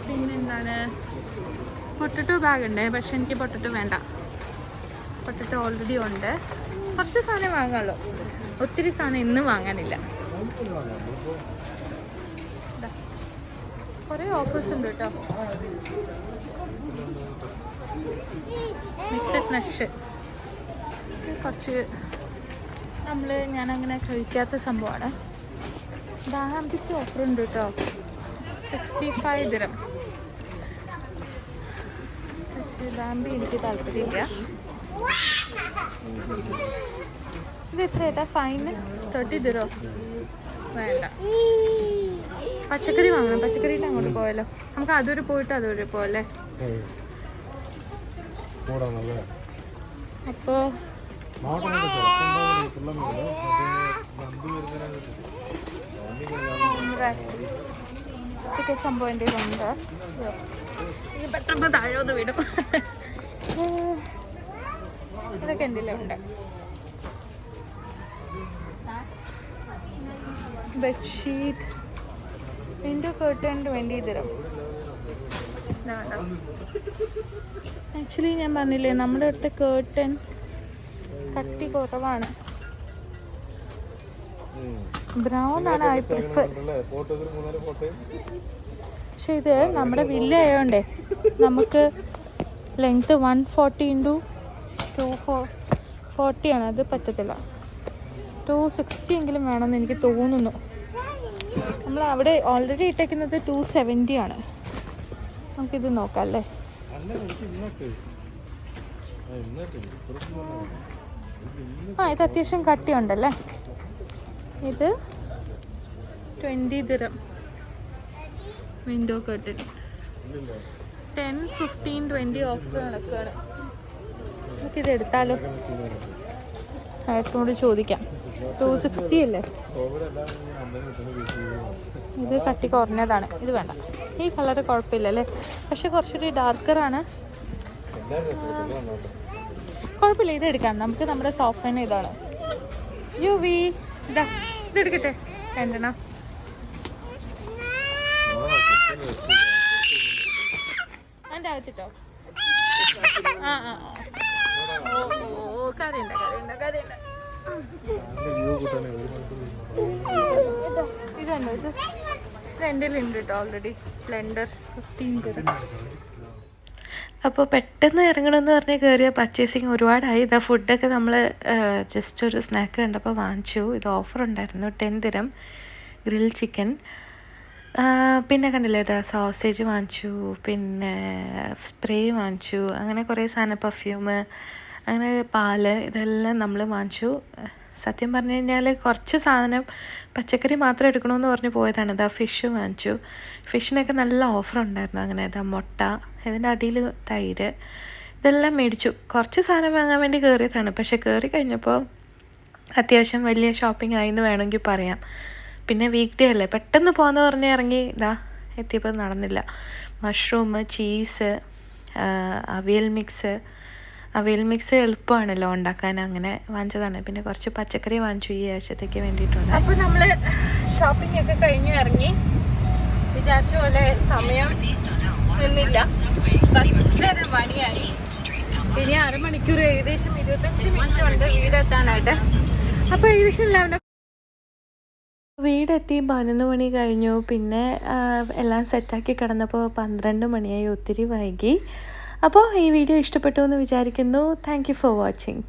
പിന്നെന്താണ്, പൊട്ടറ്റോ ബാഗ് ഉണ്ട്, പക്ഷെ എനിക്ക് പൊട്ടറ്റോ വേണ്ട. പൊട്ടറ്റോ ഓൾറെഡി ഉണ്ട്. കുറച്ച് സാധനം വാങ്ങാമല്ലോ, ഒത്തിരി സാധനം ഇന്ന് വാങ്ങാനില്ല. കുറേ ഓഫേഴ്സ് ഉണ്ട് കേട്ടോ. മിക്സഡ് നട്ട്സ് കുറച്ച് ഞാനങ്ങനെ കഴിക്കാത്ത സംഭവമാണ്. ദാഹംപിക്ക് ഓഫർ ഉണ്ട് കേട്ടോ, 65 ദിർഹം. പക്ഷേ ദാമ്പി എനിക്ക് താല്പര്യമില്ല. ഇത് എത്ര ഏട്ടാ ഫൈന്? 30 ദിർഹം. വേണ്ട, പച്ചക്കറി വാങ്ങണം. പച്ചക്കറിയിൽ അങ്ങോട്ട് പോയാലോ? നമുക്ക് അതുവരെ പോയിട്ട് അതുവരെ പോയല്ലേ. അപ്പോ ഇതൊക്കെ സംഭവം എൻ്റെ ഉണ്ട്. ഇത് പെട്ടെന്ന് താഴെ ഒന്ന് വീടും. ഇതൊക്കെ എൻ്റെ ഉണ്ട്. ബെഡ്ഷീറ്റ്, വിൻഡോ കർട്ടൻ 20 ദിർഹം. ആക്ച്വലി ഞാൻ പറഞ്ഞില്ലേ, നമ്മുടെ അടുത്ത കേർട്ടൻ കട്ടി കുറവാണ്. ബ്രൗൺ ആണ് ഐ പ്രിഫർ. പക്ഷെ ഇത് നമ്മുടെ വില്ല ആയതുകൊണ്ടേ നമുക്ക് ലെങ്ത് 140 × 240 ആണ്. അത് പറ്റത്തില്ല. 260 എങ്കിലും വേണമെന്ന് എനിക്ക് തോന്നുന്നു. നമ്മൾ അവിടെ ഓൾറെഡി ഇട്ടേക്കുന്നത് 270 ആണ്. നമുക്കിത് നോക്കാം അല്ലേ. ഇത് അത്യാവശ്യം കട്ടിയുണ്ടല്ലേ. ഇത് 20 ദിർഹം. വിൻഡോ കർട്ടൻ 10, 15, 20 ഓഫർ നടക്കുകയാണ്. നമുക്കിത് എടുത്താലോ? ഏട്ടനോട് ചോദിക്കാം. 260 അല്ലേ? ഇത് കട്ടി കുറഞ്ഞതാണ്, ഇത് വേണ്ട. ഈ കളറ് കുഴപ്പമില്ലല്ലേ, പക്ഷെ കുറച്ചൊരു ഡാർക്കറാണ്. കുഴപ്പമില്ല, ഇത് എടുക്കാം. നമുക്ക് നമ്മുടെ സോഫേനെ ഇതാണ്. യുവി ഇതെടുക്കട്ടെ, രണ്ടെണ്ണം. എൻ്റെ അകത്തിട്ടോ. ആ ആ ഓ, കഥയുണ്ട്. ഇതുണ്ടോ? ഇത് എൻ്റെ ഉണ്ട് കേട്ടോ ഓൾറെഡി. ബ്ലെൻഡർ 15 ദിർഹം. അപ്പോൾ പെട്ടെന്ന് ഇറങ്ങണമെന്ന് പറഞ്ഞ് കയറിയ പർച്ചേസിങ് ഒരുപാടായി. ഇതാ ഫുഡൊക്കെ നമ്മൾ ജസ്റ്റ് ഒരു സ്നാക്ക് കണ്ടപ്പോൾ വാങ്ങിച്ചു. ഇത് ഓഫർ ഉണ്ടായിരുന്നു, 10 ദിർഹം ഗ്രിൽ ചിക്കൻ. പിന്നെ കണ്ടില്ലേ, ഇതാ സോസേജ് വാങ്ങിച്ചു, പിന്നെ സ്പ്രേ വാങ്ങിച്ചു, അങ്ങനെ കുറേ സാധനം, പെർഫ്യൂം, അങ്ങനെ പാല്, ഇതെല്ലാം നമ്മൾ വാങ്ങിച്ചു. സത്യം പറഞ്ഞു കഴിഞ്ഞാൽ കുറച്ച് സാധനം പച്ചക്കറി മാത്രം എടുക്കണമെന്ന് പറഞ്ഞ് പോയതാണ്. ഇതാ ഫിഷ് വാങ്ങിച്ചു. ഫിഷിനൊക്കെ നല്ല ഓഫർ ഉണ്ടായിരുന്നു. അങ്ങനെ ഇതാ മുട്ട, ഇതിൻ്റെ അടിയിൽ തൈര്, ഇതെല്ലാം മേടിച്ചു. കുറച്ച് സാധനം വാങ്ങാൻ വേണ്ടി കയറിയതാണ്. പക്ഷെ കയറി കഴിഞ്ഞപ്പോൾ അത്യാവശ്യം വലിയ ഷോപ്പിംഗ് ആയിന്ന് വേണമെങ്കിൽ പറയാം. പിന്നെ വീക്ക് ഡേ അല്ലേ, പെട്ടെന്ന് പോകുന്ന പറഞ്ഞ് ഇറങ്ങി ഇതാ എത്തിയപ്പോൾ നടന്നില്ല. മഷ്റൂം, ചീസ്, അവിയൽ മിക്സ് എളുപ്പമാണല്ലോ ഉണ്ടാക്കാൻ, അങ്ങനെ വാങ്ങിച്ചതാണ്. പിന്നെ കുറച്ച് പച്ചക്കറി വാങ്ങിച്ചു ഈ ആഴ്ചത്തേക്ക് വേണ്ടിയിട്ടുണ്ട്. അപ്പോൾ നമ്മൾ ഷോപ്പിംഗ് ഒക്കെ കഴിഞ്ഞ് ഇറങ്ങി. വിചാരിച്ച പോലെ സമയം നിന്നില്ല, 10:30 മണിയായി. ഇനി അരമണിക്കൂർ, ഏകദേശം 25 മിനിറ്റ് ഉണ്ട് വീടെത്താനായിട്ട്. അപ്പോൾ ഏകദേശം 11 വീടെത്തി 11 മണി കഴിഞ്ഞു. പിന്നെ എല്ലാം സെറ്റാക്കി കിടന്നപ്പോൾ 12 മണിയായി. ഒത്തിരി വൈകി. അപ്പോൾ ഈ വീഡിയോ ഇഷ്ടപ്പെട്ടു എന്ന് വിചാരിക്കുന്നു. Thank you for watching.